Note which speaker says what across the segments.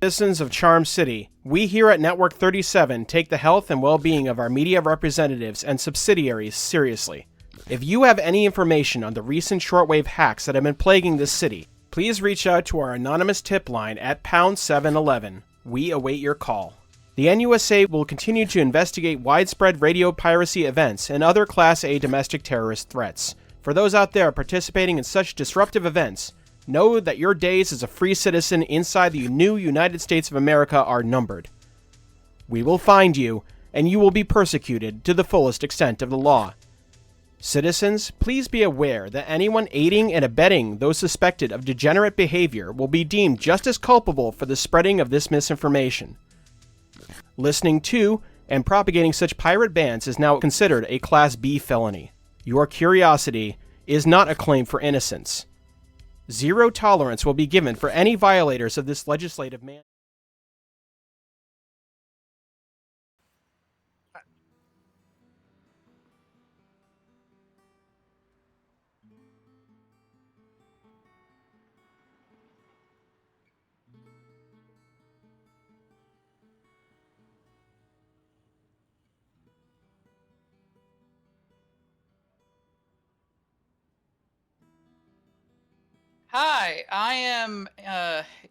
Speaker 1: Citizens of Charm City, we here at Network 37 take the health and well-being of our media representatives and subsidiaries seriously. If you have any information on the recent shortwave hacks that have been plaguing this city, please reach out to our anonymous tip line at pound 711. We await your call. The NUSA will continue to investigate widespread radio piracy events and other Class A domestic terrorist threats. For those out there participating in such disruptive events, know that your days as a free citizen inside the new United States of America are numbered. We will find you, and you will be persecuted to the fullest extent of the law. Citizens, please be aware that anyone aiding and abetting those suspected of degenerate behavior will be deemed just as culpable for the spreading of this misinformation. Listening to and propagating such pirate bands is now considered a Class B felony. Your curiosity is not a claim for innocence. Zero tolerance will be given for any violators of this legislative mandate.
Speaker 2: Hi, I am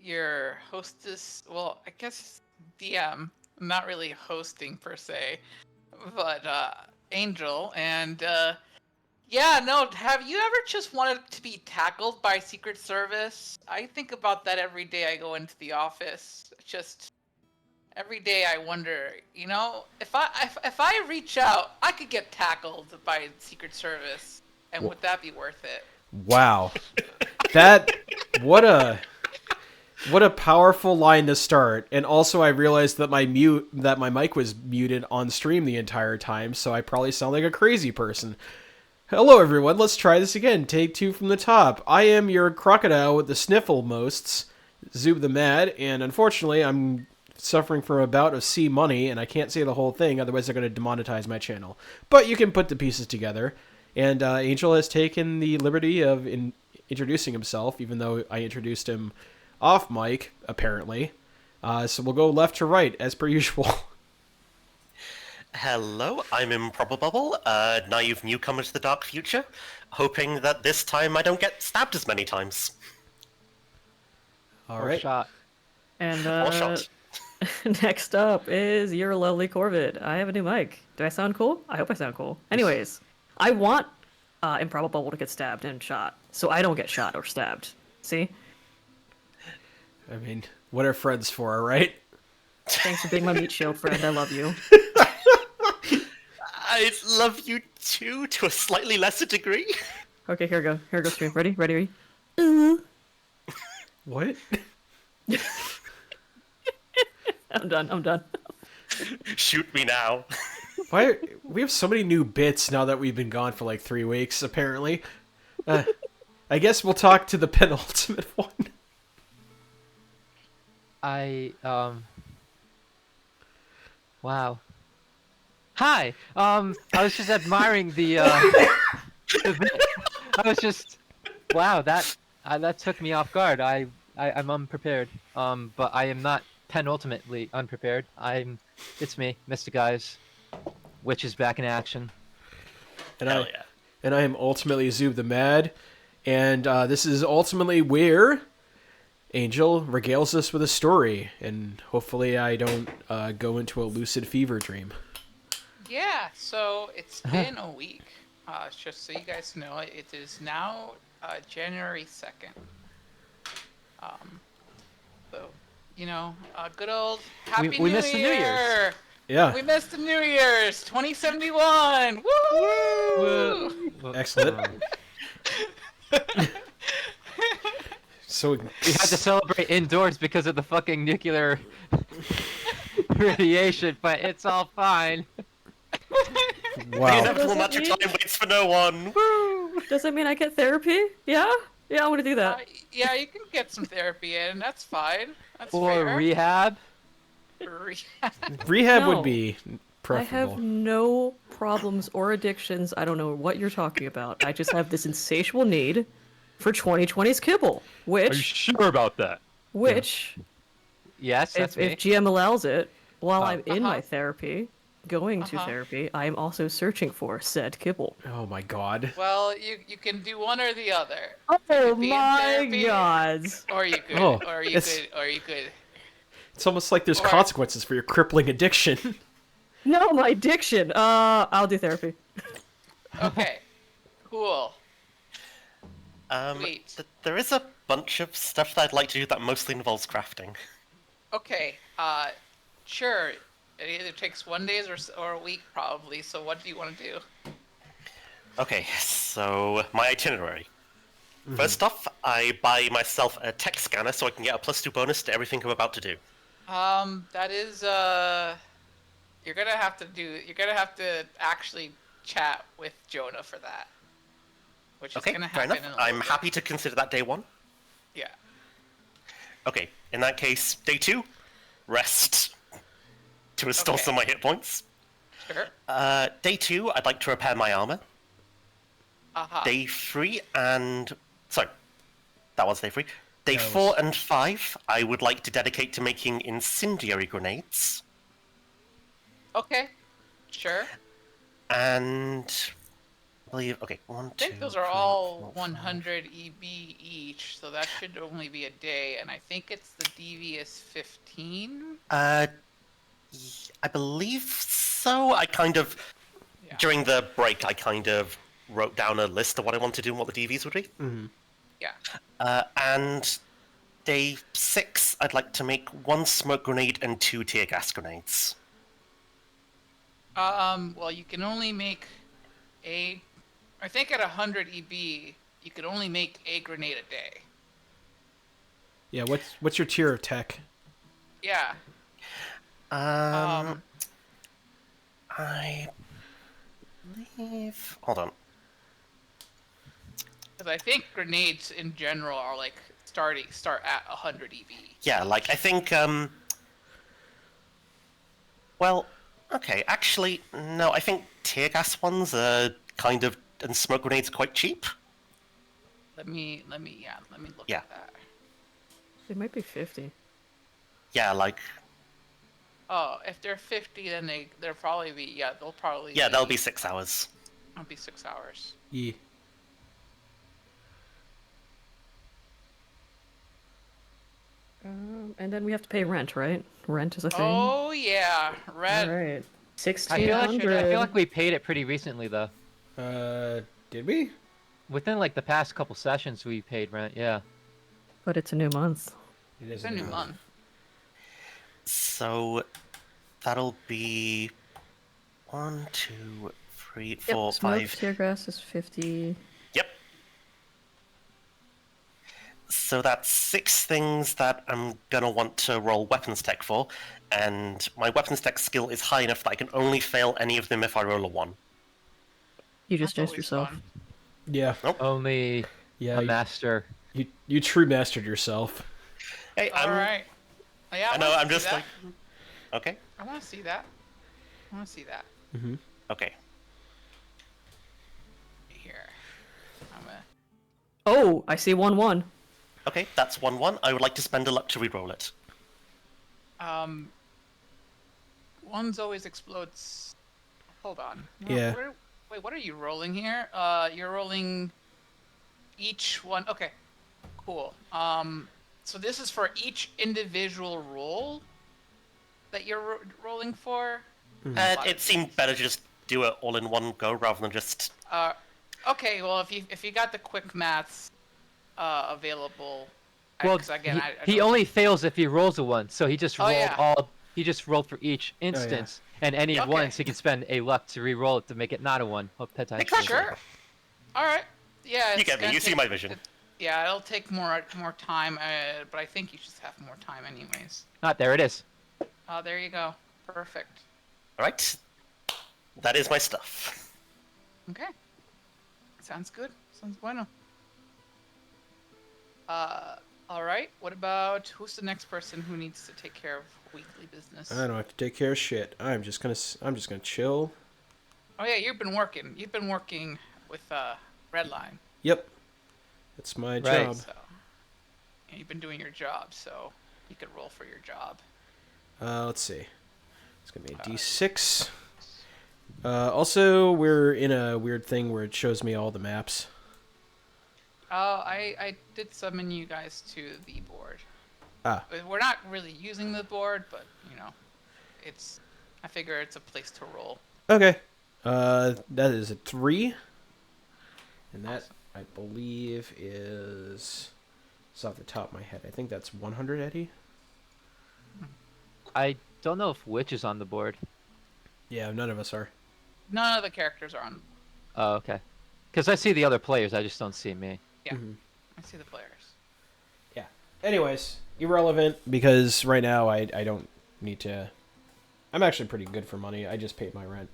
Speaker 2: your hostess. Well, I guess DM. I'm not really hosting per se, but Angel. And yeah, no. Have you ever just wanted to be tackled by Secret Service? I think about that every day I go into the office. Just every day I wonder, if I reach out, I could get tackled by Secret Service, and would that be worth it?
Speaker 1: Wow. What a powerful line to start. And also I realized that my mic was muted on stream the entire time, so I probably sound like a crazy person. Hello everyone, let's try this again. Take 2 from the top. I am your crocodile with the sniffle mosts, Zoob the Mad, and unfortunately I'm suffering from a bout of sea money, and I can't say the whole thing, otherwise they're going to demonetize my channel. But you can put the pieces together. And Angel has taken the liberty of introducing himself, even though I introduced him off mic, apparently. So we'll go left to right, as per usual.
Speaker 3: Hello, I'm Improbable, naive newcomer to the dark future, hoping that this time I don't get stabbed as many times.
Speaker 1: All right.
Speaker 4: Shot. And
Speaker 3: Or shot.
Speaker 4: next up is your lovely Corvid. I have a new mic. Do I sound cool? I hope I sound cool. Anyways, I want Improbable to get stabbed and shot, so I don't get shot or stabbed. See?
Speaker 1: I mean, what are friends for, right?
Speaker 4: Thanks for being my meat shield friend. I love you.
Speaker 3: I love you too, to a slightly lesser degree.
Speaker 4: Okay, here we go. Here we go, stream. Ready? Ready? Ready?
Speaker 1: What?
Speaker 4: I'm done. I'm done.
Speaker 3: Shoot me now.
Speaker 1: Why? We have so many new bits now that we've been gone for like 3 weeks, apparently. I guess we'll talk to the penultimate one.
Speaker 5: Wow. Hi. I was just admiring the bit. I was just, wow. That took me off guard. I'm unprepared. But I am not penultimately unprepared. It's me, Mr. Guys. Witch is back in action.
Speaker 1: And
Speaker 3: Hell yeah.
Speaker 1: And I am ultimately Zoob the Mad, and this is ultimately where Angel regales us with a story, and hopefully I don't go into a lucid fever dream.
Speaker 2: Yeah, so it's been a week. Just so you guys know, it is now January 2nd. So, good old Happy
Speaker 5: We
Speaker 2: New
Speaker 5: missed the New
Speaker 2: Year!
Speaker 5: Year's.
Speaker 1: Yeah,
Speaker 2: We missed the New Year's 2071! Woo!
Speaker 1: excellent. So
Speaker 5: We had to celebrate indoors because of the fucking nuclear radiation, but it's all fine.
Speaker 3: The
Speaker 1: wow.
Speaker 3: inevitable
Speaker 4: Does that
Speaker 3: magic
Speaker 4: mean-
Speaker 3: time waits for no one. Woo!
Speaker 4: Does that mean I get therapy? Yeah? Yeah, I want to do that.
Speaker 2: Yeah, you can get some therapy in. That's fine. That's
Speaker 5: Or
Speaker 2: fair.
Speaker 5: rehab.
Speaker 1: Rehab
Speaker 4: No.
Speaker 1: would be
Speaker 4: I
Speaker 1: preferable.
Speaker 4: have no problems or addictions. I don't know what you're talking about. I just have this insatiable need for 2020's kibble, which,
Speaker 5: sure about that? Yes, that's
Speaker 4: if
Speaker 5: me.
Speaker 4: GM allows it, while
Speaker 5: Oh.
Speaker 4: I'm in my therapy, going to
Speaker 2: Uh-huh.
Speaker 4: therapy, I am also searching for said kibble.
Speaker 1: Oh my god.
Speaker 2: Well, you can do one or the other.
Speaker 4: Oh
Speaker 2: could be in
Speaker 4: my
Speaker 2: therapy.
Speaker 4: god!
Speaker 2: Or you could.
Speaker 1: Oh,
Speaker 2: or you
Speaker 1: it's-
Speaker 2: could. Or you could.
Speaker 1: It's almost like there's
Speaker 2: Or-
Speaker 1: consequences for your crippling addiction.
Speaker 4: No, my addiction! I'll do therapy.
Speaker 2: Okay. Cool. Sweet.
Speaker 3: There is a bunch of stuff that I'd like to do that mostly involves crafting.
Speaker 2: Okay. Sure. It either takes 1 day or a week probably. So what do you want to do?
Speaker 3: Okay, so my itinerary. First off, I buy myself a tech scanner so I can get a +2 bonus to everything I'm about to do.
Speaker 2: That is you're gonna have to actually chat with Jonah for that. Which
Speaker 3: Okay,
Speaker 2: is gonna
Speaker 3: fair
Speaker 2: happen
Speaker 3: enough.
Speaker 2: in a
Speaker 3: I'm
Speaker 2: little bit.
Speaker 3: happy to consider that day 1.
Speaker 2: Yeah.
Speaker 3: Okay, in that case, day 2, rest. To restore
Speaker 2: Okay.
Speaker 3: some of my hit points.
Speaker 2: Sure.
Speaker 3: Day 2, I'd like to repair my armor.
Speaker 2: Uh-huh.
Speaker 3: Day 3 and... Sorry, that was day 3. Day
Speaker 1: That
Speaker 3: 4
Speaker 1: was-
Speaker 3: and 5, I would like to dedicate to making incendiary grenades.
Speaker 2: Okay. Sure.
Speaker 3: And... I believe... Okay, 1, 2,
Speaker 2: I think those are all 100 EB each, so that should only be a day, and I think it's the devious 15.
Speaker 3: I believe so. I kind of...
Speaker 2: Yeah.
Speaker 3: During the break, I kind of wrote down a list of what I wanted to do and what the DVs would be.
Speaker 2: Yeah.
Speaker 3: And day 6, I'd like to make 1 smoke grenade and 2 tear gas grenades.
Speaker 2: Well, you can only make I think at 100 EB, you can only make a grenade a day.
Speaker 1: Yeah, what's your tier of tech?
Speaker 2: Yeah.
Speaker 3: I believe... Hold on.
Speaker 2: Because I think grenades in general are like start at 100 EB.
Speaker 3: Yeah, like, I think, Well, okay, actually, no, I think tear gas ones are kind of... And smoke grenades are quite cheap.
Speaker 2: Let me look
Speaker 3: Yeah.
Speaker 2: at that.
Speaker 4: It might be 50.
Speaker 3: Yeah, like...
Speaker 2: Oh, if they're 50, then they'll probably be
Speaker 3: Yeah, that'll be 6 hours.
Speaker 2: It'll be 6 hours.
Speaker 1: Yeah.
Speaker 4: And then we have to pay rent, right? Rent is a thing.
Speaker 2: Oh yeah, red.
Speaker 4: All right.
Speaker 5: I feel
Speaker 4: 1600.
Speaker 5: like we paid it pretty recently though.
Speaker 1: Did we?
Speaker 5: Within like the past couple sessions, we paid rent. Yeah.
Speaker 4: But it's a new month.
Speaker 1: It
Speaker 2: It's
Speaker 1: is
Speaker 2: a new month.
Speaker 3: So that'll be 1, 2, 3,
Speaker 4: Yep,
Speaker 3: 4,
Speaker 4: smoke,
Speaker 3: 5.
Speaker 4: tear gas is 50.
Speaker 3: Yep. So that's 6 things that I'm gonna want to roll weapons tech for, and my weapons tech skill is high enough that I can only fail any of them if I roll a 1.
Speaker 4: You just
Speaker 2: That's
Speaker 4: jinxed
Speaker 2: always
Speaker 4: yourself.
Speaker 2: fun.
Speaker 1: Yeah.
Speaker 5: Only
Speaker 1: Yeah.
Speaker 5: a master.
Speaker 1: You true mastered yourself.
Speaker 3: Hey,
Speaker 2: All right. Yeah,
Speaker 3: I know,
Speaker 2: wanna
Speaker 3: I'm
Speaker 2: see
Speaker 3: just
Speaker 2: that.
Speaker 3: like... Okay.
Speaker 2: I want to see that. I want to see that.
Speaker 3: Okay.
Speaker 2: Here. I'm gonna.
Speaker 4: Oh, I see 1-1.
Speaker 3: Okay, that's 1-1. I would like to spend a luck to re-roll it.
Speaker 2: Ones always explodes. Hold on.
Speaker 1: Yeah.
Speaker 2: Wait, what are you rolling here? You're rolling each one. Okay, cool. So this is for each individual roll that you're rolling for.
Speaker 3: It seemed better to just do it all in one go rather than just...
Speaker 2: Okay. Well, if you got the quick maths available,
Speaker 5: Well,
Speaker 2: 'cause again, I
Speaker 5: he
Speaker 2: don't-
Speaker 5: only fails if he rolls a 1, so he just
Speaker 2: Oh,
Speaker 5: rolled
Speaker 2: yeah.
Speaker 5: all. He just rolled for each instance, and any
Speaker 2: Okay.
Speaker 5: ones he can spend a luck to re-roll it to make it not a 1. Potentially.
Speaker 3: Exactly.
Speaker 2: Sure. All right. Yeah.
Speaker 3: You
Speaker 2: it's
Speaker 3: get me,
Speaker 2: gonna
Speaker 3: you see
Speaker 2: take-
Speaker 3: my vision.
Speaker 2: Yeah, it'll take more time, but I think you should have more time anyways.
Speaker 5: Ah, there it is.
Speaker 2: Oh, there you go. Perfect.
Speaker 3: Alright. That is my stuff.
Speaker 2: Okay. Sounds good. Sounds bueno. All right. What about who's the next person who needs to take care of weekly business?
Speaker 1: I don't have to take care of shit. I'm just gonna chill.
Speaker 2: Oh yeah, you've been working. You've been working with Redline.
Speaker 1: Yep. That's my
Speaker 5: Right.
Speaker 1: job.
Speaker 2: So and you've been doing your job, so you could roll for your job.
Speaker 1: Let's see. It's gonna be a D6. Also, we're in a weird thing where it shows me all the maps.
Speaker 2: Oh, I did summon you guys to the board.
Speaker 1: Ah.
Speaker 2: We're not really using the board, but you know, I figure it's a place to roll.
Speaker 1: Okay. That is a 3. And that, I believe, is... It's off the top of my head. I think that's 100, Eddie?
Speaker 5: I don't know if Witch is on the board.
Speaker 1: Yeah, none of us are.
Speaker 2: None of the characters are on.
Speaker 5: Oh, okay. Because I see the other players, I just don't see me.
Speaker 2: Yeah, I see the players.
Speaker 1: Yeah. Anyways, irrelevant, because right now I don't need to... I'm actually pretty good for money. I just paid my rent.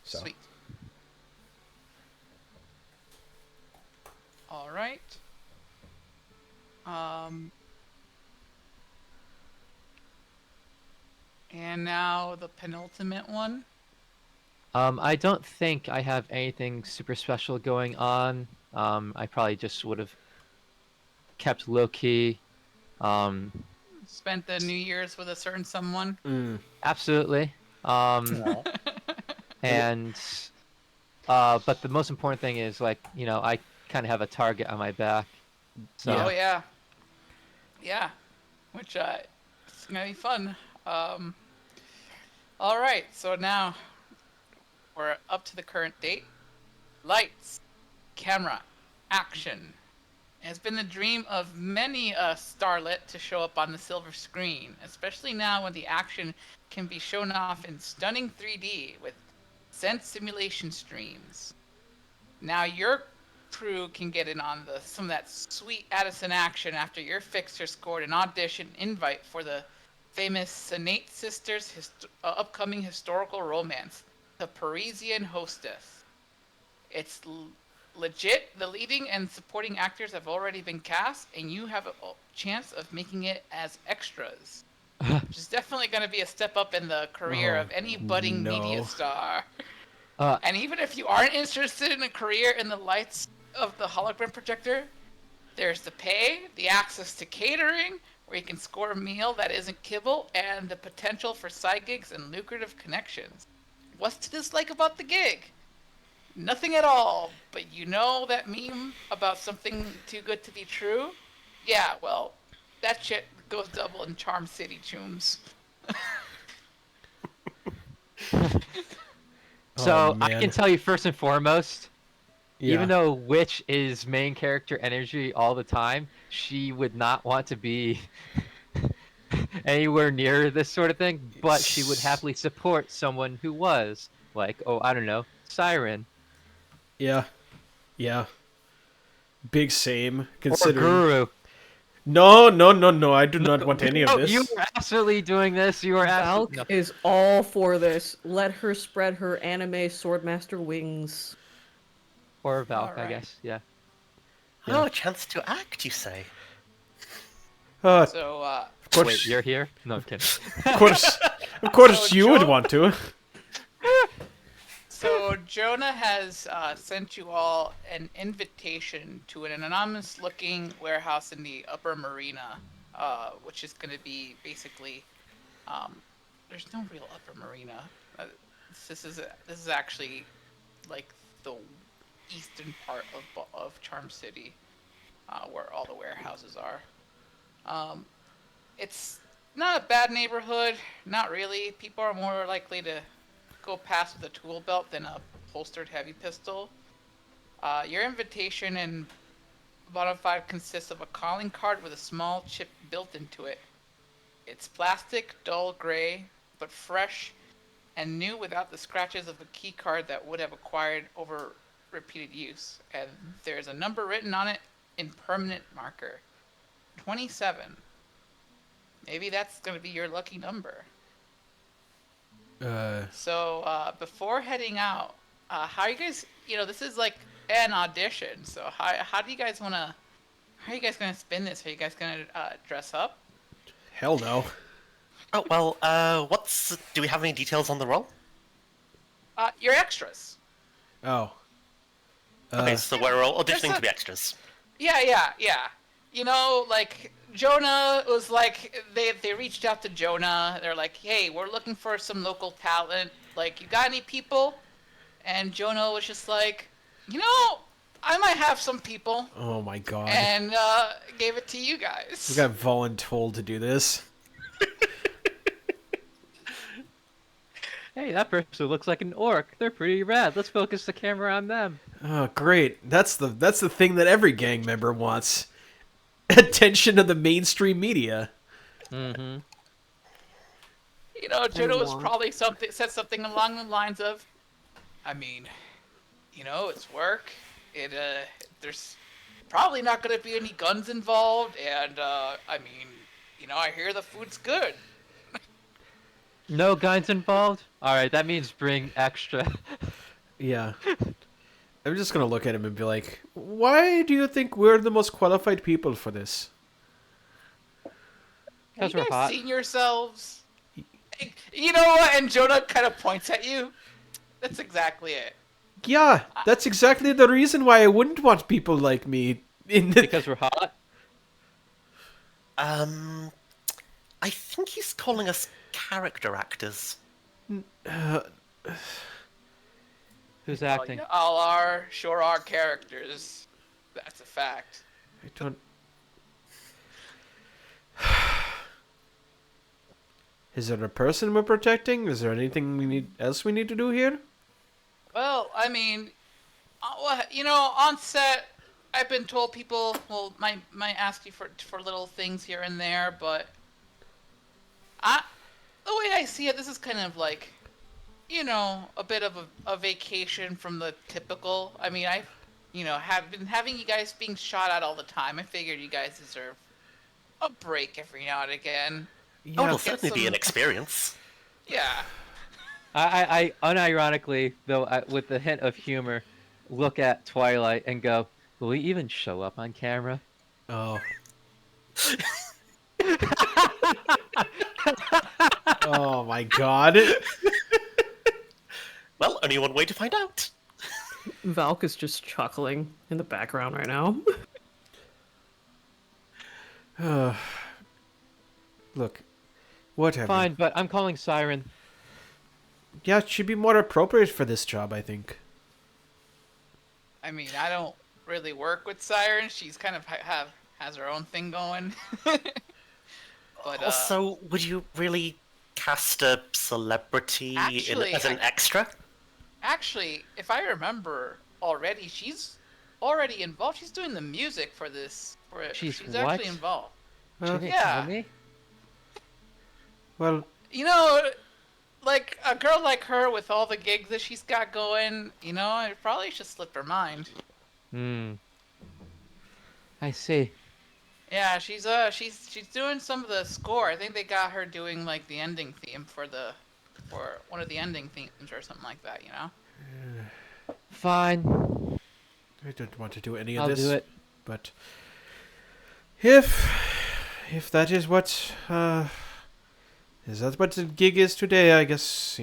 Speaker 1: So.
Speaker 2: Sweet. All right. And now the penultimate one.
Speaker 5: I don't think I have anything super special going on. I probably just would have kept low key.
Speaker 2: Spent the New Year's with a certain someone.
Speaker 5: Absolutely. And but the most important thing is, like, you know, I kind of have a target on my back. So
Speaker 2: Oh yeah. Yeah. Which it's gonna be fun. All right. So now we're up to the current date. Lights, camera, action. It has been the dream of many a starlet to show up on the silver screen, especially now when the action can be shown off in stunning 3D with sense simulation streams. Now your crew can get in on some of that sweet Addison action after your fixer scored an audition invite for the famous Senate Sisters upcoming historical romance, The Parisian Hostess. It's legit. The leading and supporting actors have already been cast, and you have a chance of making it as extras. Which is definitely going to be a step up in the career of any budding media star. And even if you aren't interested in a career in the lights of the hologram projector, there's the pay, the access to catering, where you can score a meal that isn't kibble, and the potential for side gigs and lucrative connections. What's to dislike about the gig? Nothing at all, but you know that meme about something too good to be true? Yeah, well, that shit goes double in Charm City, chooms.
Speaker 5: So
Speaker 1: Oh,
Speaker 5: I
Speaker 1: man.
Speaker 5: can tell you first and foremost, Even though Witch is main character energy all the time, she would not want to be anywhere near this sort of thing, but she would happily support someone who was. Like, oh, I don't know, Siren.
Speaker 1: Yeah. Yeah. Big same,
Speaker 5: Or
Speaker 1: considering...
Speaker 5: Guru.
Speaker 1: No, no, no, no, I do not want any of
Speaker 5: No,
Speaker 1: this.
Speaker 5: you are absolutely doing this. You are
Speaker 4: Valk
Speaker 5: absolutely...
Speaker 4: is all for this. Let her spread her anime swordmaster wings.
Speaker 5: Or Valk, I
Speaker 2: Alright.
Speaker 5: guess, yeah.
Speaker 3: Oh, a chance to act, you say?
Speaker 2: So,
Speaker 1: Of course,
Speaker 5: Wait, you're here? No, I'm kidding.
Speaker 1: of course
Speaker 2: So
Speaker 1: you would
Speaker 2: Joe-
Speaker 1: want to.
Speaker 2: So Jonah has sent you all an invitation to an anonymous-looking warehouse in the Upper Marina, which is going to be basically. There's no real Upper Marina. This is actually like the eastern part of Charm City, where all the warehouses are. It's not a bad neighborhood, not really. People are more likely to go past with a tool belt than a holstered heavy pistol. Your invitation and bottom 5 consists of a calling card with a small chip built into it. It's plastic, dull gray, but fresh and new without the scratches of a key card that would have acquired over repeated use. And there's a number written on it in permanent marker. 27. Maybe that's going to be your lucky number. So, before heading out, how are you guys, this is like an audition, so how do you guys want to, how are you guys going to spin this? Are you guys going to dress up?
Speaker 1: Hell no.
Speaker 3: Oh, well, do we have any details on the role?
Speaker 2: You're extras.
Speaker 1: Oh.
Speaker 3: Okay, so we're all auditioning
Speaker 2: a-
Speaker 3: to be extras.
Speaker 2: Yeah. Like, Jonah was like, they reached out to Jonah. They're like, hey, we're looking for some local talent. Like, you got any people? And Jonah was just like, I might have some people.
Speaker 1: Oh my god.
Speaker 2: And gave it to you guys.
Speaker 1: We got voluntold to do this.
Speaker 5: Hey, that person looks like an orc. They're pretty rad. Let's focus the camera on them.
Speaker 1: Oh, great. That's the thing that every gang member wants. Attention of the mainstream media.
Speaker 5: Mm-hmm.
Speaker 2: Jonah was probably said something along the lines of, I mean, it's work. There's probably not going to be any guns involved, and I hear the food's good.
Speaker 5: No guns involved? Alright, that means bring extra.
Speaker 1: Yeah. I'm just gonna look at him and be like, why do you think we're the most qualified people for this?
Speaker 5: Because
Speaker 2: Have
Speaker 5: we're
Speaker 2: you guys
Speaker 5: hot.
Speaker 2: seen yourselves? You know what? And Jonah kind of points at you. That's exactly it.
Speaker 1: Yeah, that's exactly the reason why I wouldn't want people like me in the...
Speaker 5: Because we're hot?
Speaker 3: I think he's calling us character actors.
Speaker 5: Who's acting?
Speaker 2: All are characters. That's a fact.
Speaker 1: I don't... Is there a person we're protecting? Is there anything else we need to do here?
Speaker 2: Well, on set, I've been told people might ask you for little things here and there, but the way I see it, this is kind of like, a bit of a vacation from the typical. I mean, I, have been having you guys being shot at all the time. I figured you guys deserve a break every now and again.
Speaker 1: Yeah,
Speaker 3: Oh, it'll
Speaker 2: get
Speaker 3: certainly be
Speaker 2: some-
Speaker 3: an experience.
Speaker 2: Yeah.
Speaker 5: I unironically, though, with the hint of humor, look at Twilight and go, will we even show up on camera?
Speaker 1: Oh. Oh my god.
Speaker 3: Well, only one way to find out.
Speaker 4: Valk is just chuckling in the background right now.
Speaker 1: Look, whatever.
Speaker 5: Fine, but I'm calling Siren.
Speaker 1: Yeah, she'd be more appropriate for this job, I think.
Speaker 2: I mean, I don't really work with Siren. She's kind of has her own thing going. But
Speaker 3: Also, would you really cast a celebrity
Speaker 2: Actually,
Speaker 3: as an extra?
Speaker 2: Actually, if I remember already, she's already involved. She's doing the music for this. For it.
Speaker 5: She's
Speaker 2: She's
Speaker 5: what?
Speaker 2: actually involved.
Speaker 5: She didn't
Speaker 2: Yeah.
Speaker 5: tell me.
Speaker 1: Well,
Speaker 2: You know, like a girl like her with all the gigs that she's got going, you know, it probably just slipped her mind.
Speaker 5: I see.
Speaker 2: Yeah, she's doing some of the score. I think they got her doing like the ending theme for one of the ending themes or something like that, you know?
Speaker 5: Fine.
Speaker 1: I don't want to do any of
Speaker 5: I'll
Speaker 1: this.
Speaker 5: do it.
Speaker 1: But if that is what is that what the gig is today, I guess,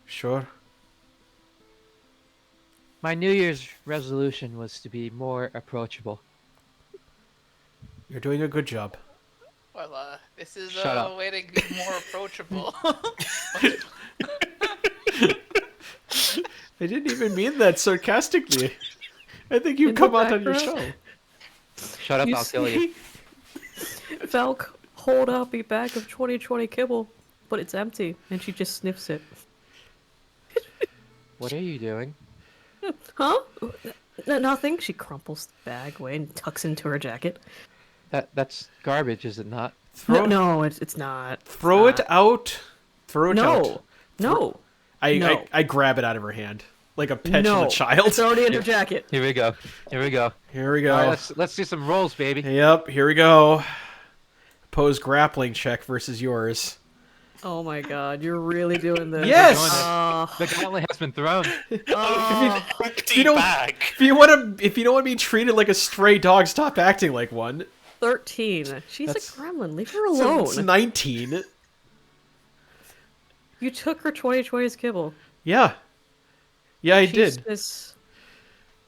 Speaker 1: sure.
Speaker 5: My New Year's resolution was to be more approachable.
Speaker 1: You're doing a good job.
Speaker 2: Well, this is
Speaker 5: Shut
Speaker 2: a
Speaker 5: up.
Speaker 2: way to be more approachable.
Speaker 1: I didn't even mean that sarcastically. I think you
Speaker 4: In the
Speaker 1: come out on your
Speaker 4: background?
Speaker 1: show.
Speaker 5: Shut up, I'll kill you.
Speaker 4: Valk hold up a bag of 2020 kibble, but it's empty, and she just sniffs it.
Speaker 5: What are you doing?
Speaker 4: Huh? Nothing. She crumples the bag away and tucks into her jacket.
Speaker 5: That's garbage, is it not?
Speaker 4: No, it's not.
Speaker 1: Throw it out. Throw it out.
Speaker 4: No.
Speaker 1: I grab it out of her hand like a petulant
Speaker 4: No.
Speaker 1: child.
Speaker 4: It's already in her jacket.
Speaker 5: Here we go.
Speaker 1: Here we go.
Speaker 5: All right, let's do some rolls, baby.
Speaker 1: Yep, here we go. Pose grappling check versus yours.
Speaker 4: Oh my god, you're really doing this.
Speaker 1: Yes!
Speaker 5: The gauntlet has been thrown.
Speaker 3: Empty
Speaker 1: don't-
Speaker 3: bag.
Speaker 1: If you don't want to be treated like a stray dog, stop acting like one.
Speaker 4: 13. She's
Speaker 1: That's-
Speaker 4: a gremlin. Leave her alone.
Speaker 1: It's 19.
Speaker 4: You took her 2020's kibble.
Speaker 1: Yeah. Yeah, I
Speaker 4: She's
Speaker 1: did.
Speaker 4: just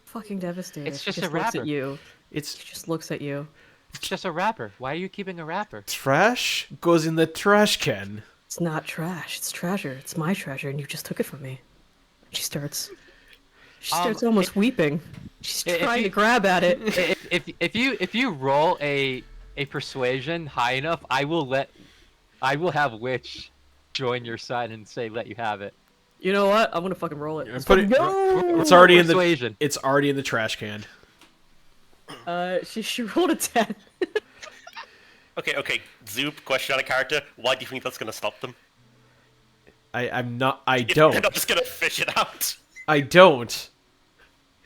Speaker 4: fucking devastated.
Speaker 5: It's just
Speaker 4: she
Speaker 5: a
Speaker 4: looks
Speaker 5: wrapper.
Speaker 4: at you.
Speaker 1: It's
Speaker 4: She just looks at you.
Speaker 5: It's just a wrapper. Why are you keeping a wrapper?
Speaker 1: trash goes in the trash can.
Speaker 4: It's not trash. It's treasure. It's my treasure, and you just took it from me. She starts almost weeping. She's
Speaker 5: if
Speaker 4: trying
Speaker 5: you-
Speaker 4: to grab at it.
Speaker 5: If you roll a persuasion high enough, I will have Witch join your side and say let you have it.
Speaker 4: You know what? I'm gonna fucking roll it. Let's
Speaker 1: Put it-
Speaker 4: fucking go!
Speaker 1: It's already in the
Speaker 5: Persuasion.
Speaker 1: It's already in the trash can.
Speaker 4: She rolled a 10.
Speaker 3: Okay. Zoop, question out of character. Why do you think that's going to stop them?
Speaker 1: I'm not.
Speaker 3: They're
Speaker 1: don't.
Speaker 3: not just going to fish it out.
Speaker 1: I don't.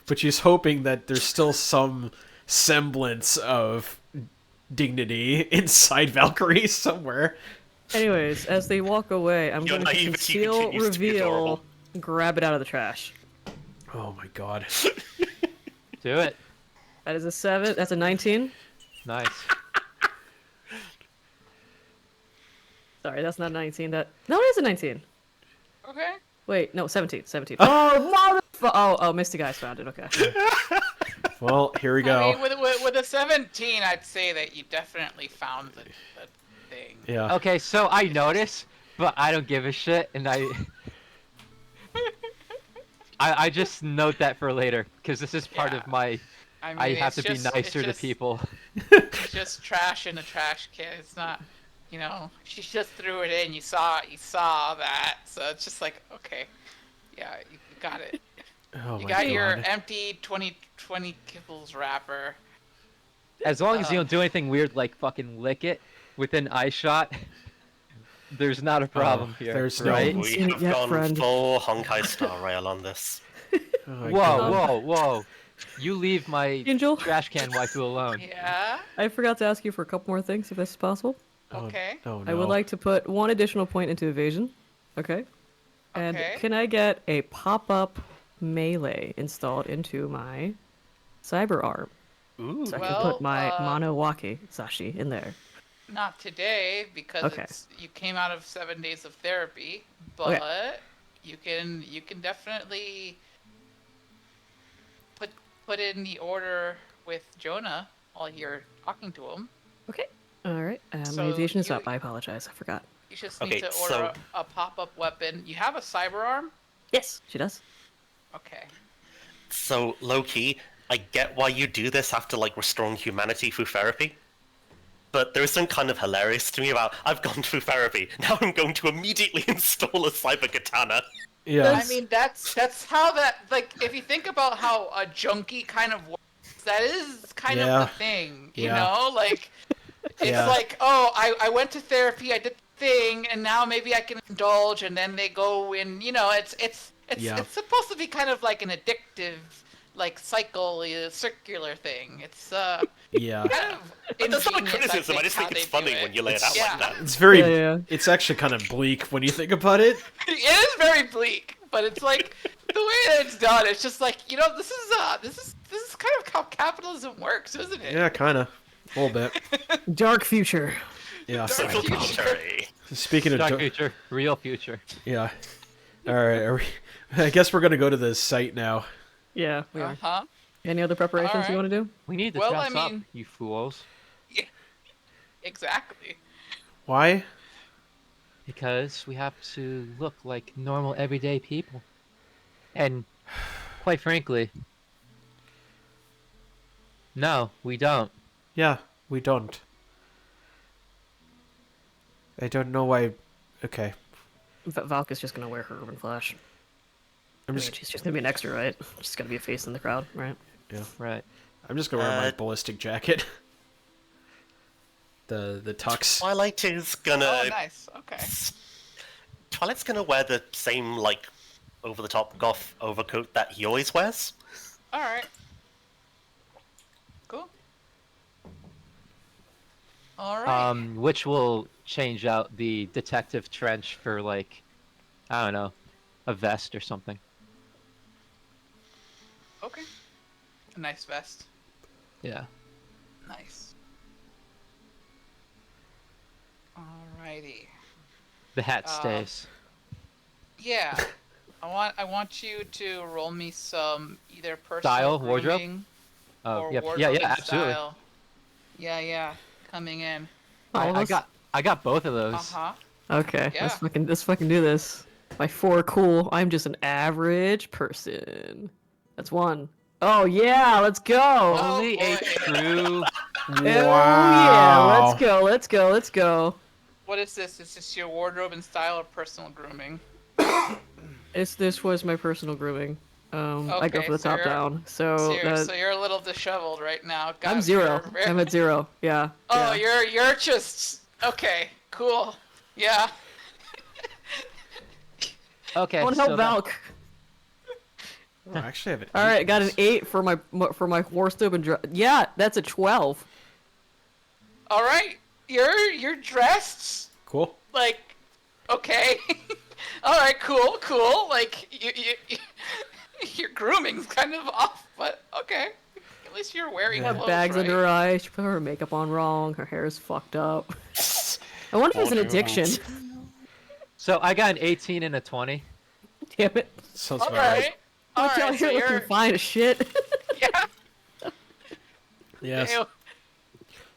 Speaker 1: But she's hoping that there's still some semblance of dignity inside Valkyrie somewhere.
Speaker 4: Anyways, as they walk away, I'm
Speaker 3: Your
Speaker 4: going to
Speaker 3: naivety
Speaker 4: conceal,
Speaker 3: continues to be
Speaker 4: reveal,
Speaker 3: adorable.
Speaker 4: grab it out of the trash.
Speaker 1: Oh my god.
Speaker 5: Do it.
Speaker 4: That is a 7. That's a 19.
Speaker 5: Nice.
Speaker 4: Sorry, that's not 19. No, it is a 19.
Speaker 2: Okay.
Speaker 4: Wait, no, 17. 17. Oh, oh, Misty Guys found it. Okay.
Speaker 1: Well, here we go.
Speaker 2: I mean, with a 17, I'd say that you definitely found the thing.
Speaker 1: Yeah.
Speaker 5: Okay, so I notice, but I don't give a shit, and I just note that for later because this is part
Speaker 2: Yeah.
Speaker 5: of my.
Speaker 2: I mean,
Speaker 5: I have to
Speaker 2: it's
Speaker 5: be
Speaker 2: just-
Speaker 5: nicer
Speaker 2: it's
Speaker 5: to
Speaker 2: just-
Speaker 5: people.
Speaker 2: It's just trash in a trash can. It's not, she just threw it in. You saw that. So it's just like, okay, yeah, you got it.
Speaker 1: Oh
Speaker 2: You
Speaker 1: my
Speaker 2: got
Speaker 1: god.
Speaker 2: your empty 2020 kibbles wrapper.
Speaker 5: As long as you don't do anything weird like fucking lick it within eye shot, there's not a problem here.
Speaker 1: there's no-
Speaker 5: right?
Speaker 1: Oh,
Speaker 3: We
Speaker 4: seen it
Speaker 3: have
Speaker 4: yet,
Speaker 3: gone
Speaker 4: friend.
Speaker 3: full Honkai Star Rail on this.
Speaker 1: Oh my
Speaker 5: Whoa,
Speaker 1: god.
Speaker 5: whoa! You leave my
Speaker 4: Angel?
Speaker 5: trash can waifu alone.
Speaker 2: Yeah.
Speaker 4: I forgot to ask you for a couple more things, if this is possible.
Speaker 2: Okay.
Speaker 1: Oh, no.
Speaker 4: I would like to put 1 additional point into evasion. Okay. And
Speaker 2: Okay.
Speaker 4: can I get a pop-up melee installed into my cyber arm?
Speaker 3: Ooh.
Speaker 4: So I can
Speaker 2: Well,
Speaker 4: put my Manowaki Sashi in there.
Speaker 2: Not today because
Speaker 4: Okay.
Speaker 2: you came out of 7 days of therapy, but
Speaker 4: Okay.
Speaker 2: you can definitely put in the order with Jonah while you're talking to him.
Speaker 4: Okay. All right. My
Speaker 2: So
Speaker 4: evasion is
Speaker 2: you-
Speaker 4: up. I apologize. I forgot.
Speaker 2: You just
Speaker 3: Okay,
Speaker 2: need to
Speaker 3: so-
Speaker 2: order a pop-up weapon. You have a cyber arm?
Speaker 4: Yes, she does.
Speaker 2: Okay.
Speaker 3: So, Loki, I get why you do this after, restoring humanity through therapy. But there is something kind of hilarious to me about, I've gone through therapy, now I'm going to immediately install a cyber katana.
Speaker 1: Yeah.
Speaker 2: I mean, that's how that, like, if you think about how a junkie kind of works, that is kind
Speaker 1: Yeah.
Speaker 2: of the thing, you
Speaker 1: Yeah.
Speaker 2: know? Like, it's
Speaker 1: Yeah.
Speaker 2: like, oh, I went to therapy, I did the thing, and now maybe I can indulge, and then they go in, you know, it's
Speaker 1: Yeah.
Speaker 2: supposed to be kind of like an addictive, like, circular thing. It's,
Speaker 1: Yeah.
Speaker 2: kind of
Speaker 3: But that's not a
Speaker 2: ingenious,
Speaker 3: criticism. I
Speaker 2: think,
Speaker 3: just
Speaker 2: how
Speaker 3: think it's
Speaker 2: they do
Speaker 3: funny
Speaker 2: it.
Speaker 3: when you lay it out
Speaker 2: Yeah.
Speaker 3: like that.
Speaker 1: It's very.
Speaker 4: Yeah.
Speaker 1: It's actually kind of bleak when you think about it.
Speaker 2: It is very bleak, but it's like the way that it's done. It's just like, you know, this is kind of how capitalism works, isn't it?
Speaker 1: Yeah, kind of. A little bit.
Speaker 4: Dark future.
Speaker 1: Yeah.
Speaker 3: Social
Speaker 2: Future.
Speaker 3: commentary.
Speaker 1: Speaking of.
Speaker 5: Dark future, real future.
Speaker 1: Yeah. All right. I guess we're gonna go to the site now.
Speaker 4: Yeah, we are.
Speaker 2: Uh-huh.
Speaker 4: Any other preparations
Speaker 2: Alright.
Speaker 4: you want to do?
Speaker 5: We need to
Speaker 2: Well,
Speaker 5: dress
Speaker 2: I
Speaker 5: up,
Speaker 2: mean-
Speaker 5: you fools.
Speaker 2: Exactly.
Speaker 1: Why?
Speaker 5: Because we have to look like normal, everyday people. And, quite frankly, no, we don't.
Speaker 1: Yeah, we don't. I don't know why. Okay.
Speaker 4: Valka's just gonna wear her urban flash.
Speaker 1: I'm
Speaker 4: I mean,
Speaker 1: just.
Speaker 4: she's just gonna be an extra, right? She's gotta be a face in the crowd, right?
Speaker 1: Yeah.
Speaker 5: Right.
Speaker 1: I'm just gonna wear my
Speaker 3: Uh,
Speaker 1: ballistic jacket. The tux.
Speaker 3: Twilight is gonna.
Speaker 2: Oh, nice. Okay.
Speaker 3: Twilight's gonna wear the same, like, over-the-top goth overcoat that he always wears.
Speaker 2: All right. Cool. All right.
Speaker 5: Which will change out the detective trench for, like, I don't know, a vest or something.
Speaker 2: Okay. A nice vest.
Speaker 5: Yeah.
Speaker 2: Nice. Alrighty.
Speaker 5: The hat stays.
Speaker 2: Yeah. I want you to roll me some either personal
Speaker 5: Style, wardrobe?
Speaker 2: grooming
Speaker 5: Oh,
Speaker 2: or
Speaker 5: yep.
Speaker 2: wardrobe
Speaker 5: Yeah, absolutely.
Speaker 2: style. Yeah, coming in.
Speaker 4: All of us?
Speaker 5: I got both of those.
Speaker 2: Uh-huh.
Speaker 4: Okay,
Speaker 2: Yeah.
Speaker 4: let's fucking do this. My 4 cool. I'm just an average person. That's 1. Oh yeah, let's go.
Speaker 2: Oh,
Speaker 5: Only a
Speaker 2: boy.
Speaker 5: true.
Speaker 4: Oh yeah, let's go.
Speaker 2: What is this? Is this your wardrobe and style or personal grooming?
Speaker 4: This was my personal grooming. I go
Speaker 2: Okay,
Speaker 4: for the
Speaker 2: so
Speaker 4: top
Speaker 2: you're-
Speaker 4: down. So,
Speaker 2: So you're a little disheveled right now.
Speaker 4: I'm
Speaker 2: God,
Speaker 4: 0.
Speaker 2: you're very-
Speaker 4: I'm at 0. Yeah.
Speaker 2: Oh,
Speaker 4: yeah.
Speaker 2: you're just okay. Cool. Yeah.
Speaker 5: Okay.
Speaker 4: I want to
Speaker 5: so
Speaker 4: help
Speaker 5: that-
Speaker 4: Valk.
Speaker 1: Oh, I actually have it.
Speaker 4: All right, got an 8 for my horse and yeah, that's a 12.
Speaker 2: All right. You're dressed
Speaker 1: Cool.
Speaker 2: like okay. All right. Cool. Like your grooming's kind of off, but okay. At least you're wearing
Speaker 1: Yeah.
Speaker 2: clothes,
Speaker 4: Bags
Speaker 2: right?
Speaker 4: under her eyes. She put her makeup on wrong. Her hair is fucked up. I wonder if it's an addiction.
Speaker 5: So I got an 18 and a 20.
Speaker 4: Damn it.
Speaker 1: Sounds
Speaker 2: All
Speaker 1: about right.
Speaker 2: right. All
Speaker 4: Look out
Speaker 2: right. So
Speaker 4: here looking
Speaker 2: you're
Speaker 4: fine as shit.
Speaker 2: yeah.
Speaker 1: Yes.
Speaker 2: Ew.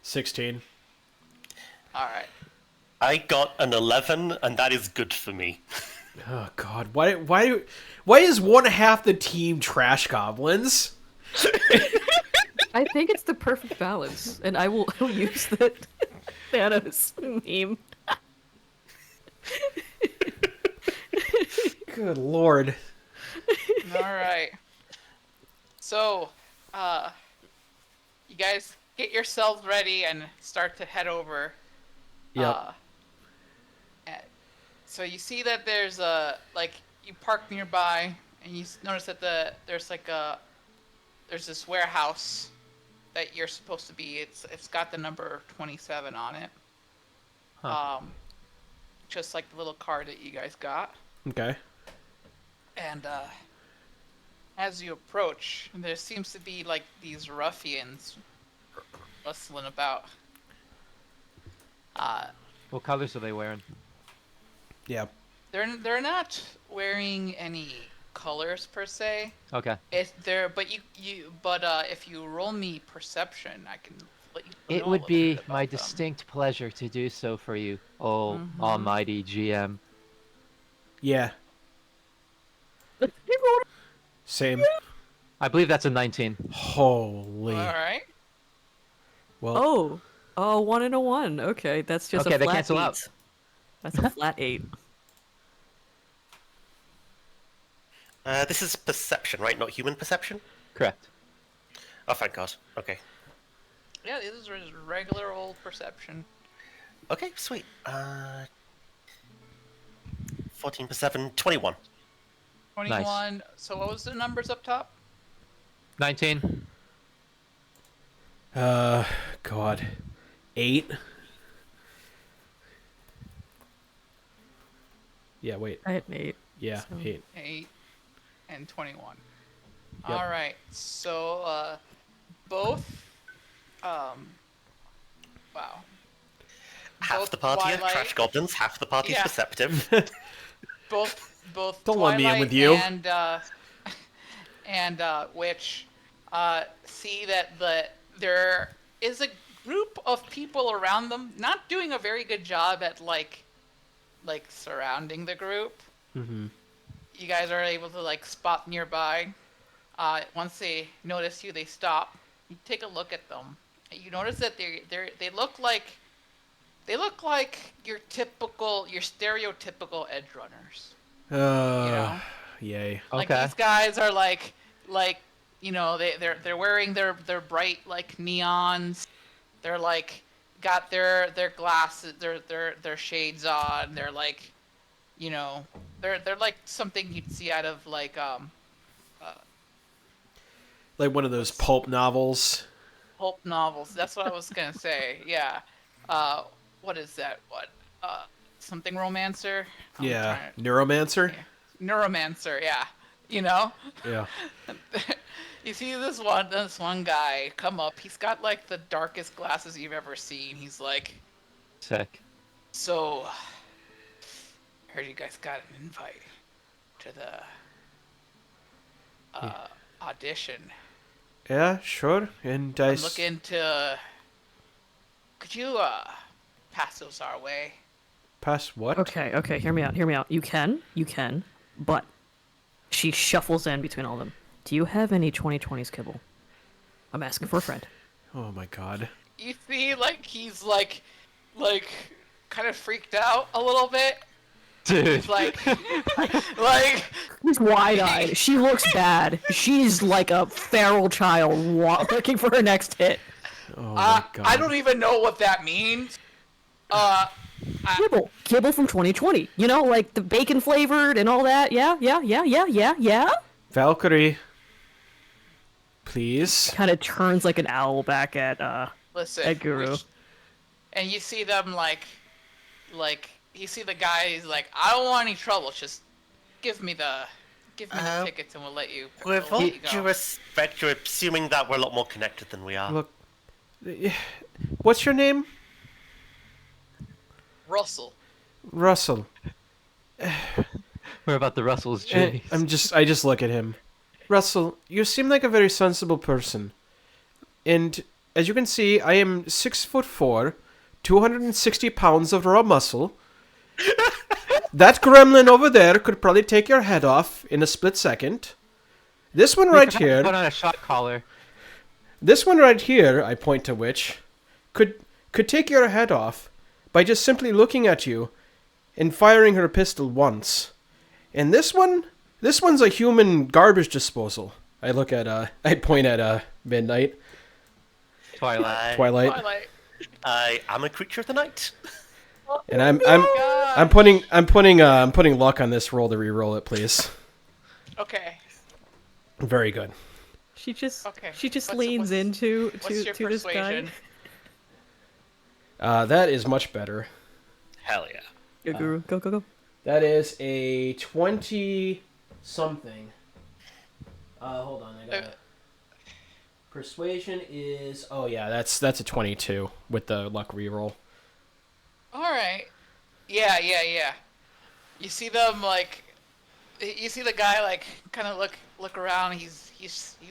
Speaker 1: 16.
Speaker 2: All right.
Speaker 3: I got an 11, and that is good for me.
Speaker 1: Oh God. Why is one half the team trash goblins?
Speaker 4: I think it's the perfect balance, and I will use that Thanos meme.
Speaker 1: Good Lord.
Speaker 2: All right. So, you guys get yourselves ready and start to head over.
Speaker 1: Yep.
Speaker 2: So you see that there's you park nearby, and you notice that there's this warehouse that you're supposed to be. It's got the number 27 on it.
Speaker 5: Huh.
Speaker 2: Just like the little card that you guys got.
Speaker 1: Okay.
Speaker 2: And as you approach, there seems to be like these ruffians rustling about.
Speaker 5: What colors are they wearing?
Speaker 1: Yeah.
Speaker 2: They're not wearing any colors per se.
Speaker 5: Okay.
Speaker 2: If you roll me perception, I can let you know
Speaker 5: It
Speaker 2: a
Speaker 5: would
Speaker 2: little
Speaker 5: be
Speaker 2: bit
Speaker 5: my
Speaker 2: about them.
Speaker 5: distinct pleasure to do so for you, oh almighty GM.
Speaker 1: Yeah. Same.
Speaker 4: Oh,
Speaker 5: I believe that's a 19.
Speaker 1: Holy.
Speaker 2: All right.
Speaker 1: Well.
Speaker 4: Oh, 1 and a 1. Okay, that's just
Speaker 5: Okay,
Speaker 4: a
Speaker 5: they
Speaker 4: flat
Speaker 5: cancel
Speaker 4: 8.
Speaker 5: out.
Speaker 4: That's a flat 8.
Speaker 3: This is perception, right? Not human perception?
Speaker 5: Correct.
Speaker 3: Oh, thank God. Okay.
Speaker 2: Yeah, this is just regular old perception.
Speaker 3: Okay, sweet. 14 per 7, 21.
Speaker 2: 21. So what was the numbers up top?
Speaker 5: 19.
Speaker 1: God. 8? Yeah, wait.
Speaker 4: I had an 8.
Speaker 1: Yeah,
Speaker 4: So-
Speaker 1: 8.
Speaker 2: 8 and 21.
Speaker 1: Yep.
Speaker 2: All right. So both wow.
Speaker 3: Half
Speaker 2: Both
Speaker 3: the party are
Speaker 2: Twilight-
Speaker 3: trash goblins, half the party is
Speaker 2: Yeah.
Speaker 3: perceptive.
Speaker 2: Both
Speaker 1: Don't lump me in
Speaker 2: Twilight
Speaker 1: with you.
Speaker 2: and Witch see that there is a group of people around them not doing a very good job at like surrounding the group.
Speaker 1: Mm-hmm.
Speaker 2: You guys are able to like spot nearby. Once they notice you, they stop. You take a look at them. You notice that they look like your stereotypical edge runners.
Speaker 1: Yay.
Speaker 2: Like
Speaker 5: Okay.
Speaker 2: these guys are like they're wearing their bright like neons. They're like got their glasses, their shades on. They're like, they're like something you'd see out of like
Speaker 1: Like one of those pulp novels.
Speaker 2: pulp novels. That's what I was gonna say. Yeah. What is that? What? Something romancer? I'm
Speaker 1: Yeah.
Speaker 2: trying to-
Speaker 1: Neuromancer?
Speaker 2: Neuromancer. Yeah.
Speaker 1: Yeah.
Speaker 2: You see this one guy come up. He's got like the darkest glasses you've ever seen. He's like,
Speaker 5: Sick.
Speaker 2: so I heard you guys got an invite to the audition.
Speaker 1: Yeah, sure. And
Speaker 2: I'm looking to. Could you pass those our way?
Speaker 1: pass what?
Speaker 4: Okay, hear me out. You can, but she shuffles in between all of them. Do you have any 2020s kibble? I'm asking for a friend.
Speaker 1: Oh my God.
Speaker 2: You see, like he's like kind of freaked out a little bit.
Speaker 5: Dude.
Speaker 2: He's like, like
Speaker 4: She's wide-eyed. She looks bad. She's like a feral child looking for her next hit.
Speaker 1: Oh my God.
Speaker 2: I don't even know what that means.
Speaker 4: Kibble from 2020. You know, like the bacon flavored and all that. Yeah.
Speaker 1: Valkyrie. Please.
Speaker 4: Kind of turns like an owl back at
Speaker 2: Listen,
Speaker 4: Ed Guru.
Speaker 2: and you see them like you see the guy. He's like, I don't want any trouble. Just give me the tickets and we'll let you.
Speaker 3: With
Speaker 2: we'll
Speaker 3: all
Speaker 2: let you
Speaker 3: due
Speaker 2: go.
Speaker 3: respect, you're assuming that we're a lot more connected than we are.
Speaker 1: Look. What's your name?
Speaker 2: Russell.
Speaker 1: Russell.
Speaker 5: We're about the Russells,
Speaker 1: Eh,
Speaker 5: jeez.
Speaker 1: I just look at him. Russell, you seem like a very sensible person. And as you can see, I am 6'4", 260 pounds of raw muscle. That gremlin over there could probably take your head off in a split second. This one right here,
Speaker 5: Put on a shot collar.
Speaker 1: this one right here, I point to which, could take your head off by just simply looking at you and firing her pistol once. And this one's a human garbage disposal. I point at Midnight,
Speaker 5: Twilight.
Speaker 1: Twilight,
Speaker 2: Twilight.
Speaker 3: I'm a creature of the night.
Speaker 1: and I'm
Speaker 2: God.
Speaker 1: putting luck on this roll to re-roll it, please.
Speaker 2: Okay.
Speaker 1: Very good.
Speaker 4: She just
Speaker 2: Okay.
Speaker 4: leans
Speaker 2: What's
Speaker 4: into
Speaker 2: What's your
Speaker 4: to this guy.
Speaker 2: persuasion?
Speaker 1: That is much better.
Speaker 3: Hell yeah.
Speaker 4: Go, Guru. Go.
Speaker 1: That is a 20 something. Hold on, I got it. Persuasion is that's a 22 with the luck reroll.
Speaker 2: All right. Yeah. You see them like, you see the guy like kind of look around. He's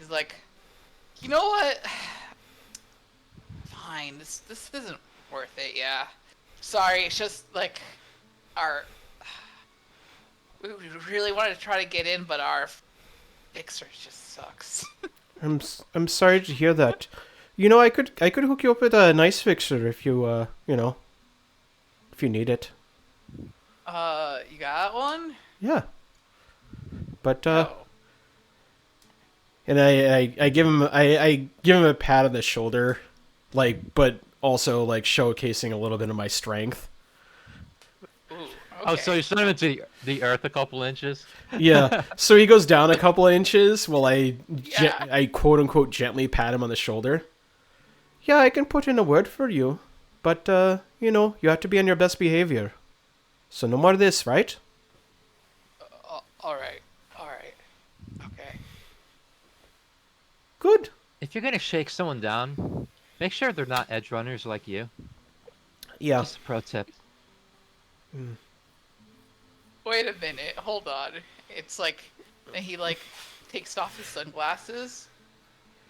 Speaker 2: like, you know what? Fine. This isn't worth it. Yeah. Sorry. It's just like we really wanted to try to get in, but our fixer just sucks.
Speaker 1: I'm sorry to hear that. You know, I could hook you up with a nice fixer if you if you need it.
Speaker 2: You got one?
Speaker 1: Yeah. But
Speaker 2: No.
Speaker 1: and I give him a pat on the shoulder, like, but also like showcasing a little bit of my strength.
Speaker 2: Ooh,
Speaker 5: Oh,
Speaker 2: okay.
Speaker 5: so you sent him into the earth a couple inches?
Speaker 1: Yeah. So he goes down a couple of inches while I
Speaker 2: Yeah.
Speaker 1: quote unquote gently pat him on the shoulder. Yeah, I can put in a word for you, but you know, you have to be on your best behavior. So no more of this, right?
Speaker 2: All right. All right. Okay.
Speaker 1: Good.
Speaker 5: If you're gonna shake someone down, make sure they're not edge runners like you.
Speaker 1: Yeah.
Speaker 5: Just a pro tip.
Speaker 2: Wait a minute. Hold on. It's like, and he like takes off his sunglasses.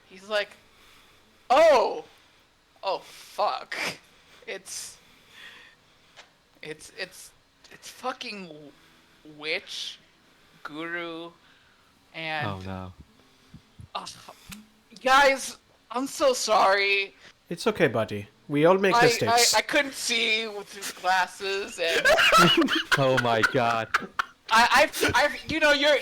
Speaker 2: He's like, oh, oh fuck. It's fucking witch, guru, and
Speaker 5: Oh no.
Speaker 2: uh, guys, I'm so sorry.
Speaker 1: It's okay, buddy. We all make mistakes.
Speaker 2: I couldn't see with his glasses, and
Speaker 5: Oh my god.
Speaker 2: I've you know your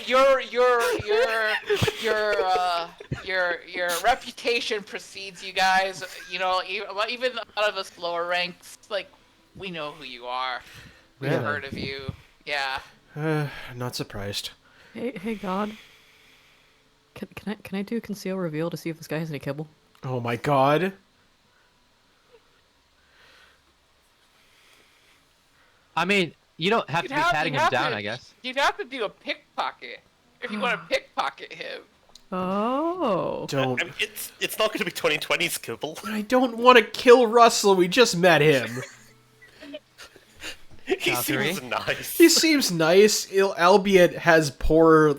Speaker 2: reputation precedes you guys. You know, even out of us lower ranks, like we know who you are. We've
Speaker 1: Yeah.
Speaker 2: heard of you. Yeah.
Speaker 1: Not surprised.
Speaker 4: Hey, God. Can I do conceal reveal to see if this guy has any kibble?
Speaker 1: Oh my god.
Speaker 5: I mean, you don't have to be patting him down, I guess.
Speaker 2: You'd have to do a pickpocket if you want to pickpocket him.
Speaker 4: Oh.
Speaker 1: Don't.
Speaker 3: I mean, it's not going to be 2020's kibble.
Speaker 1: I don't want to kill Russell. We just met him.
Speaker 3: He
Speaker 5: Valkyrie?
Speaker 3: seems nice.
Speaker 1: He seems nice, albeit has poor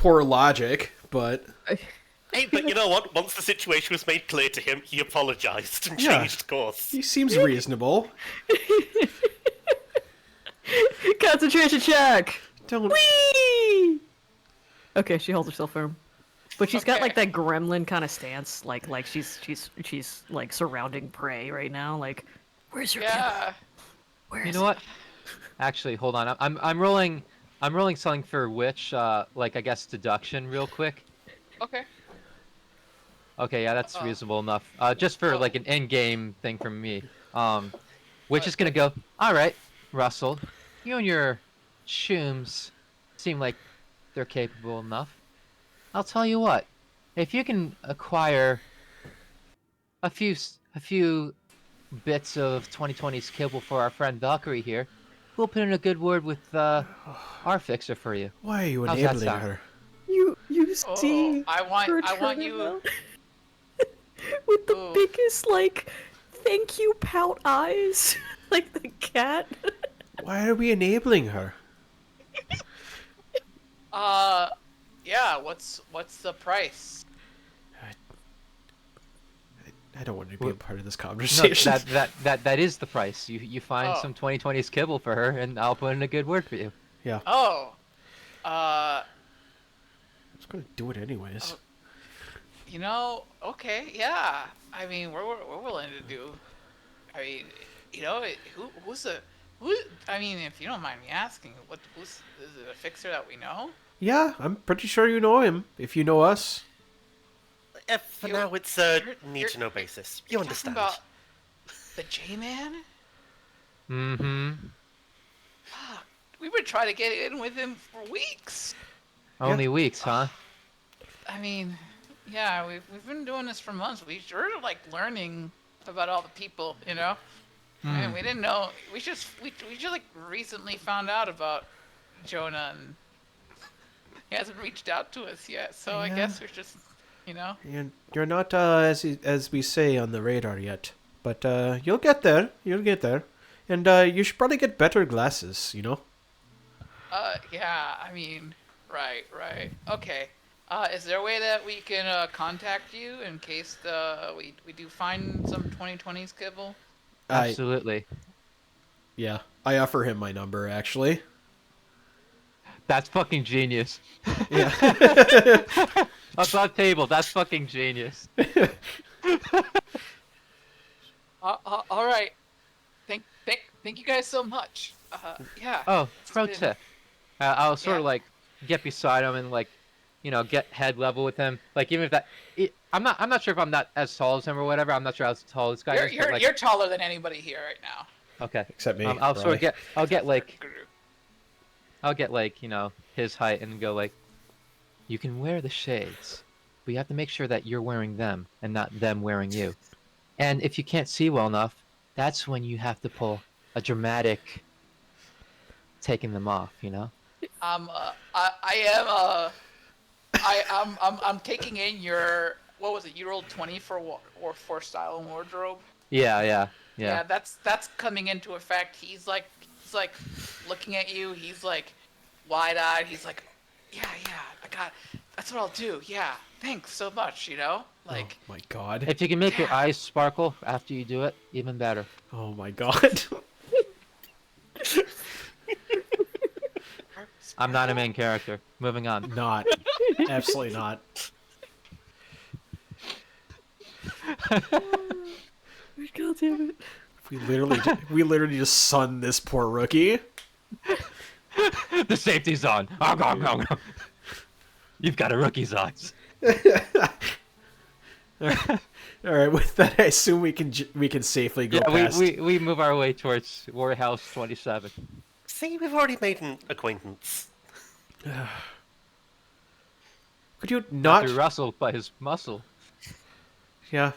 Speaker 1: logic, but
Speaker 3: Hey, but you know what? Once the situation was made clear to him, he apologized and
Speaker 1: Yeah.
Speaker 3: changed course.
Speaker 1: he seems reasonable.
Speaker 4: Concentration check!
Speaker 1: Don't.
Speaker 4: Whee! Okay, she holds herself firm. But she's got
Speaker 2: Okay.
Speaker 4: like that gremlin kind of stance, like she's like surrounding prey right now. Like, where's your kibble?
Speaker 2: Yeah.
Speaker 4: Where
Speaker 5: You
Speaker 4: is
Speaker 5: know what? Actually, hold on. I'm rolling something for witch, like I guess deduction real quick.
Speaker 2: Okay.
Speaker 5: Okay, yeah, that's
Speaker 2: Uh-oh.
Speaker 5: reasonable enough. Just for
Speaker 2: Oh.
Speaker 5: like an in-game thing from me. Witch is gonna go. All right, Russell, you and your chooms seem like they're capable enough. I'll tell you what. If you can acquire a few bits of 2020's kibble for our friend Valkyrie here, we'll put in a good word with our fixer for you.
Speaker 1: Why are you
Speaker 5: How's that
Speaker 1: enabling
Speaker 5: sound?
Speaker 1: her?
Speaker 4: You
Speaker 2: Oh,
Speaker 4: see
Speaker 2: I want
Speaker 4: her
Speaker 2: you.
Speaker 4: turnaround with the
Speaker 2: Oof.
Speaker 4: biggest like thank you pout eyes like the cat.
Speaker 1: Why are we enabling her?
Speaker 2: Yeah. What's the price?
Speaker 1: I don't want to be a part of this
Speaker 5: No,
Speaker 1: conversation.
Speaker 5: that is the price. You find
Speaker 2: Oh.
Speaker 5: some 2020's kibble for her, and I'll put in a good word for you.
Speaker 1: Yeah,
Speaker 2: Oh.
Speaker 1: I was gonna do it anyways.
Speaker 2: Oh. You know, okay, yeah. I mean, we're willing to do. I mean, you know, who? I mean, if you don't mind me asking, is it a fixer that we know?
Speaker 1: Yeah, I'm pretty sure you know him. If you know us.
Speaker 3: For
Speaker 2: You-
Speaker 3: now, it's a
Speaker 2: you're-
Speaker 3: need-to-know basis. You
Speaker 2: You're
Speaker 3: understand.
Speaker 2: talking about the J-Man?
Speaker 5: Mm-hmm.
Speaker 2: Fuck, we've been trying to get in with him for weeks.
Speaker 5: Only weeks, huh?
Speaker 2: I mean, yeah, we've been doing this for months. We're like learning about all the people, you know. And we didn't know. We just like recently found out about Jonah, and he hasn't reached out to us yet. So I
Speaker 1: Yeah.
Speaker 2: guess we're just, you know.
Speaker 1: You're not as we say on the radar yet, but you'll get there. You'll get there, and you should probably get better glasses. You know.
Speaker 2: Yeah. I mean, right. Okay. Is there a way that we can contact you in case we do find some 2020's kibble?
Speaker 5: Absolutely.
Speaker 1: Yeah, I offer him my number actually.
Speaker 5: That's fucking genius.
Speaker 1: Yeah.
Speaker 5: Above table, that's fucking genius.
Speaker 2: All right. Thank you guys so much. Yeah.
Speaker 5: Oh,
Speaker 2: it's
Speaker 5: pro
Speaker 2: been-
Speaker 5: tip. I'll sort of
Speaker 2: Yeah.
Speaker 5: like get beside him and like, get head level with him. Like even if that, I'm not sure if I'm not as tall as him or whatever. I'm not sure how tall this guy is. But, like,
Speaker 2: You're taller than anybody here right now.
Speaker 5: okay.
Speaker 1: Except me.
Speaker 5: I'll sort of
Speaker 1: probably.
Speaker 5: I'll get like
Speaker 2: Guru.
Speaker 5: his height and go like, you can wear the shades, but you have to make sure that you're wearing them and not them wearing you. And if you can't see well enough, that's when you have to pull a dramatic taking them off.
Speaker 2: I'm taking in your, what was it? You rolled 20 for style and wardrobe.
Speaker 5: Yeah.
Speaker 2: Yeah, that's coming into effect. He's like looking at you. He's like wide-eyed. He's like, yeah, that's what I'll do. Yeah, thanks so much. Like,
Speaker 1: Oh my god.
Speaker 5: If you can make your eyes sparkle after you do it, even better.
Speaker 1: Oh my god.
Speaker 5: I'm not a main character. Moving on.
Speaker 1: Not. Absolutely not.
Speaker 4: God damn it.
Speaker 1: We literally just sunned this poor rookie.
Speaker 5: The safety's on. You've got a rookie's eyes.
Speaker 1: All right, with that, I assume we can safely go past.
Speaker 5: we move our way towards Warehouse 27.
Speaker 3: See, we've already made an acquaintance.
Speaker 1: Could you not?
Speaker 5: Through Russell by his muscle.
Speaker 1: Yeah.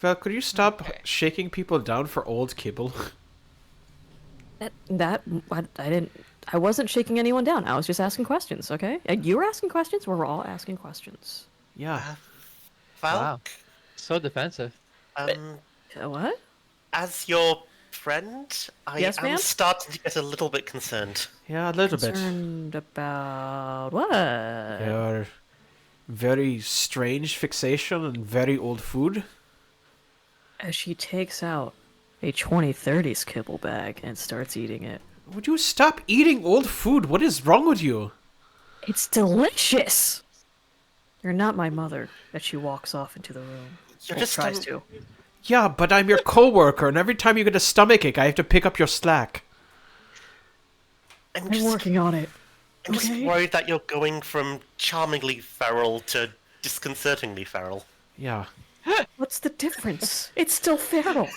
Speaker 1: Val, could you stop
Speaker 2: Okay.
Speaker 1: shaking people down for old kibble?
Speaker 4: I wasn't shaking anyone down. I was just asking questions, okay? You were asking questions. We're all asking questions.
Speaker 1: Yeah.
Speaker 3: Val,
Speaker 5: Wow. So defensive.
Speaker 4: What?
Speaker 3: as your friend, I
Speaker 4: Yes,
Speaker 3: am
Speaker 4: ma'am?
Speaker 3: starting to get a little bit concerned.
Speaker 1: Yeah, a little bit.
Speaker 4: Concerned about what?
Speaker 1: Your very strange fixation on very old food.
Speaker 4: As she takes out a 2030s kibble bag and starts eating it.
Speaker 1: Would you stop eating old food? What is wrong with you?
Speaker 4: It's delicious! You're not my mother. As she walks off into the room.
Speaker 3: You're
Speaker 4: Or
Speaker 3: just
Speaker 4: tries to.
Speaker 1: Yeah, but I'm your coworker, and every time you get a stomachache, I have to pick up your slack.
Speaker 3: I'm
Speaker 4: I'm
Speaker 3: just,
Speaker 4: working on it.
Speaker 3: I'm just
Speaker 4: okay.
Speaker 3: worried that you're going from charmingly feral to disconcertingly feral.
Speaker 1: Yeah.
Speaker 4: What's the difference? It's still feral.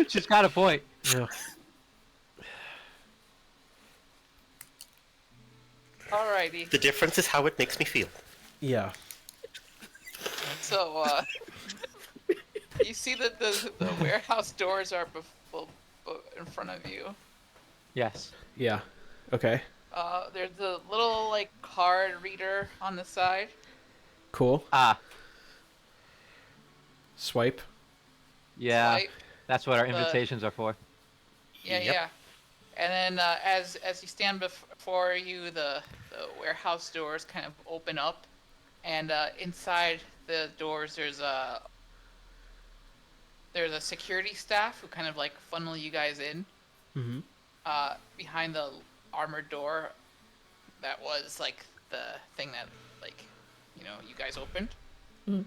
Speaker 5: She's got a point.
Speaker 1: Yeah.
Speaker 2: Alrighty.
Speaker 3: The difference is how it makes me feel.
Speaker 1: Yeah.
Speaker 2: So, you see that the warehouse doors are in front of you.
Speaker 5: Yes.
Speaker 1: Yeah. Okay.
Speaker 2: There's a little, like, card reader on the side.
Speaker 1: Cool.
Speaker 5: Ah,
Speaker 1: Swipe.
Speaker 5: yeah.
Speaker 2: Right?
Speaker 5: That's what our
Speaker 2: The-
Speaker 5: invitations are for.
Speaker 2: Yeah,
Speaker 3: Yep.
Speaker 2: yeah. And then as you stand before you, the warehouse doors kind of open up, and inside the doors there's a security staff who kind of like funnel you guys in.
Speaker 1: Mm-hmm.
Speaker 2: Behind the armored door, that was like the thing that you guys opened.
Speaker 4: Mm.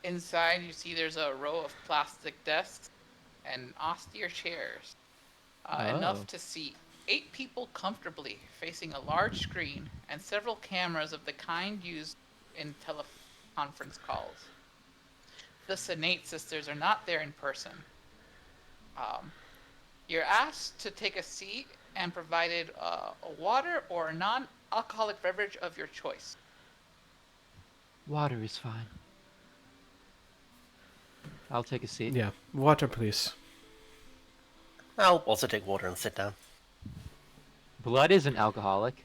Speaker 2: Inside, you see there's a row of plastic desks and austere chairs.
Speaker 5: Oh.
Speaker 2: Enough to seat 8 people comfortably, facing a large screen and several cameras of the kind used in teleconference calls. The Senate sisters are not there in person. You're asked to take a seat and provided a water or a non-alcoholic beverage of your choice.
Speaker 5: Water is fine. I'll take a seat.
Speaker 1: Yeah. Water, please.
Speaker 3: I'll also take water and sit down.
Speaker 5: Blood isn't alcoholic.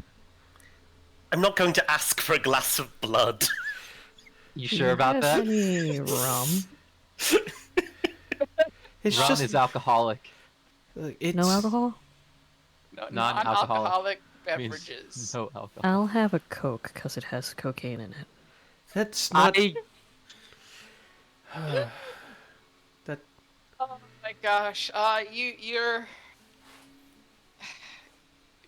Speaker 3: I'm not going to ask for a glass of blood.
Speaker 5: You sure about
Speaker 4: Yes,
Speaker 5: that?
Speaker 4: any rum?
Speaker 1: It's
Speaker 5: Rum
Speaker 1: just
Speaker 5: is alcoholic.
Speaker 1: it's
Speaker 4: No alcohol?
Speaker 2: No,
Speaker 5: Non-alcoholic
Speaker 2: non-alcoholic
Speaker 5: Means
Speaker 2: beverages.
Speaker 5: no alcohol.
Speaker 4: I'll have a Coke because it has cocaine in it.
Speaker 1: That's not
Speaker 5: I
Speaker 1: that.
Speaker 2: Oh my gosh. You're.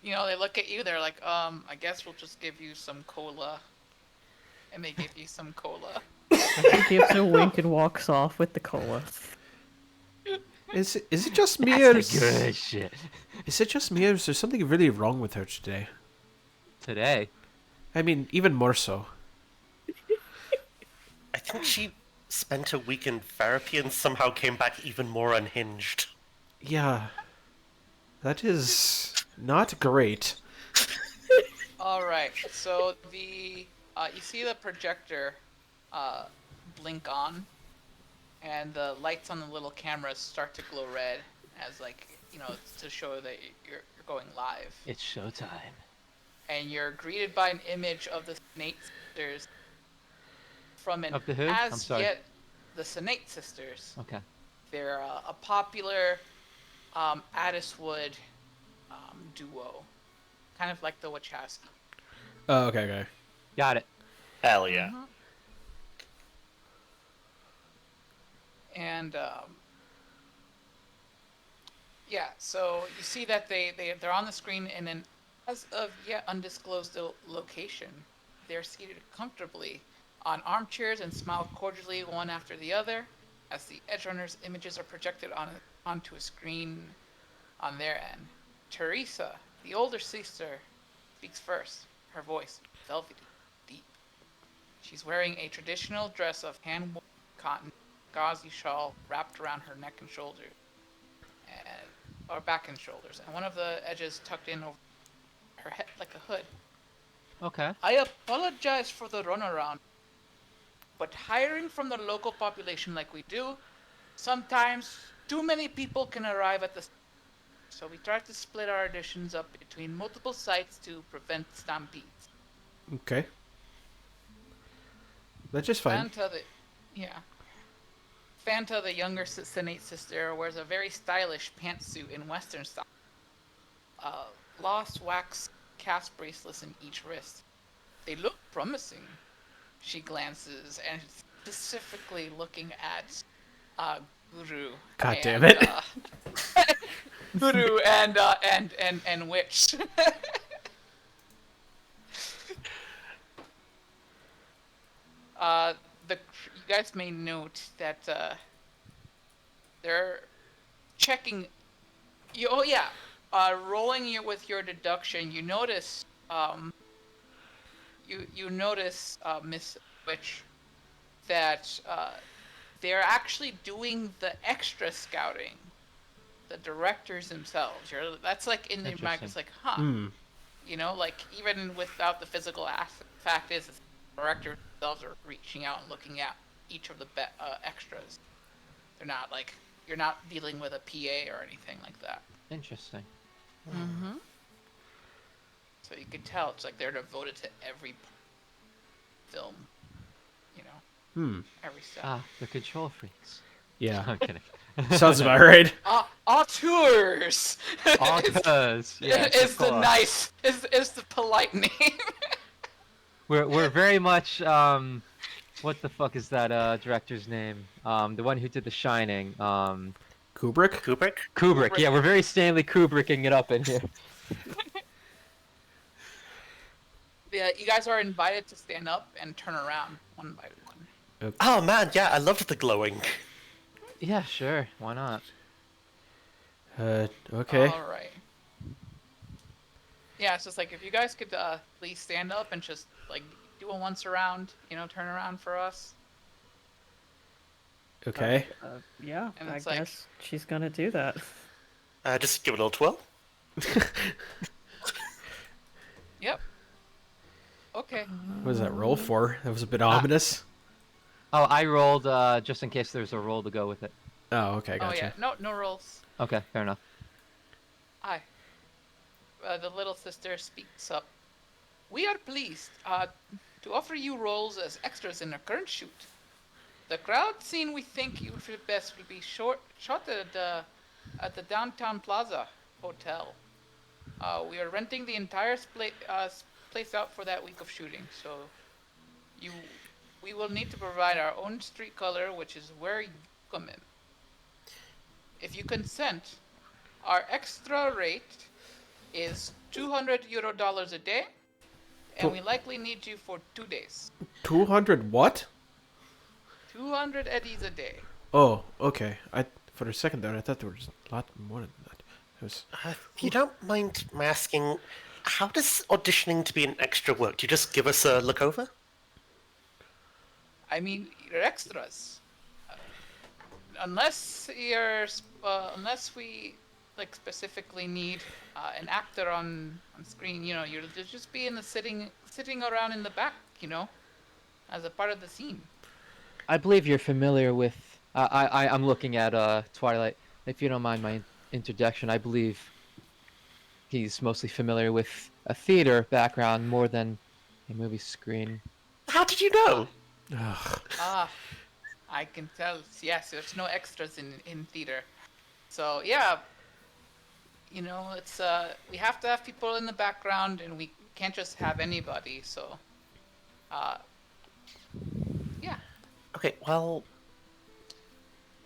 Speaker 2: They look at you. They're like, I guess we'll just give you some cola. And they give you some cola.
Speaker 4: He gives a wink and walks off with the cola.
Speaker 1: Is it just me, or
Speaker 5: That's the good shit.
Speaker 1: is it just me, or is there something really wrong with her today?
Speaker 5: Today.
Speaker 1: I mean, even more so.
Speaker 3: I think she spent a week in therapy and somehow came back even more unhinged.
Speaker 1: Yeah, that is not great.
Speaker 2: All right. So the you see the projector blink on, and the lights on the little cameras start to glow red as to show that you're going live.
Speaker 5: It's showtime.
Speaker 2: And you're greeted by an image of the Snake sisters from an
Speaker 5: Of the who? I'm
Speaker 2: as
Speaker 5: sorry.
Speaker 2: yet the Snake sisters.
Speaker 5: Okay.
Speaker 2: They're a popular Addiswood duo, kind of like the Wachowski.
Speaker 1: Oh, okay.
Speaker 5: Got it.
Speaker 3: Hell yeah.
Speaker 2: And yeah, so you see that they're on the screen in an as of yet undisclosed location. They're seated comfortably on armchairs and smile cordially one after the other as the Edgerunners' images are projected onto a screen on their end. Teresa, the older sister, speaks first, her voice velvety, deep. She's wearing a traditional dress of hand-woven cotton, gauzy shawl wrapped around her neck and shoulders, or back and shoulders, and one of the edges tucked in over her head like a hood.
Speaker 5: Okay.
Speaker 2: I apologize for the runaround, but hiring from the local population like we do, sometimes too many people can arrive at the. So we try to split our additions up between multiple sites to prevent stampedes.
Speaker 1: Okay. That's just fine.
Speaker 2: Fanta, the younger Senate sister, wears a very stylish pantsuit in Western style. Lost wax cast bracelets in each wrist. They look promising. She glances and specifically looking at Guru.
Speaker 1: God damn it.
Speaker 2: Guru and Witch. You guys may note that they're checking. Rolling with your deduction, you notice you notice Miss Witch that they're actually doing the extra scouting. The directors themselves. That's like in the mag. It's like, huh. You know, like even without the physical fact is the directors themselves are reaching out and looking at each of the extras. They're not like you're not dealing with a PA or anything like that.
Speaker 5: Interesting.
Speaker 2: Mm-hmm. So you can tell it's like they're devoted to every film. You know. Every step.
Speaker 5: Ah, the control freaks.
Speaker 1: Yeah.
Speaker 5: I'm kidding.
Speaker 1: Sounds about right.
Speaker 2: Auteurs.
Speaker 5: Auteurs. Yes,
Speaker 2: is
Speaker 5: of
Speaker 2: the
Speaker 5: course.
Speaker 2: nice is the polite name.
Speaker 5: We're very much what the fuck is that director's name? The one who did The Shining.
Speaker 1: Kubrick?
Speaker 5: Kubrick. Yeah, we're very Stanley Kubricking it up in here.
Speaker 2: Yeah, you guys are invited to stand up and turn around one by one.
Speaker 3: Oh man, yeah, I loved the glowing.
Speaker 5: Yeah, sure. Why not?
Speaker 1: Okay.
Speaker 2: All right. Yeah, it's just like if you guys could please stand up and just like do a once around, turn around for us.
Speaker 1: Okay.
Speaker 4: Yeah,
Speaker 2: And
Speaker 4: I
Speaker 2: it's like-
Speaker 4: guess she's gonna do that.
Speaker 3: Just give it a little twirl.
Speaker 2: Yep. Okay.
Speaker 1: What does that roll for? That was a bit ominous.
Speaker 5: Oh, I rolled just in case there's a roll to go with it.
Speaker 1: Oh, okay,
Speaker 2: Oh
Speaker 1: gotcha.
Speaker 2: yeah. No rolls.
Speaker 5: Okay, fair enough.
Speaker 2: Hi. The little sister speaks up. We are pleased to offer you roles as extras in our current shoot. The crowd scene we think you fit best will be shot at the Downtown Plaza Hotel. We are renting the entire place out for that week of shooting, so we will need to provide our own street color, which is where you come in. If you consent, our extra rate is €200 a day, and we likely need you for 2 days.
Speaker 1: 200 what?
Speaker 2: 200 eddies a day.
Speaker 1: Oh, okay. For a second there, I thought there was a lot more than that. It was...
Speaker 3: If you don't mind my asking, how does auditioning to be an extra work? Do you just give us a look over?
Speaker 2: I mean, you're extras. Unless unless we like specifically need an actor on screen, you know, you'll just be in the sitting around in the back, you know, as a part of the scene.
Speaker 5: I believe you're familiar with. I'm looking at Twilight. If you don't mind my introduction, I believe he's mostly familiar with a theater background more than a movie screen.
Speaker 3: How did you know?
Speaker 1: Ugh.
Speaker 2: Ah, I can tell. Yes, there's no extras in theater. So yeah, you know, it's we have to have people in the background, and we can't just have anybody. So, yeah.
Speaker 3: Okay, well,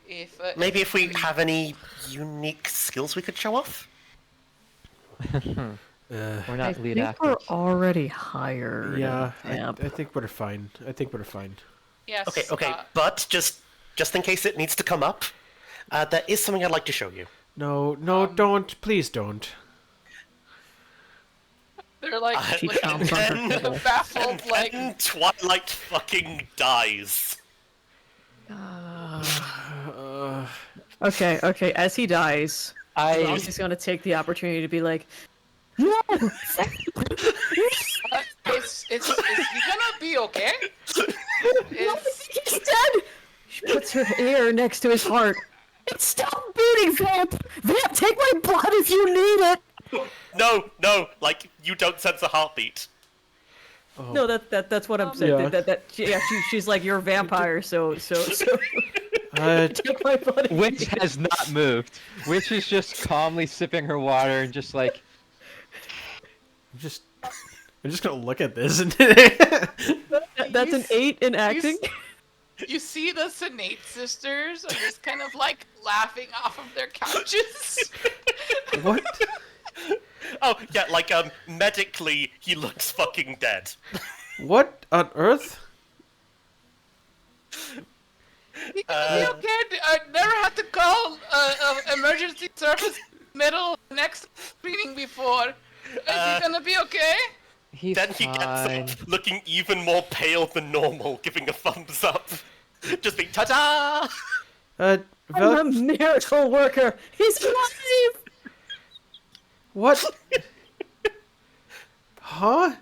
Speaker 2: If
Speaker 3: maybe if we
Speaker 2: I mean,
Speaker 3: have any unique skills we could show off?
Speaker 5: We're
Speaker 4: I
Speaker 5: not lead
Speaker 4: think
Speaker 5: actors.
Speaker 4: we're already hired.
Speaker 1: Yeah,
Speaker 4: Vamp.
Speaker 1: I think we're fine. I think we're fine.
Speaker 2: yes.
Speaker 3: Okay, but just in case it needs to come up, there is something I'd like to show you.
Speaker 1: No, don't. Please don't.
Speaker 2: They're like,
Speaker 4: She chomps on her kibble.
Speaker 2: baffled, like.
Speaker 3: Then Twilight fucking dies.
Speaker 4: Okay. As he dies, he's gonna take the opportunity to be like, "No,
Speaker 2: Is he gonna be okay?
Speaker 4: he's dead." She puts her ear next to his heart. It's still beating, Vamp. Vamp, take my blood if you need it.
Speaker 3: No, like, you don't sense a heartbeat.
Speaker 4: No, that's what I'm saying.
Speaker 1: Yeah.
Speaker 4: She's like, you're a vampire, so
Speaker 1: Uh,
Speaker 4: take my blood.
Speaker 5: Witch has not moved. Witch is just calmly sipping her water and just like,
Speaker 1: I'm just gonna look at this and.
Speaker 4: That's an 8 in acting.
Speaker 2: You see the Senate sisters are just kind of like laughing off of their couches.
Speaker 1: What?
Speaker 3: Oh, yeah, like, medically, he looks fucking dead.
Speaker 1: What on earth?
Speaker 2: You gonna be okay? I never had to call emergency service middle next screening before. Is he gonna be okay?
Speaker 5: he's
Speaker 3: Then he
Speaker 5: fine.
Speaker 3: gets up, looking even more pale than normal, giving a thumbs up. Just being ta-da!
Speaker 4: I'm a miracle worker. He's alive.
Speaker 1: What? Huh?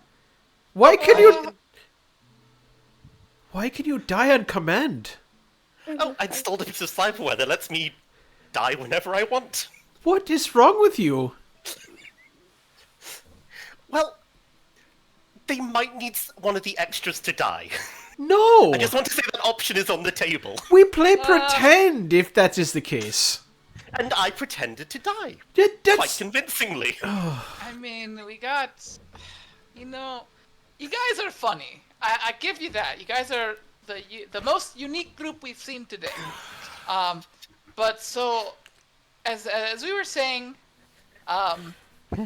Speaker 1: Why can you? Why can you die on command?
Speaker 3: Oh, I installed a piece of cyberware that lets me die whenever I want.
Speaker 1: What is wrong with you?
Speaker 3: Well, they might need one of the extras to die.
Speaker 1: No.
Speaker 3: I just want to say that option is on the table.
Speaker 1: We play pretend if that is the case.
Speaker 3: And I pretended to die. Quite
Speaker 1: That's
Speaker 3: convincingly.
Speaker 2: I mean, we got, you know, you guys are funny. I give you that. You guys are the most unique group we've seen today. But so, as we were saying,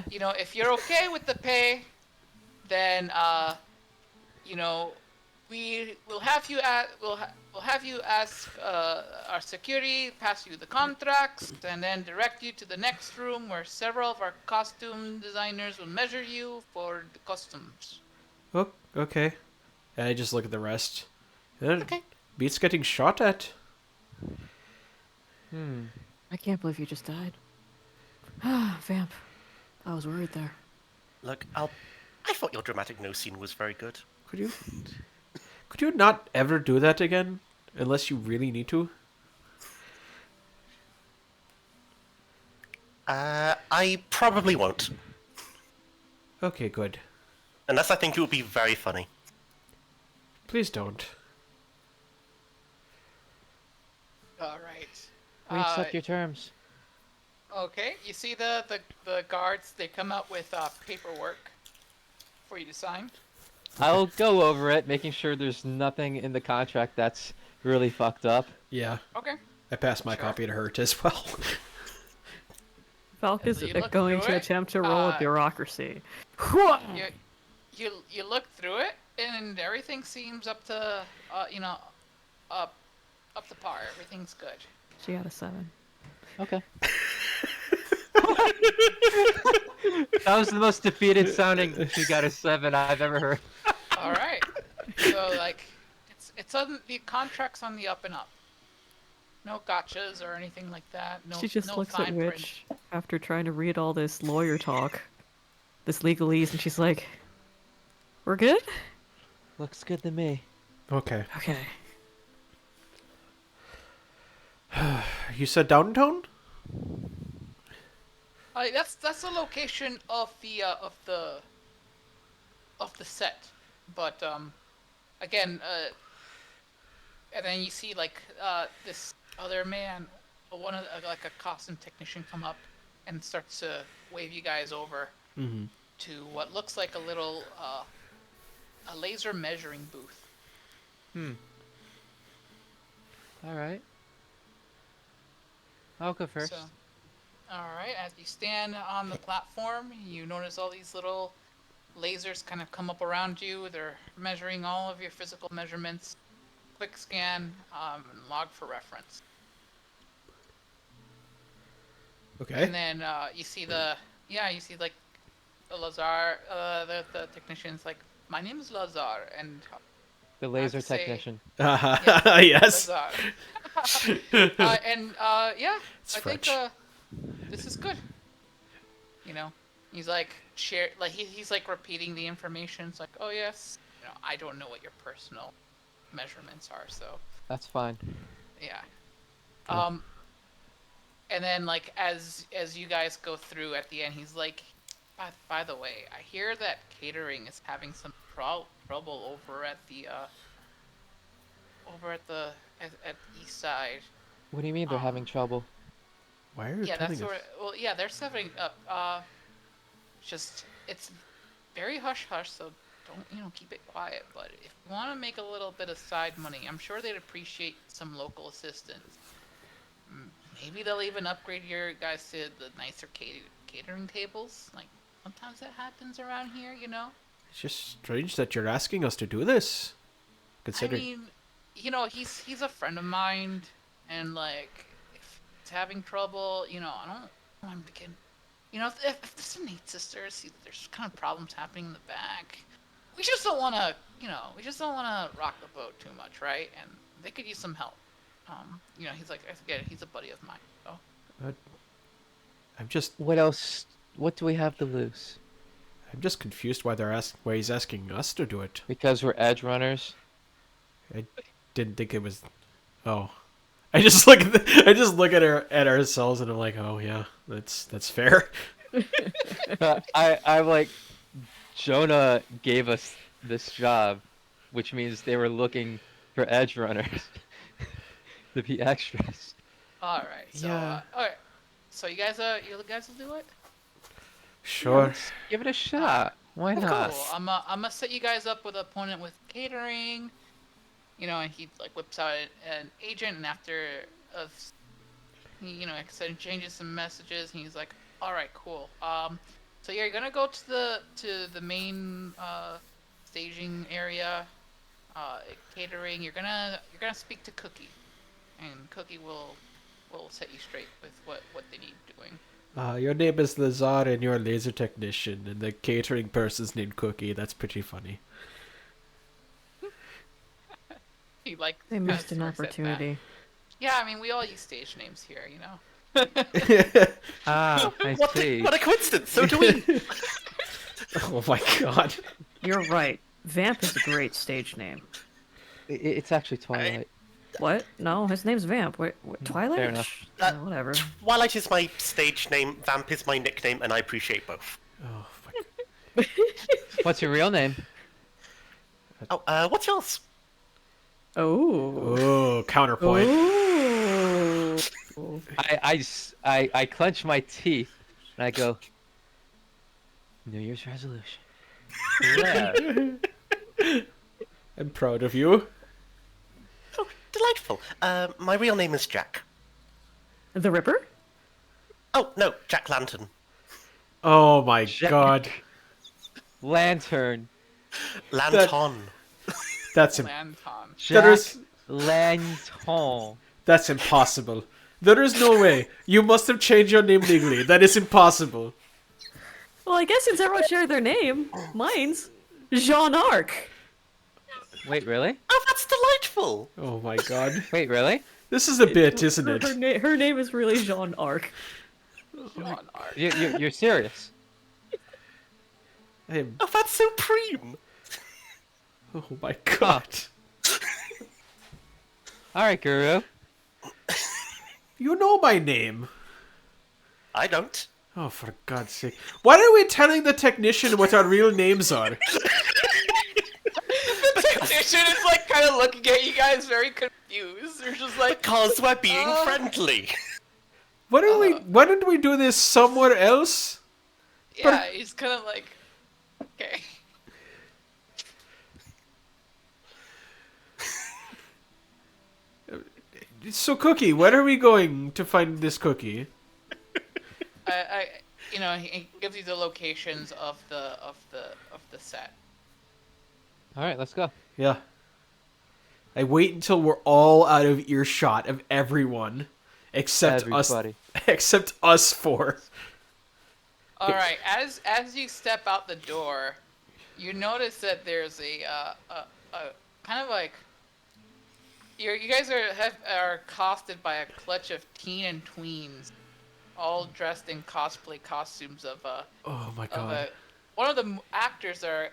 Speaker 2: you know, if you're okay with the pay, then you know, we will have you we'll have you ask our security pass you the contracts and then direct you to the next room where several of our costume designers will measure you for the costumes.
Speaker 1: oh, okay. I just look at the rest.
Speaker 3: Okay.
Speaker 1: Beats getting shot at.
Speaker 4: I can't believe you just died. Ah, Vamp. I was worried there.
Speaker 3: Look, I thought your dramatic no scene was very good.
Speaker 1: Could you not ever do that again, unless you really need to?
Speaker 3: I probably won't.
Speaker 1: Okay, good.
Speaker 3: Unless I think it would be very funny.
Speaker 1: Please don't.
Speaker 2: All right.
Speaker 5: We accept your terms.
Speaker 2: Okay. You see the guards? They come out with paperwork for you to sign.
Speaker 5: I'll go over it, making sure there's nothing in the contract that's really fucked up.
Speaker 1: Yeah,
Speaker 2: Okay.
Speaker 1: I passed my
Speaker 2: Sure.
Speaker 1: copy to her as well.
Speaker 4: Falk is
Speaker 2: So you look
Speaker 4: going
Speaker 2: through
Speaker 4: to
Speaker 2: it,
Speaker 4: attempt to roll a bureaucracy.
Speaker 2: You look through it and everything seems up to you know up to par. Everything's good.
Speaker 4: She got a 7.
Speaker 5: Okay. That was the most defeated sounding "she got a 7" I've ever heard.
Speaker 2: All right. So like, it's on the contracts on the up and up. No gotchas or anything like that. No,
Speaker 4: She just
Speaker 2: no
Speaker 4: looks at
Speaker 2: fine print.
Speaker 4: Witch after trying to read all this lawyer talk, this legalese, and she's like, "We're good?
Speaker 5: Looks good to me.
Speaker 1: Okay.
Speaker 4: Okay."
Speaker 1: You said downtown?
Speaker 2: That's the location of the set, but again, and then you see like this other man, one of like a costume technician, come up and starts to wave you guys over to what looks like a little a laser measuring booth.
Speaker 5: All right. I'll go first.
Speaker 2: So, all right, as you stand on the platform, you notice all these little lasers kind of come up around you. They're measuring all of your physical measurements. Quick scan, and log for reference.
Speaker 1: Okay.
Speaker 2: And then you see like the Lazar, the technician's like, my name is Lazar, and
Speaker 5: The
Speaker 2: I have
Speaker 5: laser
Speaker 2: to say-
Speaker 5: technician.
Speaker 1: Yes.
Speaker 2: Lazar. Yeah,
Speaker 1: It's
Speaker 2: I
Speaker 1: French.
Speaker 2: think this is good. You know, he's like he's like repeating the information. It's like, oh yes, I don't know what your personal measurements are, so
Speaker 5: That's fine.
Speaker 2: yeah. And then like as you guys go through at the end, he's like, by the way, I hear that catering is having some trouble over at the at East Side.
Speaker 5: What do you mean they're having trouble?
Speaker 1: Why are you
Speaker 2: Yeah,
Speaker 1: telling
Speaker 2: that's
Speaker 1: us?
Speaker 2: sort of, well, yeah, they're setting up. Just it's very hush hush, so don't keep it quiet. But if you want to make a little bit of side money, I'm sure they'd appreciate some local assistance. Maybe they'll even upgrade your guys to the nicer catering tables. Like sometimes that happens around here,
Speaker 1: It's just strange that you're asking us to do this.
Speaker 2: I
Speaker 1: Considering.
Speaker 2: mean, he's a friend of mine, and like if he's having trouble, I don't want him to get. If the Snake sisters see that there's kind of problems happening in the back, we just don't want to, rock the boat too much, right? And they could use some help. He's like, I forget it, he's a buddy of mine. So
Speaker 1: I'm just
Speaker 5: What else? What do we have to lose?
Speaker 1: confused why he's asking us to do it.
Speaker 5: Because we're edge runners.
Speaker 1: I didn't think it was. Oh, I just look at ourselves and I'm like, oh yeah, that's fair.
Speaker 5: I'm like, Jonah gave us this job, which means they were looking for edge runners to be extras.
Speaker 2: all right, so
Speaker 1: Yeah.
Speaker 2: all right, so you guys will do it.
Speaker 1: Sure.
Speaker 5: Let's give it a shot. Why not?
Speaker 2: Cool. I'm gonna set you guys up with an opponent with catering. And he like whips out an agent, and after he exchanges some messages, and he's like, "All right, cool. So yeah, you're gonna go to the main staging area, catering. You're gonna speak to Cookie, and Cookie will set you straight with what they need doing."
Speaker 1: Your name is Lazar and you're a laser technician, and the catering person's named Cookie. That's pretty funny.
Speaker 2: He like
Speaker 4: They
Speaker 2: kinda
Speaker 4: missed an
Speaker 2: smirks at that.
Speaker 4: opportunity.
Speaker 2: Yeah, I mean we all use stage names here,
Speaker 5: Ah, I see.
Speaker 3: What a coincidence! So do we.
Speaker 1: Oh my god.
Speaker 4: You're right. Vamp is a great stage name.
Speaker 5: It's actually Twilight.
Speaker 4: What? No, his name's Vamp. What, Twilight?
Speaker 5: Fair enough.
Speaker 4: Whatever.
Speaker 3: Twilight is my stage name. Vamp is my nickname, and I appreciate both.
Speaker 1: Oh fuck.
Speaker 5: What's your real name?
Speaker 3: Oh, what's yours?
Speaker 4: Oh.
Speaker 1: Oh, counterpoint.
Speaker 4: Ooh.
Speaker 5: I clench my teeth and I go, New Year's resolution. Yeah.
Speaker 1: I'm proud of you.
Speaker 3: Oh, delightful. My real name is Jack.
Speaker 4: The Ripper?
Speaker 3: Oh no, Jack Lantern.
Speaker 1: Oh my
Speaker 5: Jack-
Speaker 1: god.
Speaker 5: Lantern.
Speaker 3: Lanton.
Speaker 1: That's
Speaker 2: Lanton.
Speaker 5: Jack
Speaker 1: That is-
Speaker 5: Lantern.
Speaker 1: that's impossible. There is no way. You must have changed your name legally. That is impossible.
Speaker 4: Well, I guess since everyone shared their name, mine's Jean Arc.
Speaker 5: Wait, really?
Speaker 3: Oh, that's delightful!
Speaker 1: Oh my god.
Speaker 5: Wait, really?
Speaker 1: This is a bit, isn't it?
Speaker 4: Her name is really Jean Arc.
Speaker 2: John Arc.
Speaker 5: You're serious?
Speaker 1: I am...
Speaker 3: Oh, that's supreme!
Speaker 1: Oh my god.
Speaker 5: All right, Guru.
Speaker 1: You know my name.
Speaker 3: I don't.
Speaker 1: Oh, for God's sake. Why are we telling the technician what our real names are?
Speaker 2: The technician is like kind of looking at you guys very confused. They're just like,
Speaker 3: Because we're being friendly.
Speaker 1: Why don't we do this somewhere else?
Speaker 2: yeah, he's kind of like, okay.
Speaker 1: So, Cookie, when are we going to find this cookie?
Speaker 2: He gives you the locations of the set.
Speaker 5: All right, let's go.
Speaker 1: Yeah. I wait until we're all out of earshot of everyone, except
Speaker 5: Everybody.
Speaker 1: us. Except us four.
Speaker 2: All right, as you step out the door, you notice that there's a kind of like you guys are accosted by a clutch of teen and tweens, all dressed in cosplay costumes of
Speaker 1: Oh my
Speaker 2: of
Speaker 1: god.
Speaker 2: one of the actors are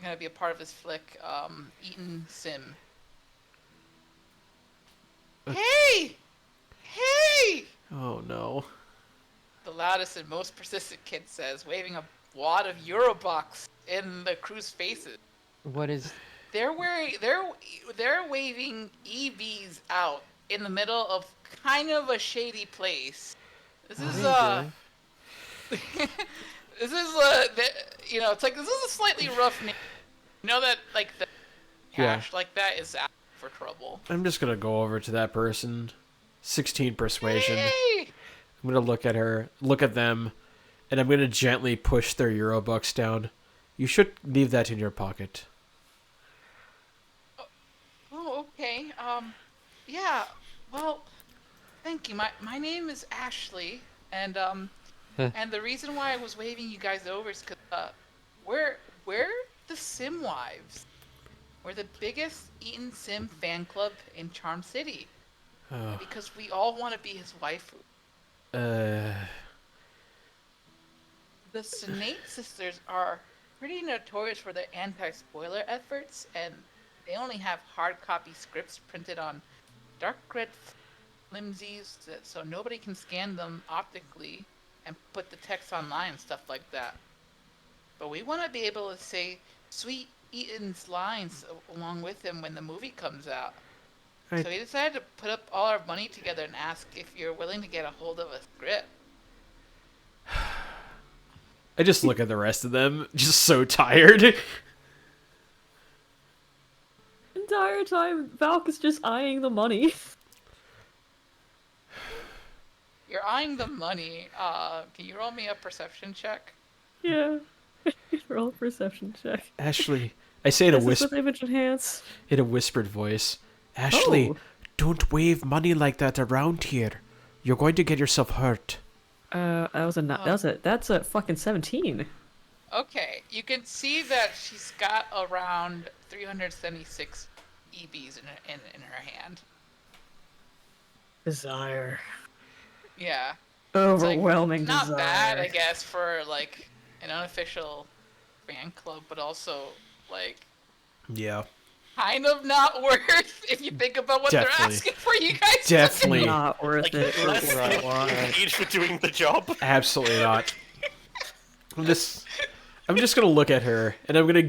Speaker 2: going to be a part of this flick, Eaton Sim. Hey! Hey!
Speaker 1: Oh no.
Speaker 2: The loudest and most persistent kid says, waving a wad of Eurobucks in the crew's faces.
Speaker 5: What is?
Speaker 2: They're waving EVs out in the middle of kind of a shady place. This is this is it's like this is a slightly rough name. You know that like the cash like that is out for trouble.
Speaker 1: I'm just gonna go over to that person. 16 persuasion.
Speaker 2: Hey!
Speaker 1: I'm gonna look at her, look at them, and I'm gonna gently push their Eurobucks down. You should leave that in your pocket.
Speaker 2: Oh, okay. Yeah. Well, thank you. My name is Ashley, and and the reason why I was waving you guys over is because we're the Sim Wives. We're the biggest Eaton Sim fan club in Charm City.
Speaker 1: Oh.
Speaker 2: Because we all want to be his waifu.
Speaker 1: Uh.
Speaker 2: The Snake sisters are pretty notorious for their anti-spoiler efforts, and they only have hard copy scripts printed on dark red flimsies, so nobody can scan them optically and put the text online and stuff like that. But we want to be able to say sweet Eaton's lines along with him when the movie comes out.
Speaker 1: I-
Speaker 2: So we decided to put up all our money together and ask if you're willing to get a hold of a script.
Speaker 1: I just look at the rest of them, just so tired.
Speaker 4: Entire time, Valk is just eyeing the money.
Speaker 2: You're eyeing the money. Can you roll me a perception check?
Speaker 4: Yeah. Roll a perception check.
Speaker 1: Ashley, I say in a
Speaker 4: This is with
Speaker 1: whisper,
Speaker 4: image enhance.
Speaker 1: in a whispered voice. Ashley,
Speaker 4: Oh.
Speaker 1: don't wave money like that around here. You're going to get yourself hurt.
Speaker 4: That's a fucking 17.
Speaker 2: Okay, you can see that she's got around 376 EBs in her hand.
Speaker 4: Desire.
Speaker 2: Yeah. It's, like,
Speaker 4: Overwhelming
Speaker 2: not
Speaker 4: desire.
Speaker 2: bad, I guess, for like an unofficial fan club, but also like
Speaker 1: Yeah.
Speaker 2: kind of not worth if you think about what
Speaker 1: Definitely.
Speaker 2: they're asking for you guys. to
Speaker 1: Definitely.
Speaker 4: Not worth
Speaker 3: Like,
Speaker 4: it.
Speaker 3: less than
Speaker 5: Right,
Speaker 3: what you need for doing the job.
Speaker 1: Absolutely not. I'm just gonna look at her, and I'm gonna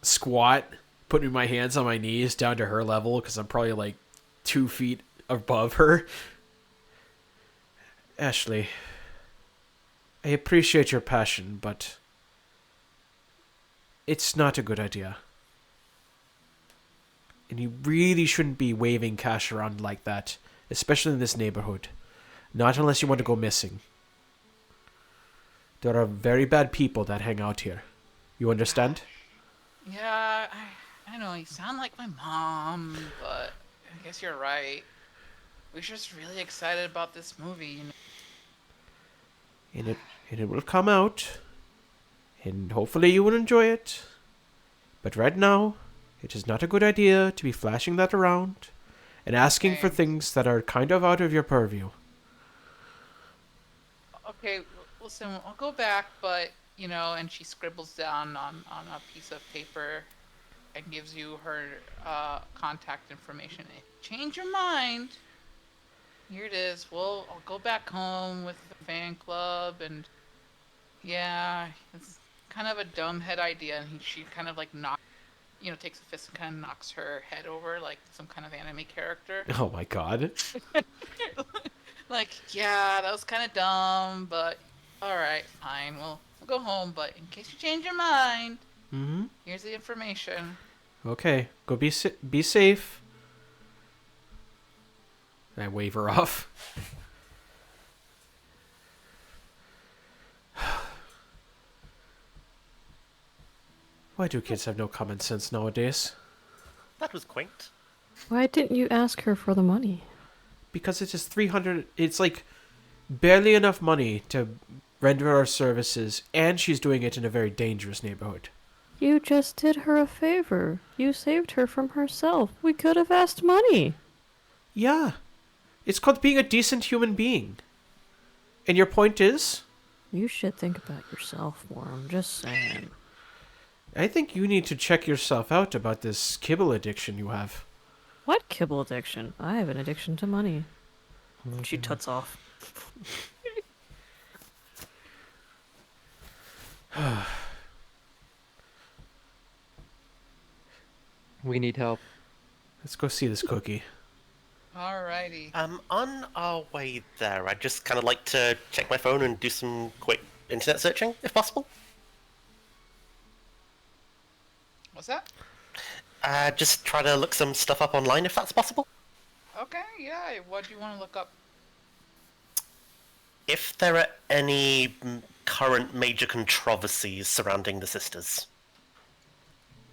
Speaker 1: squat, putting my hands on my knees down to her level, because I'm probably like 2 feet above her. Ashley, I appreciate your passion, but it's not a good idea. And you really shouldn't be waving cash around like that, especially in this neighborhood. Not unless you want to go missing. There are very bad people that hang out here. You understand?
Speaker 2: Yeah, I know you sound like my mom, but I guess you're right. We're just really excited about this movie, you know.
Speaker 1: And it will come out, and hopefully you will enjoy it. But right now, it is not a good idea to be flashing that around and asking for
Speaker 2: Thanks.
Speaker 1: things that are kind of out of your purview.
Speaker 2: Okay, listen, I'll go back, but you know, and she scribbles down on a piece of paper and gives you her contact information. If you change your mind, here it is. I'll go back home with the fan club, and yeah, it's kind of a dumbhead idea. And she kind of like takes a fist and kind of knocks her head over like some kind of anime character.
Speaker 1: Oh my god.
Speaker 2: Like, yeah, that was kind of dumb, but all right, fine. We'll go home. But in case you change your mind,
Speaker 1: Mm-hmm.
Speaker 2: here's the information.
Speaker 1: Okay, go be safe. I wave her off. Why do kids have no common sense nowadays?
Speaker 3: That was quaint.
Speaker 4: Why didn't you ask her for the money?
Speaker 1: Because it is 300. It's like barely enough money to render our services, and she's doing it in a very dangerous neighborhood.
Speaker 4: You just did her a favor. You saved her from herself. We could have asked money.
Speaker 1: Yeah. It's called being a decent human being. And your point is?
Speaker 4: You should think about yourself more. I'm just saying.
Speaker 1: I think you need to check yourself out about this kibble addiction you have.
Speaker 4: What kibble addiction? I have an addiction to money. She tuts off.
Speaker 5: We need help.
Speaker 1: Let's go see this cookie.
Speaker 2: Alrighty.
Speaker 3: On our way there, I'd just kind of like to check my phone and do some quick internet searching, if possible.
Speaker 2: What's that?
Speaker 3: Just try to look some stuff up online, if that's possible.
Speaker 2: Okay, yeah. What do you want to look up?
Speaker 3: If there are any current major controversies surrounding the sisters.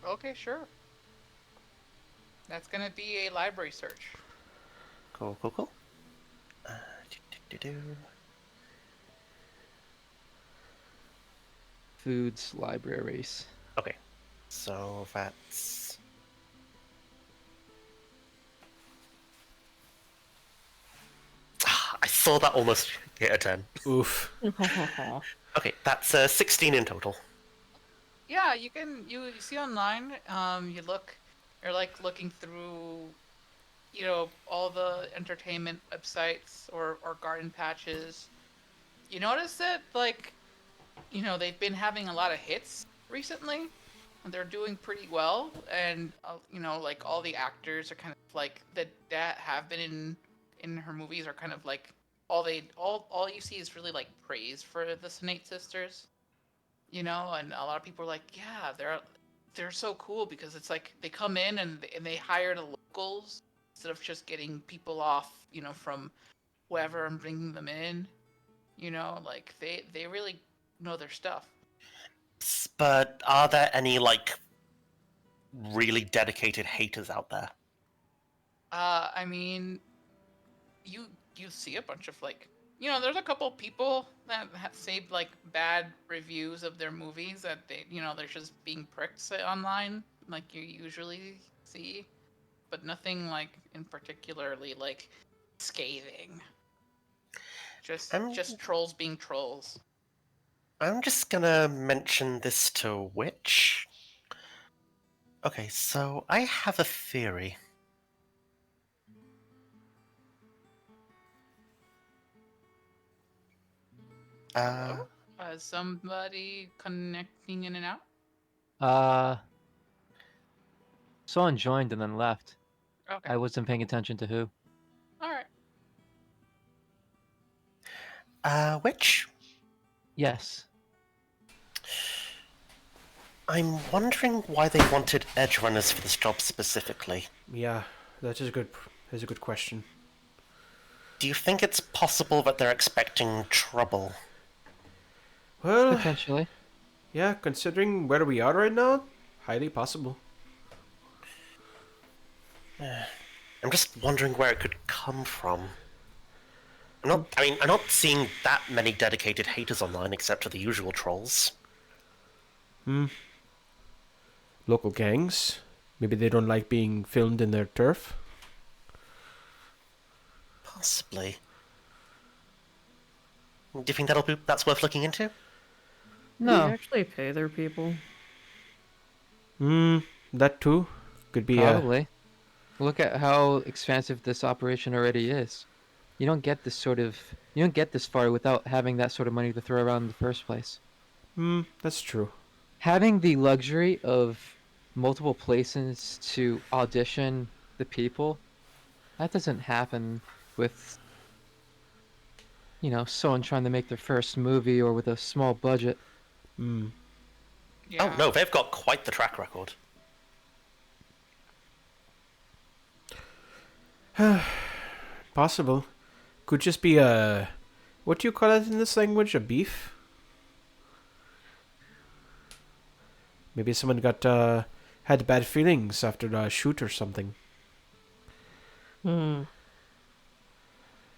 Speaker 2: Okay, sure. That's gonna be a library search.
Speaker 3: Cool. Do-do-do-do.
Speaker 5: Foods, libraries.
Speaker 3: Okay, so that's... I saw that almost hit a 10.
Speaker 1: Oof.
Speaker 3: Okay, that's 16 in total.
Speaker 2: Yeah, you see online. You're like looking through, all the entertainment websites or garden patches. You notice that they've been having a lot of hits recently. And they're doing pretty well, and like all the actors are kind of like that have been in her movies are kind of like all you see is really like praise for the Snate sisters. And a lot of people are like, yeah, they're so cool because it's like they come in and they hire the locals instead of just getting people off, from whoever and bringing them in. Like they really know their stuff.
Speaker 3: But are there any, really dedicated haters out there?
Speaker 2: I mean, you see a bunch of there's a couple people that say bad reviews of their movies that they're just being pricks online like you usually see, but nothing in particularly scathing. Just trolls being trolls.
Speaker 3: I'm just gonna mention this to Witch. Okay, so I have a theory.
Speaker 2: Somebody connecting in and out.
Speaker 5: Someone joined and then left.
Speaker 2: Okay.
Speaker 5: I wasn't paying attention to who.
Speaker 2: All right.
Speaker 3: Witch?
Speaker 5: Yes.
Speaker 3: I'm wondering why they wanted edge runners for this job specifically.
Speaker 1: Yeah, that is a good question.
Speaker 3: Do you think it's possible that they're expecting trouble?
Speaker 1: Well,
Speaker 5: Potentially.
Speaker 1: yeah, considering where we are right now, highly possible.
Speaker 3: I'm just wondering where it could come from. I'm not seeing that many dedicated haters online except for the usual trolls.
Speaker 1: Local gangs? Maybe they don't like being filmed in their turf?
Speaker 3: Possibly. Do you think that's worth looking into?
Speaker 4: They
Speaker 5: No,
Speaker 4: actually pay their people.
Speaker 1: That too? Could be
Speaker 5: probably. Look at how expansive this operation already is. You don't get this far without having that sort of money to throw around in the first place.
Speaker 1: that's true.
Speaker 5: Having the luxury of multiple places to audition the people, that doesn't happen with, someone trying to make their first movie or with a small budget.
Speaker 2: Yeah.
Speaker 3: Oh no, they've got quite the track record.
Speaker 1: Possible. Could just be a... What do you call it in this language? A beef? Maybe someone got, had bad feelings after the shoot or something.
Speaker 4: Hmm.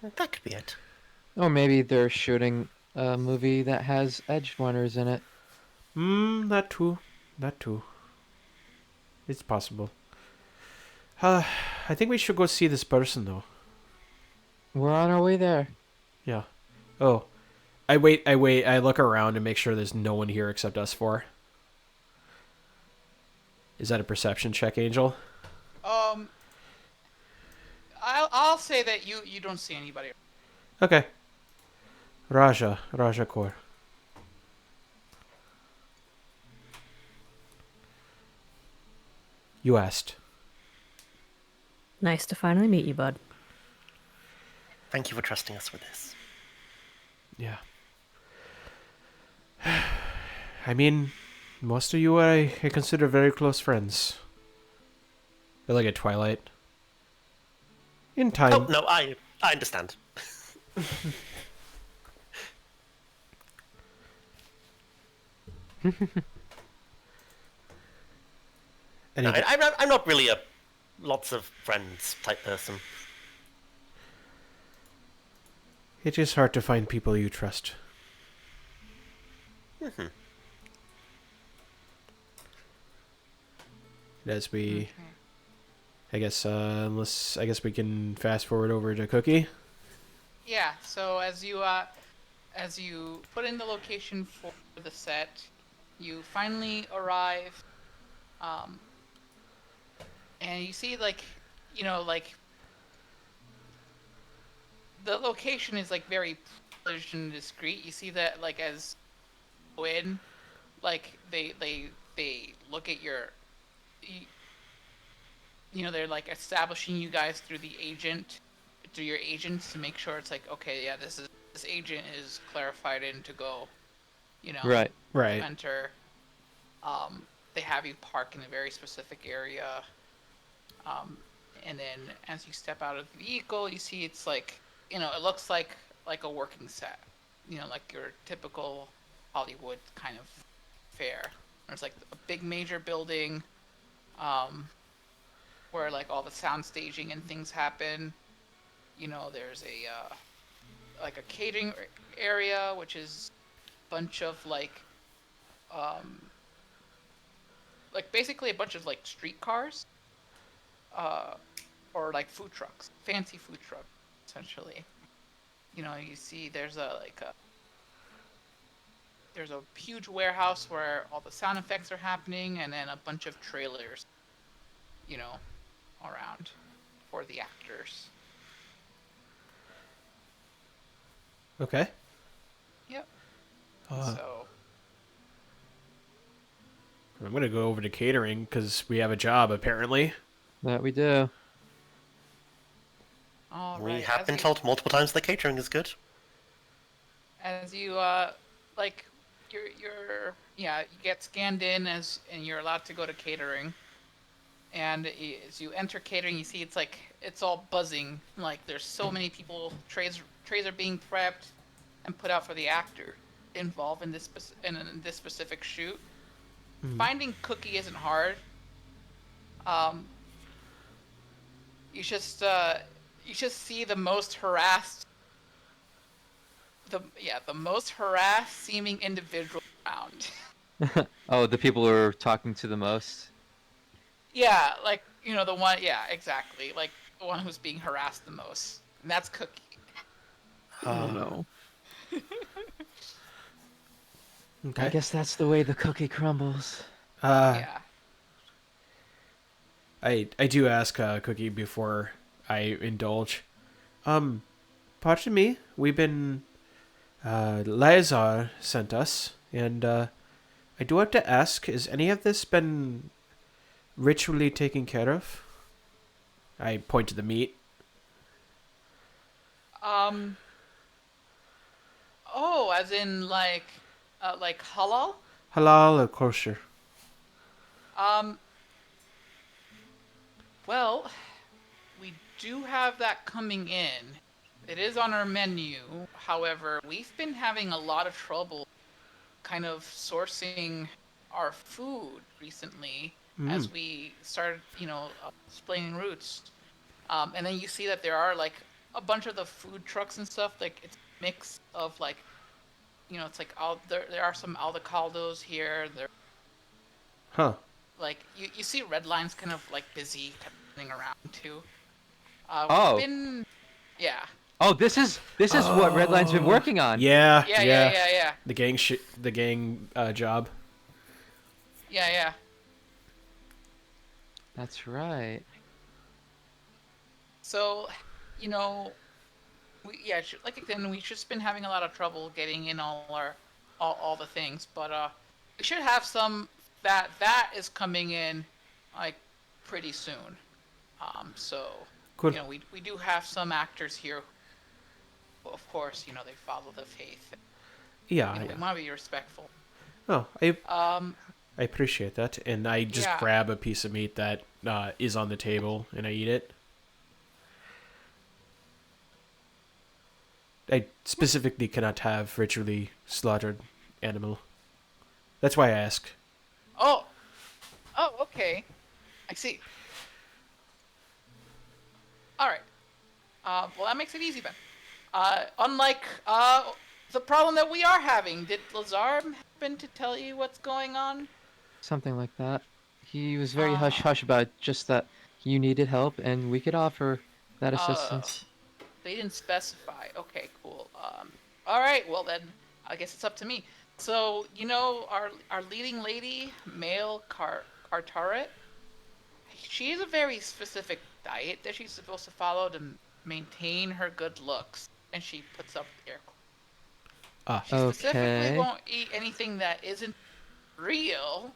Speaker 3: That could be it.
Speaker 5: Or maybe they're shooting a movie that has edge runners in it.
Speaker 1: That too. That too. It's possible. I think we should go see this person, though.
Speaker 5: We're on our way there.
Speaker 1: Yeah. Oh. I wait. I look around and make sure there's no one here except us four. Is that a perception check, Angel?
Speaker 2: I'll say that you don't see anybody.
Speaker 1: Okay. Raja Kaur. You asked.
Speaker 4: Nice to finally meet you, bud.
Speaker 3: Thank you for trusting us with this.
Speaker 1: Yeah. I mean, most of you I consider very close friends. They're like a Twilight. In time.
Speaker 3: Oh no, I understand. No,
Speaker 1: Anyway,
Speaker 3: I'm not really a lots of friends type person.
Speaker 1: it is hard to find people you trust. As we, I guess we can fast forward over to Cookie.
Speaker 2: Yeah. So as you put in the location for the set, you finally arrive, and you see like the location is like very polished and discreet. You see that like as you go in, like they look at your, they're like establishing you guys through your agents to make sure it's like, okay, yeah, this agent is clarified in to go,
Speaker 5: Right.
Speaker 1: Right.
Speaker 2: enter. They have you park in a very specific area. And then as you step out of the vehicle, you see it's like, it looks like a working set, like your typical Hollywood kind of fare. There's like a big major building, where like all the sound staging and things happen. There's a catering area, which is a bunch of like basically a bunch of like street cars, or like food trucks, fancy food trucks, essentially. You see there's a huge warehouse where all the sound effects are happening, and then a bunch of trailers, around for the actors.
Speaker 1: Okay.
Speaker 2: Yep.
Speaker 1: Uh,
Speaker 2: So
Speaker 1: I'm gonna go over to catering because we have a job apparently.
Speaker 5: That we do.
Speaker 2: all
Speaker 3: We
Speaker 2: right.
Speaker 3: have been told multiple times that catering is good.
Speaker 2: As you like you're you get scanned in and you're allowed to go to catering. And as you enter catering, you see it's all buzzing. Like there's so many people. Trays are being prepped and put out for the actor involved in this specific shoot. Finding Cookie isn't hard. you just see the most harassed, the most harassed seeming individual around.
Speaker 5: Oh, the people who are talking to the most.
Speaker 2: Yeah, like the one. Yeah, exactly. Like the one who's being harassed the most, and that's Cookie.
Speaker 4: Oh no.
Speaker 5: I
Speaker 1: Okay.
Speaker 5: guess that's the way the cookie crumbles.
Speaker 2: Yeah.
Speaker 1: I do ask Cookie before I indulge. Pardon me. We've been Lazar sent us, and I do have to ask: is any of this been ritually taken care of? I point to the meat.
Speaker 2: Um. Oh, as in like halal.
Speaker 1: Halal or kosher?
Speaker 2: Um. Well, we do have that coming in. It is on our menu. However, we've been having a lot of trouble kind of sourcing our food recently as we started, splitting routes. And then you see that there are like a bunch of the food trucks and stuff. Like it's a mix of like, it's like all there are some aldecaldos here. There
Speaker 1: Huh.
Speaker 2: like you see red lines kind of like busy kind of running around too. We've
Speaker 5: Oh.
Speaker 2: been yeah.
Speaker 5: Oh, this is what Redline's been working on.
Speaker 1: Yeah.
Speaker 2: Yeah.
Speaker 1: The gang job.
Speaker 2: Yeah.
Speaker 5: That's right.
Speaker 2: So, you know, like again, we've just been having a lot of trouble getting in all the things, but we should have some that is coming in like pretty soon. So
Speaker 1: Cool.
Speaker 2: we do have some actors here. Who, of course, they follow the faith.
Speaker 1: Yeah.
Speaker 2: We
Speaker 1: Yeah.
Speaker 2: want to be respectful.
Speaker 1: Oh,
Speaker 2: Um,
Speaker 1: I appreciate that, and I just
Speaker 2: Yeah.
Speaker 1: grab a piece of meat that is on the table and I eat it. I specifically cannot have ritually slaughtered animal. That's why I ask.
Speaker 2: oh, okay, I see. All right. Well, that makes it easy then. Unlike the problem that we are having, did Lazar happen to tell you what's going on?
Speaker 5: Something like that. He was very hush hush about just that you needed help and we could offer that assistance.
Speaker 2: They didn't specify. Okay, cool. All right. Well then, I guess it's up to me. So our leading lady, male Cartaret. She has a very specific diet that she's supposed to follow to maintain her good looks, and she puts up air quotes.
Speaker 1: Ah.
Speaker 2: She specifically
Speaker 5: Okay.
Speaker 2: won't eat anything that isn't real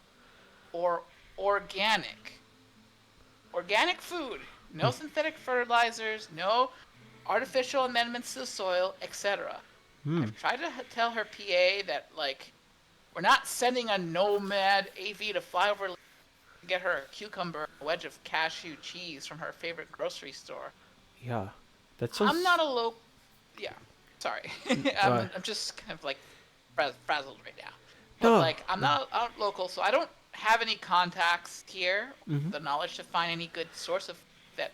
Speaker 2: or organic. Organic food. No synthetic fertilizers, no artificial amendments to the soil, etc. I've tried to tell her PA that, like, we're not sending a nomad AV to fly over to get her a cucumber, a wedge of cashew cheese from her favorite grocery store.
Speaker 1: Yeah. That sounds.
Speaker 2: I'm not a low. Yeah, sorry. I'm just kind of like frazzled right now. But
Speaker 1: No.
Speaker 2: like, I'm not local, so I don't have any contacts here. The knowledge to find any good source of that,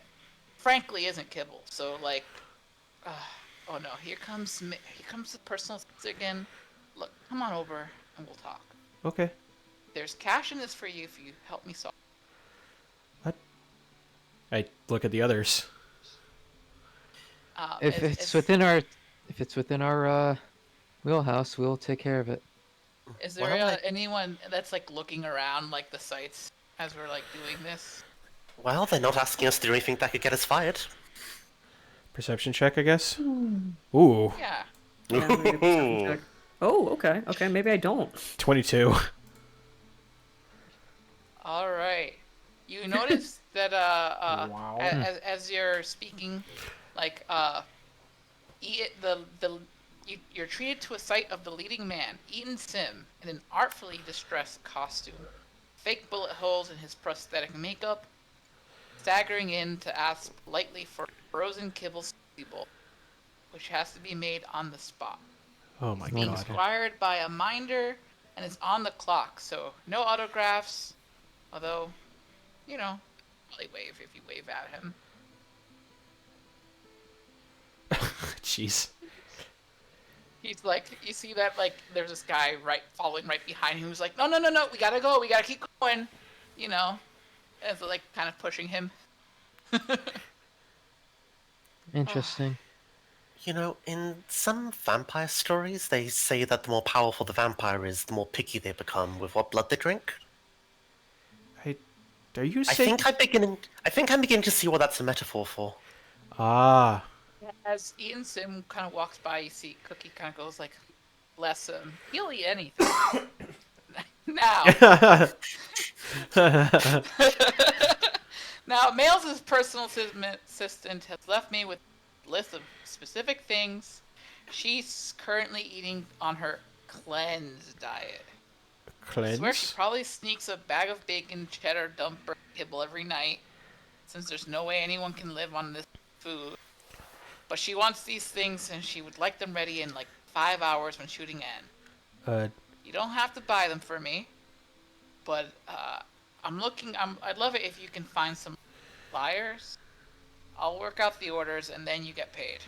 Speaker 2: frankly, isn't kibble. So like, oh no, here comes the personal again. Look, come on over and we'll talk.
Speaker 1: Okay.
Speaker 2: There's cash in this for you if you help me solve.
Speaker 1: What? I look at the others.
Speaker 5: If it's within our wheelhouse, we'll take care of it.
Speaker 2: Is there
Speaker 3: Well,
Speaker 2: anyone that's like looking around like the sites as we're like doing this?
Speaker 3: Well, they're not asking us to do anything that could get us fired.
Speaker 1: Perception check, I guess. Ooh,
Speaker 2: Yeah.
Speaker 4: Yeah, maybe a perception check. Oh, okay. Okay, maybe I don't.
Speaker 1: 22.
Speaker 2: All right. You notice that
Speaker 1: Wow.
Speaker 2: as you're speaking, like you're treated to a sight of the leading man, Eaton Sim, in an artfully distressed costume, fake bullet holes in his prosthetic makeup, staggering in to ask politely for frozen kibble bowl, which has to be made on the spot.
Speaker 1: Oh my
Speaker 2: Being
Speaker 1: god.
Speaker 2: squired by a minder and is on the clock, so no autographs. Although, probably wave if you wave at him.
Speaker 1: Jeez.
Speaker 2: He's like, you see that, like, there's this guy following right behind him who's like, no, we gotta go, we gotta keep going, you know, and so, like, kind of pushing him.
Speaker 5: Interesting.
Speaker 3: You know, in some vampire stories, they say that the more powerful the vampire is, the more picky they become with what blood they drink.
Speaker 1: Are you
Speaker 3: I
Speaker 1: saying?
Speaker 3: think I'm beginning to see what that's a metaphor for.
Speaker 1: Ah.
Speaker 2: As Ian Sim kind of walks by, you see Cookie kind of goes like, bless him, he'll eat anything. Now, now, Mails' personal assistant has left me with a list of specific things she's currently eating on her cleanse diet. I swear she
Speaker 1: Cleanse?
Speaker 2: probably sneaks a bag of bacon, cheddar, dumper, kibble every night, since there's no way anyone can live on this food. But she wants these things, and she would like them ready in like 5 hours when shooting end. You don't have to buy them for me, but I'd love it if you can find some flyers. I'll work out the orders, and then you get paid.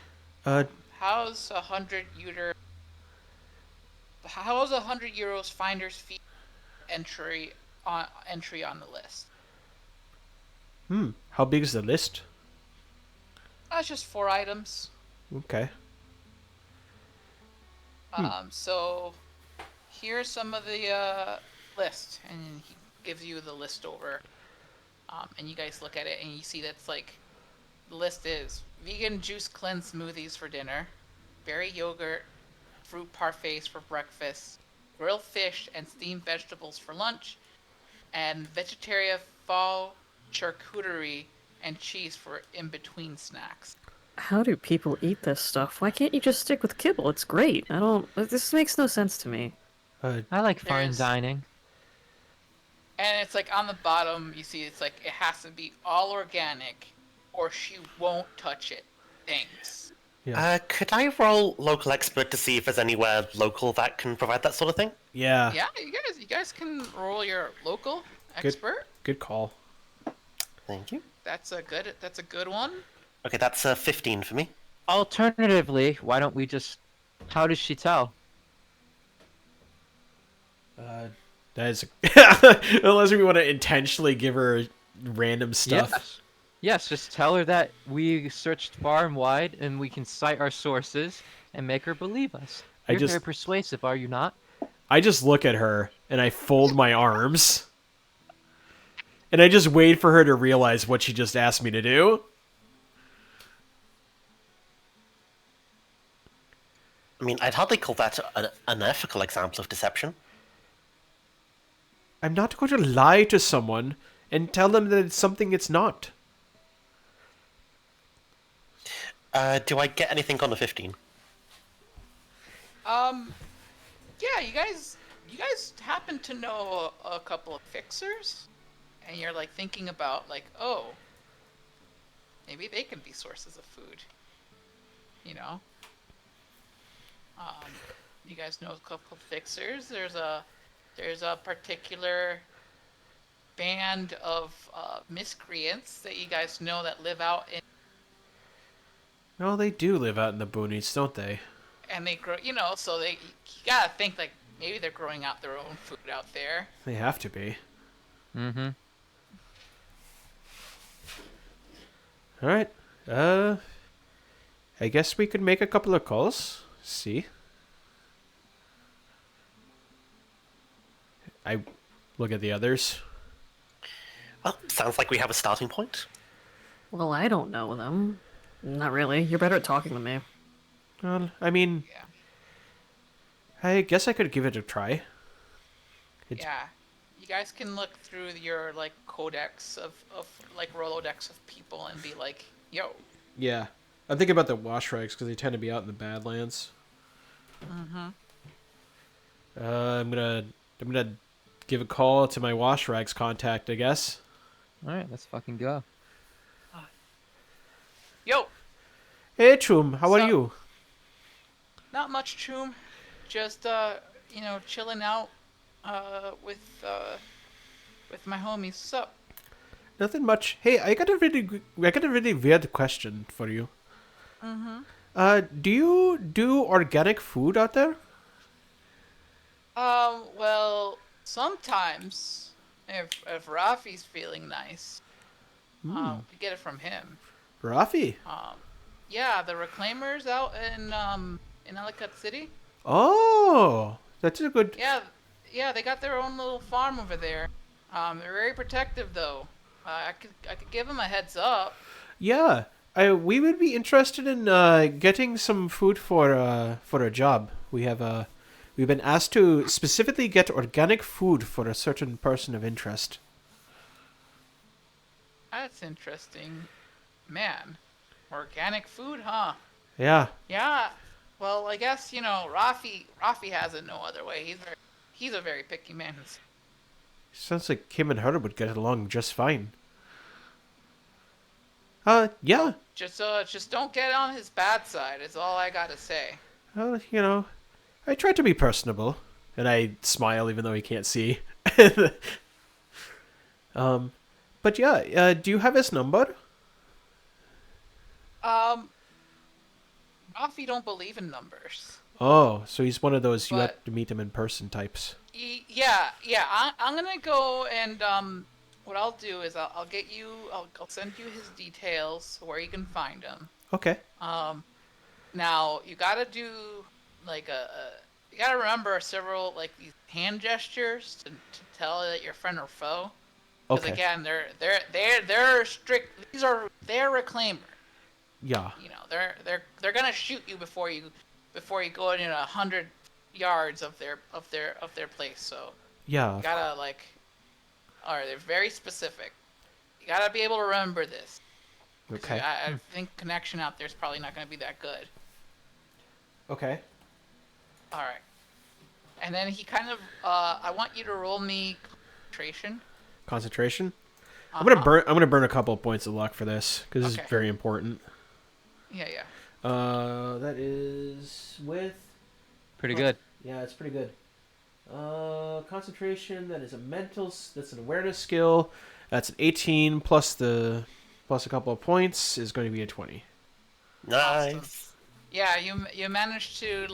Speaker 2: How's 100 euros finder's fee entry on the list?
Speaker 1: How big is the list?
Speaker 2: That's just 4 items.
Speaker 1: Okay.
Speaker 2: So here's some of the list, and he gives you the list over. And you guys look at it, and you see that's like, the list is vegan juice cleanse smoothies for dinner, berry yogurt, fruit parfaits for breakfast, grilled fish and steamed vegetables for lunch, and vegetarian faux charcuterie and cheese for in-between snacks.
Speaker 4: How do people eat this stuff? Why can't you just stick with kibble? It's great. I don't. This makes no sense to me.
Speaker 5: I like fine
Speaker 2: There's-
Speaker 5: dining.
Speaker 2: And it's like on the bottom, you see it's like it has to be all organic, or she won't touch it. Thanks.
Speaker 3: Could I roll local expert to see if there's anywhere local that can provide that sort of thing?
Speaker 1: Yeah.
Speaker 2: Yeah, you guys can roll your local expert.
Speaker 1: Good call.
Speaker 3: Thank you.
Speaker 2: That's a good one.
Speaker 3: Okay, that's 15 for me.
Speaker 5: Alternatively, why don't we just... How does she tell?
Speaker 1: That is, unless we want to intentionally give her random stuff.
Speaker 5: Yes. Yes, just tell her that we searched far and wide and we can cite our sources and make her believe us. You're very persuasive, are you not?
Speaker 1: I just look at her and I fold my arms. And I just wait for her to realize what she just asked me to do.
Speaker 3: I mean, I'd hardly call that an ethical example of deception.
Speaker 1: I'm not going to lie to someone and tell them that it's something it's not.
Speaker 3: Do I get anything on the 15?
Speaker 2: Yeah, you guys happen to know a couple of fixers, and you're like thinking about like, oh, maybe they can be sources of food. You know. You guys know a couple of fixers. There's a particular band of miscreants that you guys know that live out in.
Speaker 1: No, they do live out in the boonies, don't they?
Speaker 2: And they grow, so you gotta think like maybe they're growing out their own food out there.
Speaker 1: They have to be.
Speaker 5: Mm-hmm.
Speaker 1: Alright. I guess we could make a couple of calls. See. I look at the others.
Speaker 3: Well, sounds like we have a starting point.
Speaker 4: Well, I don't know them. Not really. You're better at talking than me.
Speaker 1: Well, I mean,
Speaker 2: Yeah.
Speaker 1: I guess I could give it a try.
Speaker 2: Yeah. You guys can look through your like codex of like Rolodex of people and be like, yo.
Speaker 1: Yeah. I'm thinking about the wash rags because they tend to be out in the Badlands.
Speaker 2: Mm-hmm.
Speaker 1: I'm gonna give a call to my wash rags contact, I guess.
Speaker 5: Alright, let's fucking go.
Speaker 2: Yo.
Speaker 1: Hey, Chum, how are
Speaker 2: So-
Speaker 1: you?
Speaker 2: Not much, Choom. Just chilling out with my homies. Sup?
Speaker 1: Nothing much. Hey, I got a really weird question for you.
Speaker 2: Mm-hmm.
Speaker 1: Do you do organic food out there?
Speaker 2: Well, sometimes if Rafi's feeling nice, we get it from him.
Speaker 1: Rafi?
Speaker 2: Yeah, the Reclaimers out in Ellicott City.
Speaker 1: Oh, that's a good...
Speaker 2: Yeah, yeah, they got their own little farm over there. They're very protective though. I could give them a heads up.
Speaker 1: Yeah, we would be interested in getting some food for a job. We've been asked to specifically get organic food for a certain person of interest.
Speaker 2: That's interesting. Man, organic food, huh?
Speaker 1: Yeah,
Speaker 2: Yeah. Well, I guess Rafi has it no other way. He's a very picky man.
Speaker 1: sounds like him and her would get along just fine. Yeah.
Speaker 2: Just don't get on his bad side. Is all I gotta say.
Speaker 1: Well, I try to be personable, and I smile even though he can't see. But yeah, do you have his number?
Speaker 2: Rafi don't believe in numbers.
Speaker 1: Oh, so he's one of those you
Speaker 2: But-
Speaker 1: have to meet him in person types.
Speaker 2: Yeah. I'm gonna go and what I'll do is I'll get you. I'll send you his details where you can find him.
Speaker 1: Okay.
Speaker 2: Now you gotta do like you gotta remember several like these hand gestures to tell that you're friend or foe. Because
Speaker 1: Okay.
Speaker 2: again, they're strict. They're reclaimer.
Speaker 1: Yeah.
Speaker 2: They're gonna shoot you before you go in 100 yards of their place. So
Speaker 1: Yeah.
Speaker 2: you gotta alright, they're very specific. You gotta be able to remember this. 'Cause
Speaker 1: Okay.
Speaker 2: I think connection out there is probably not gonna be that good.
Speaker 1: Okay.
Speaker 2: All right. And then he kind of I want you to roll me concentration.
Speaker 1: Concentration.
Speaker 2: Uh-huh.
Speaker 1: I'm gonna burn a couple of points of luck for this because this
Speaker 2: Okay.
Speaker 1: is very important.
Speaker 2: Yeah.
Speaker 1: That is with.
Speaker 5: Pretty good.
Speaker 1: Yeah, it's pretty good. Concentration. That is that's an awareness skill. That's an 18 plus a couple of points is going to be a 20.
Speaker 3: Nice.
Speaker 2: Yeah, you managed to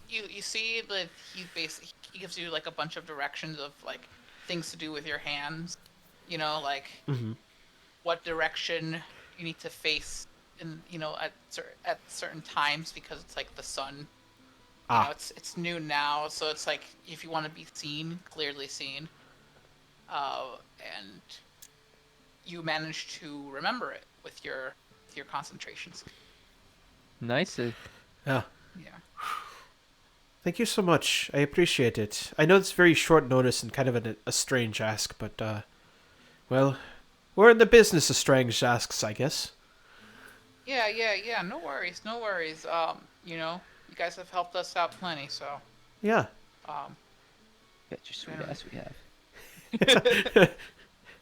Speaker 2: you see that he gives you like a bunch of directions of like things to do with your hands.
Speaker 1: Mhm.
Speaker 2: What direction you need to face in at certain times because it's like the sun. It's noon now, so it's like if you want to be seen, clearly seen, and you manage to remember it with your concentrations.
Speaker 5: Nice.
Speaker 1: Yeah.
Speaker 2: Yeah.
Speaker 1: Thank you so much. I appreciate it. I know it's very short notice and kind of a strange ask, but well, we're in the business of strange asks, I guess.
Speaker 2: Yeah. No worries. You guys have helped us out plenty, so
Speaker 1: Yeah.
Speaker 5: Bet your sweet
Speaker 2: Yeah.
Speaker 5: ass we have.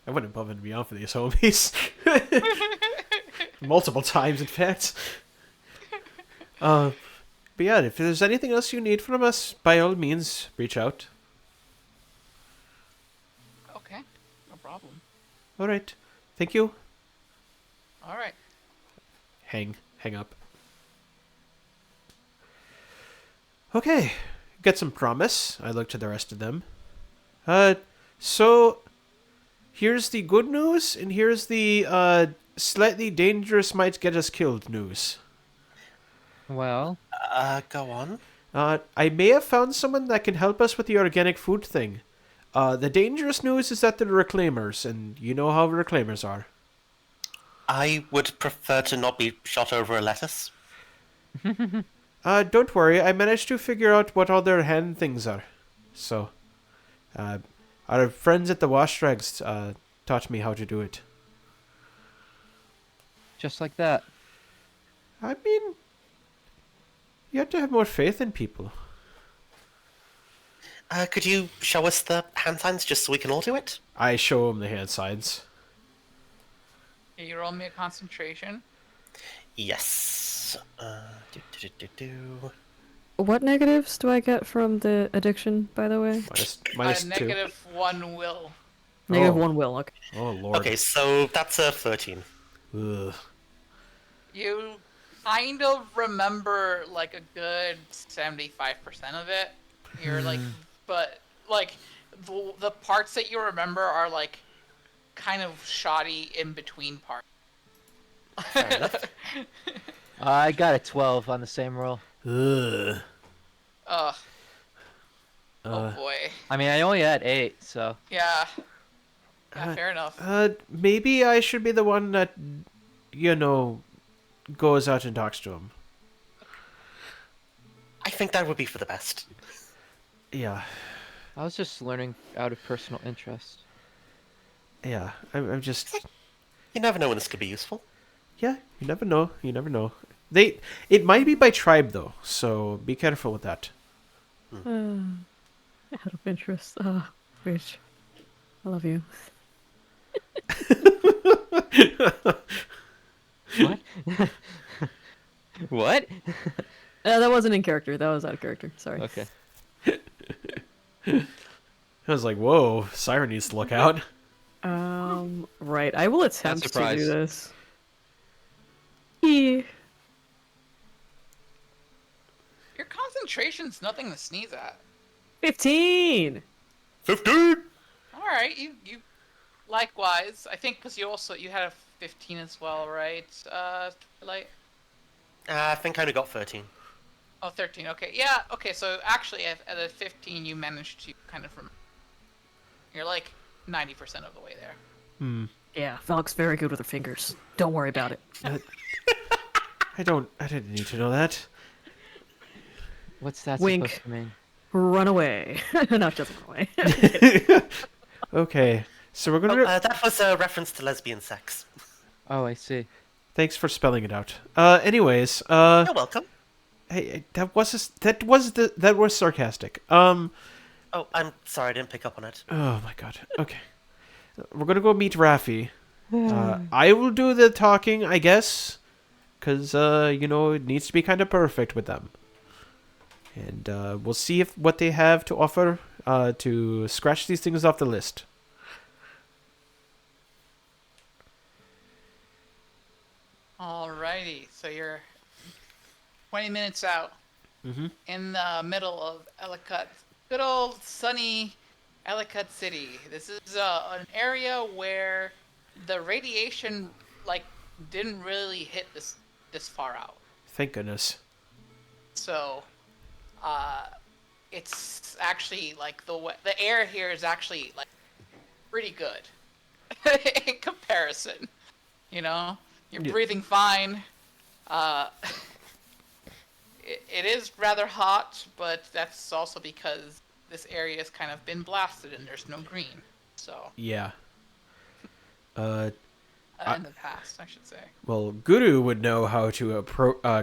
Speaker 1: I went above and beyond for these homies. Multiple times, in fact. But yeah, if there's anything else you need from us, by all means, reach out.
Speaker 2: okay, no problem.
Speaker 1: All right. Thank you.
Speaker 2: All right.
Speaker 1: Hang up. Okay. Get some promise. I look to the rest of them. So here's the good news, and here's the slightly dangerous might get us killed news.
Speaker 5: Well,
Speaker 3: Go on.
Speaker 1: I may have found someone that can help us with the organic food thing. The dangerous news is that they're reclaimers, and you know how reclaimers are.
Speaker 3: I would prefer to not be shot over a lettuce.
Speaker 1: Don't worry, I managed to figure out what all their hand things are. So, our friends at the Wash Rags taught me how to do it.
Speaker 5: just like that.
Speaker 1: I mean, you have to have more faith in people.
Speaker 3: Could you show us the hand signs just so we can all do it?
Speaker 1: I show them the hand signs.
Speaker 2: Can you roll me a concentration?
Speaker 3: Yes.
Speaker 4: What negatives do I get from the addiction, by the way?
Speaker 1: Minus 2.
Speaker 2: -1 will.
Speaker 4: Negative
Speaker 1: Oh.
Speaker 4: 1 will, okay.
Speaker 1: Oh, Lord.
Speaker 3: Okay, so that's a 13.
Speaker 1: Ugh.
Speaker 2: You kind of remember like a good 75% of it. You're like, but like the parts that you remember are like kind of shoddy in between parts.
Speaker 3: Fair enough.
Speaker 5: I got a 12 on the same roll.
Speaker 1: Ugh.
Speaker 2: Ugh. Oh boy.
Speaker 5: I mean, I only had 8, so.
Speaker 2: Yeah. Yeah, fair enough.
Speaker 1: Maybe I should be the one that, goes out and talks to him.
Speaker 3: I think that would be for the best.
Speaker 1: Yeah.
Speaker 5: I was just learning out of personal interest.
Speaker 1: Yeah. I'm just...
Speaker 3: You never know when this could be useful.
Speaker 1: Yeah, you never know. You never know. It might be by tribe, though, so be careful with that.
Speaker 4: Out of interest. Rich. I love you.
Speaker 5: What? What?
Speaker 4: That wasn't in character. That was out of character. Sorry.
Speaker 5: Okay.
Speaker 1: I was like, whoa, Siren needs to look out.
Speaker 4: Right. I will attempt to
Speaker 5: surprise.
Speaker 4: do this. Yeah.
Speaker 2: Your concentration's nothing to sneeze at.
Speaker 4: 15!
Speaker 3: 15!
Speaker 2: All right, you likewise. I think because you had a 15 as well, right? Twilight.
Speaker 3: I think I only got 13.
Speaker 2: Oh, 13. Okay, yeah. Okay, so actually, at a 15, you managed to kind of You're like 90% of the way there.
Speaker 4: Yeah, Valk's very good with her fingers. Don't worry about it.
Speaker 1: I didn't need to know that.
Speaker 5: What's that
Speaker 4: Wink.
Speaker 5: supposed to mean?
Speaker 4: Run away. No, just run away.
Speaker 1: Okay, so we're gonna...
Speaker 3: That was a reference to lesbian sex.
Speaker 5: Oh, I see.
Speaker 1: Thanks for spelling it out. Anyways,
Speaker 3: You're welcome.
Speaker 1: hey, that was sarcastic.
Speaker 3: Oh, I'm sorry, I didn't pick up on it.
Speaker 1: Oh my god. Okay, we're gonna go meet Raffi. I will do the talking, I guess, because it needs to be kind of perfect with them. And we'll see what they have to offer to scratch these things off the list.
Speaker 2: Alrighty, so you're 20 minutes out in the middle of Ellicott, good old sunny Ellicott City. This is an area where the radiation didn't really hit this far out.
Speaker 1: Thank goodness.
Speaker 2: So, it's actually the air here is actually pretty good in comparison. You're
Speaker 1: Yeah.
Speaker 2: breathing fine. It is rather hot, but that's also because this area has kind of been blasted and there's no green. So,
Speaker 1: Yeah.
Speaker 2: in the past, I should say.
Speaker 1: Well, Guru would know how to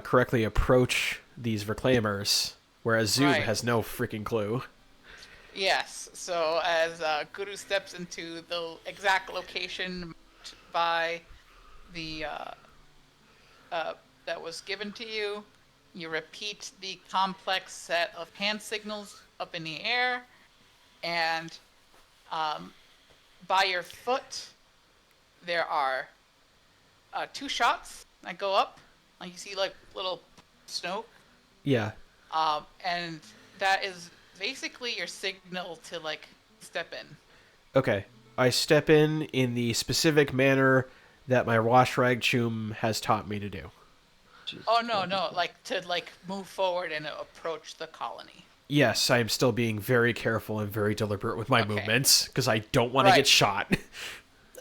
Speaker 1: correctly approach these reclaimers, whereas Zub
Speaker 2: Right.
Speaker 1: has no freaking clue.
Speaker 2: Yes. So as Guru steps into the exact location marked by the that was given to you, you repeat the complex set of hand signals up in the air, and by your foot there are 2 shots that go up. Like you see little snow.
Speaker 1: Yeah.
Speaker 2: And that is basically your signal to step in.
Speaker 1: Okay. I step in the specific manner that my Washrag Chum has taught me to do.
Speaker 2: Oh no, to move forward and approach the colony.
Speaker 1: Yes, I am still being very careful and very deliberate with my
Speaker 2: Okay.
Speaker 1: movements, because I don't want to
Speaker 2: Right.
Speaker 1: get shot.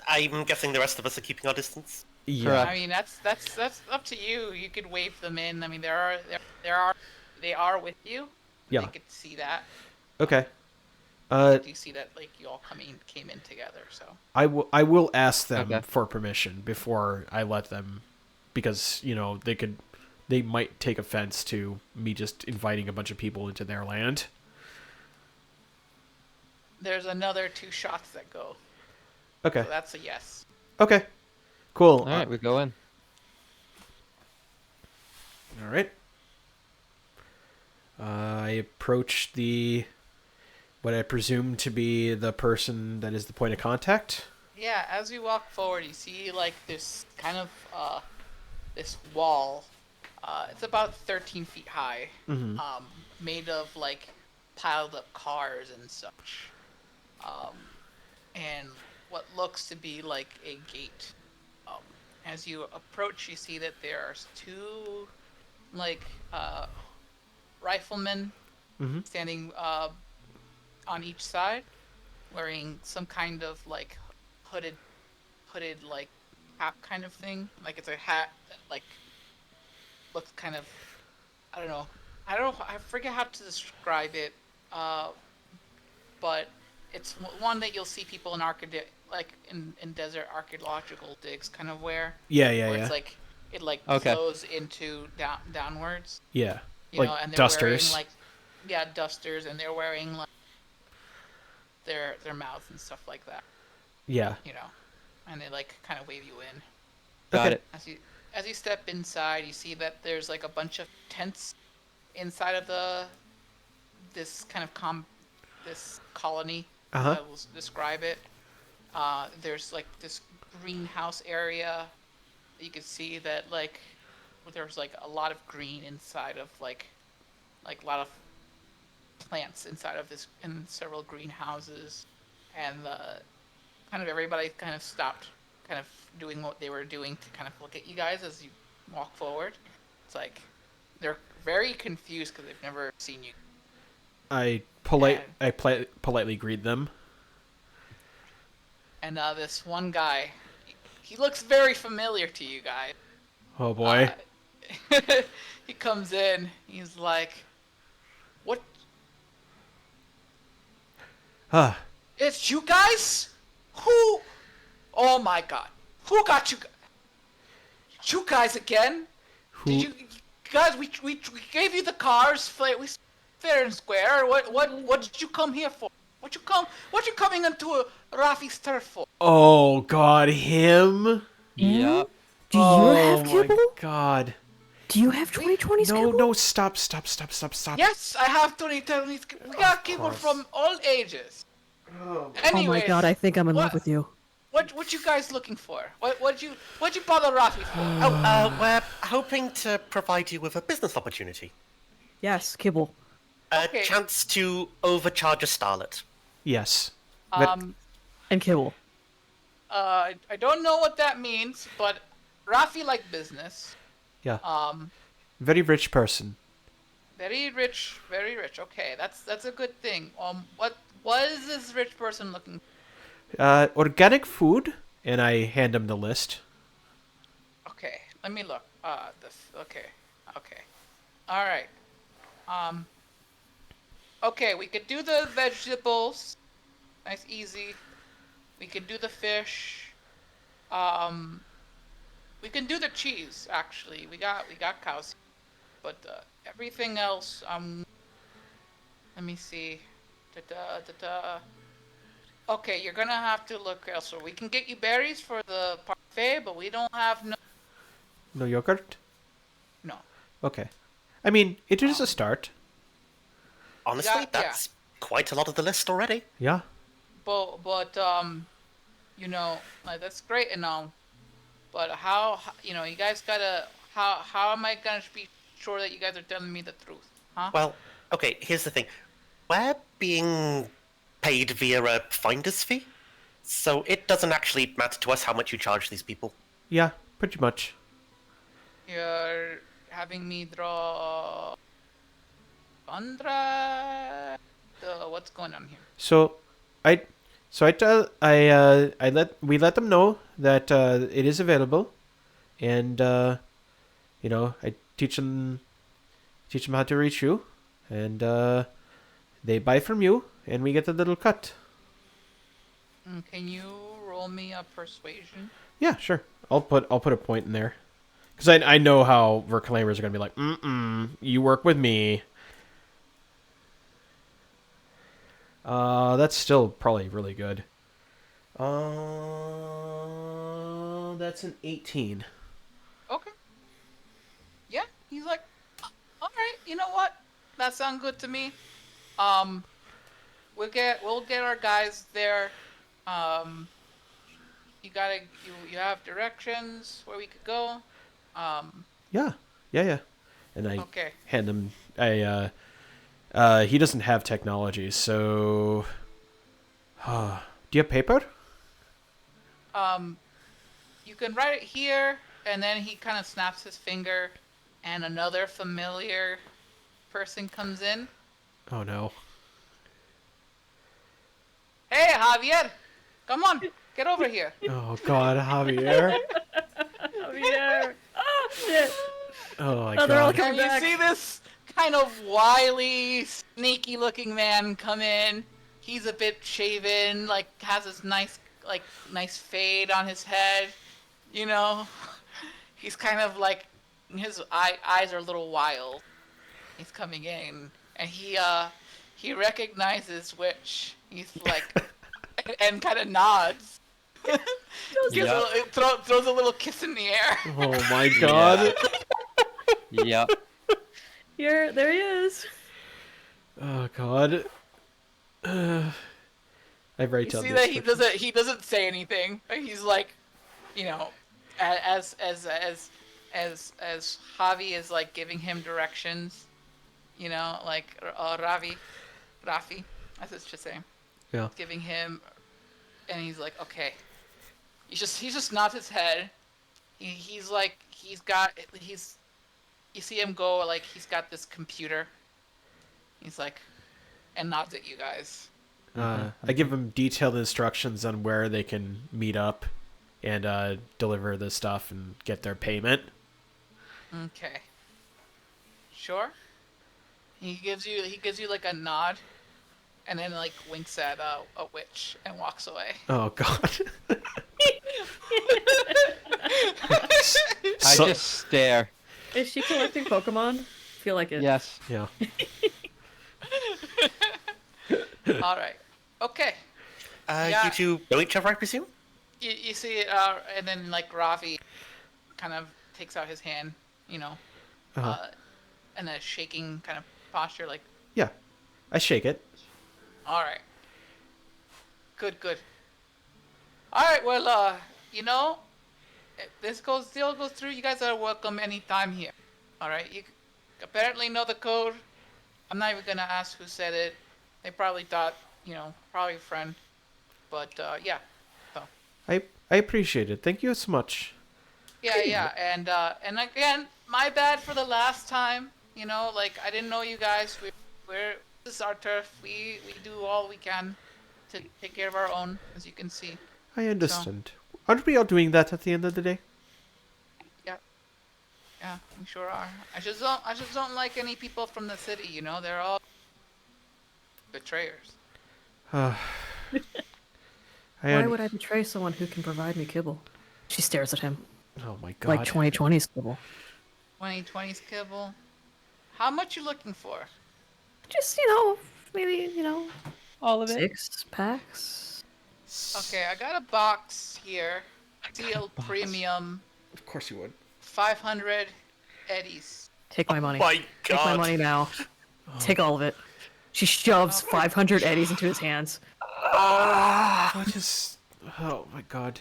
Speaker 3: I'm guessing the rest of us are keeping our distance.
Speaker 1: Yeah.
Speaker 5: Correct.
Speaker 2: I mean that's up to you. You could wave them in. I mean they are with you.
Speaker 1: Yeah.
Speaker 2: They could see that.
Speaker 1: Okay.
Speaker 2: Do you see that you all came in together? So
Speaker 1: I will ask them
Speaker 5: Okay.
Speaker 1: for permission before I let them, because they might take offense to me just inviting a bunch of people into their land.
Speaker 2: there's another 2 shots that go.
Speaker 1: Okay.
Speaker 2: So that's a yes.
Speaker 1: Okay. Cool.
Speaker 5: All right, we go in.
Speaker 1: All right. I approach what I presume to be the person that is the point of contact.
Speaker 2: Yeah, as you walk forward, you see this kind of this wall It's about 13 feet high.
Speaker 1: Mhm.
Speaker 2: Made of like piled up cars and such. Um, and what looks to be like a gate. Um, as you approach, you see that there are two like riflemen
Speaker 1: Mhm.
Speaker 2: standing on each side, wearing some kind of like hooded like cap kind of thing. Like it's a hat that like looks kind of I don't know. I forget how to describe it. Uh, but it's one that you'll see people in like in desert archaeological digs kind of wear,
Speaker 1: Yeah, yeah,
Speaker 2: where it's
Speaker 1: yeah.
Speaker 2: like it like
Speaker 5: Okay.
Speaker 2: flows into downwards,
Speaker 1: Yeah.
Speaker 2: you
Speaker 1: Like
Speaker 2: know, and they're wearing
Speaker 1: dusters.
Speaker 2: like yeah dusters, and they're wearing like their mouths and stuff like that,
Speaker 1: Yeah.
Speaker 2: you know, and they like kind of wave you in.
Speaker 5: Got
Speaker 1: Okay.
Speaker 5: it.
Speaker 2: As you step inside, you see that there's like a bunch of tents inside of this kind of this colony, as
Speaker 1: Uh-huh.
Speaker 2: I will describe it. There's like this greenhouse area. You can see that like there's like a lot of green inside of like a lot of plants inside of this in several greenhouses, and kind of everybody kind of stopped kind of doing what they were doing to kind of look at you guys as you walk forward. It's like they're very confused because they've never seen you. And
Speaker 1: Politely greet them.
Speaker 2: this one guy, he looks very familiar to you guys.
Speaker 1: Oh
Speaker 2: Uh,
Speaker 1: boy.
Speaker 2: he comes in. He's like, "What?
Speaker 1: Ah.
Speaker 2: It's you guys? Who? Oh my God! Who got you? You guys again? Did
Speaker 1: Who
Speaker 2: you guys? We gave you the cars, we fair and square. What did you come here for? What you coming into Rafi's turf for?
Speaker 1: Oh god, him?
Speaker 5: Yep.
Speaker 4: Do you
Speaker 1: Oh
Speaker 4: have
Speaker 1: my
Speaker 4: kibble?
Speaker 1: god.
Speaker 4: Do you have 2020's
Speaker 1: No,
Speaker 4: kibble?
Speaker 1: no, stop.
Speaker 2: Yes, I have 20 We got people
Speaker 1: course.
Speaker 2: from all ages.
Speaker 1: Oh,
Speaker 4: Oh my
Speaker 2: Anyways,
Speaker 4: god, I think I'm in love with you.
Speaker 2: What you guys looking for? What'd you bother Rafi for?
Speaker 3: We're hoping to provide you with a business opportunity.
Speaker 4: Yes, kibble.
Speaker 3: A
Speaker 2: Okay.
Speaker 3: chance to overcharge a starlet.
Speaker 1: yes. But
Speaker 4: And kibble.
Speaker 2: I don't know what that means, but Rafi like business.
Speaker 1: yeah.
Speaker 2: Um,
Speaker 1: Very rich person.
Speaker 2: very rich, very rich. Okay, that's a good thing. What is this rich person looking?
Speaker 1: Organic food, and I hand him the list.
Speaker 2: Okay, let me look. Okay, all right. Um, okay, we could do the vegetables. Nice, easy. We could do the fish. Um, we can do the cheese. Actually, we got cows, but everything else. Let me see. Da-da. Okay, you're gonna have to look elsewhere. We can get you berries for the parfait, but we don't have
Speaker 1: No yogurt?
Speaker 2: no.
Speaker 1: Okay. I mean, it is a start.
Speaker 3: Honestly,
Speaker 2: Yeah.
Speaker 3: that's quite a lot of the list already.
Speaker 1: Yeah.
Speaker 2: But you know, like that's great and all, but you know, you guys gotta how am I gonna be sure that you guys are telling me the truth, huh?
Speaker 3: Well, okay, here's the thing. We're being paid via a finder's fee, so it doesn't actually matter to us how much you charge these people.
Speaker 1: Yeah, pretty much.
Speaker 2: You're having me draw contract. What's going on here?
Speaker 1: So, we let them know that it is available, and you know, I teach them how to reach you, and they buy from you, and we get a little cut.
Speaker 2: Can you roll me a persuasion?
Speaker 1: Yeah, sure. I'll put a point in there, because I know how reclaimers are gonna be like, you work with me. That's still probably really good. That's an 18.
Speaker 2: Okay. Yeah, he's like, all right. You know what? That sounds good to me. Um, we'll get our guys there. Um, you have directions where we could go.
Speaker 1: Yeah. And I
Speaker 2: Okay.
Speaker 1: hand him he doesn't have technology, so do you have paper?
Speaker 2: You can write it here, and then he kind of snaps his finger, and another familiar person comes in.
Speaker 1: Oh no.
Speaker 2: Hey, Javier! Come on, get over here.
Speaker 1: Oh god, Javier.
Speaker 4: Javier. Oh shit.
Speaker 1: Oh my
Speaker 4: Oh, they're all
Speaker 1: god.
Speaker 4: coming
Speaker 2: And you
Speaker 4: back.
Speaker 2: see this kind of wily, sneaky-looking man come in. He's a bit shaven, like has this nice fade on his head. You know, he's kind of like his eyes are a little wild. He's coming in, and he recognizes Witch. He's like, and kind of nods. Gives
Speaker 5: Yeah.
Speaker 2: throws a little kiss in the air.
Speaker 1: Oh my god.
Speaker 5: Yep.
Speaker 4: Here, there he is.
Speaker 1: Oh god. I write
Speaker 2: You
Speaker 1: down
Speaker 2: see
Speaker 1: the
Speaker 2: that he
Speaker 1: instructions.
Speaker 2: doesn't say anything. He's like, you know, as Javi is like giving him directions, you know, like Rafi, as it's just saying,
Speaker 1: Yeah.
Speaker 2: giving him, and he's like, okay. He just nods his head. He's like you see him go like he's got this computer. He's like, and nods at you guys.
Speaker 1: I give them detailed instructions on where they can meet up and deliver the stuff and get their payment.
Speaker 2: Okay. Sure. He gives you like a nod, and then like winks at a witch and walks away.
Speaker 1: Oh god.
Speaker 5: I
Speaker 1: So-
Speaker 5: just stare.
Speaker 4: Is she collecting Pokemon? Feel like it.
Speaker 5: Yes.
Speaker 1: yeah.
Speaker 2: All right. Okay. Yeah.
Speaker 3: You two know each other, I presume?
Speaker 2: You see it, and then like Ravi kind of takes out his hand, you know,
Speaker 1: Uh-huh.
Speaker 2: in a shaking kind of posture, like,
Speaker 1: Yeah. I shake it.
Speaker 2: all right. Good. All right. Well, you know, if this still goes through. You guys are welcome anytime here. All right. You apparently know the code. I'm not even gonna ask who said it. They probably thought, you know, probably a friend. But yeah. So.
Speaker 1: I appreciate it. Thank you so much.
Speaker 2: Yeah, and again, my bad for the last time. You know, like I didn't know you guys. This is our turf. We do all we can to take care of our own, as you can see.
Speaker 1: I understand. Aren't we all doing that at the end of the day?
Speaker 2: Yeah, we sure are. I just don't like any people from the city. You know, they're all betrayers.
Speaker 4: Why would I betray someone who can provide me kibble? She stares at him.
Speaker 1: Oh my god.
Speaker 4: Like 2020's kibble.
Speaker 2: 2020's kibble. How much you looking for?
Speaker 4: Just, maybe,
Speaker 5: All of it.
Speaker 4: 6 packs.
Speaker 2: Okay, I got a box here. Sealed premium.
Speaker 1: Of course you would.
Speaker 2: 500 eddies.
Speaker 4: Take my money.
Speaker 3: My
Speaker 4: Take my
Speaker 3: god.
Speaker 4: money now. Take all of it. She shoves 500 eddies into his hands.
Speaker 1: What is... Oh my god.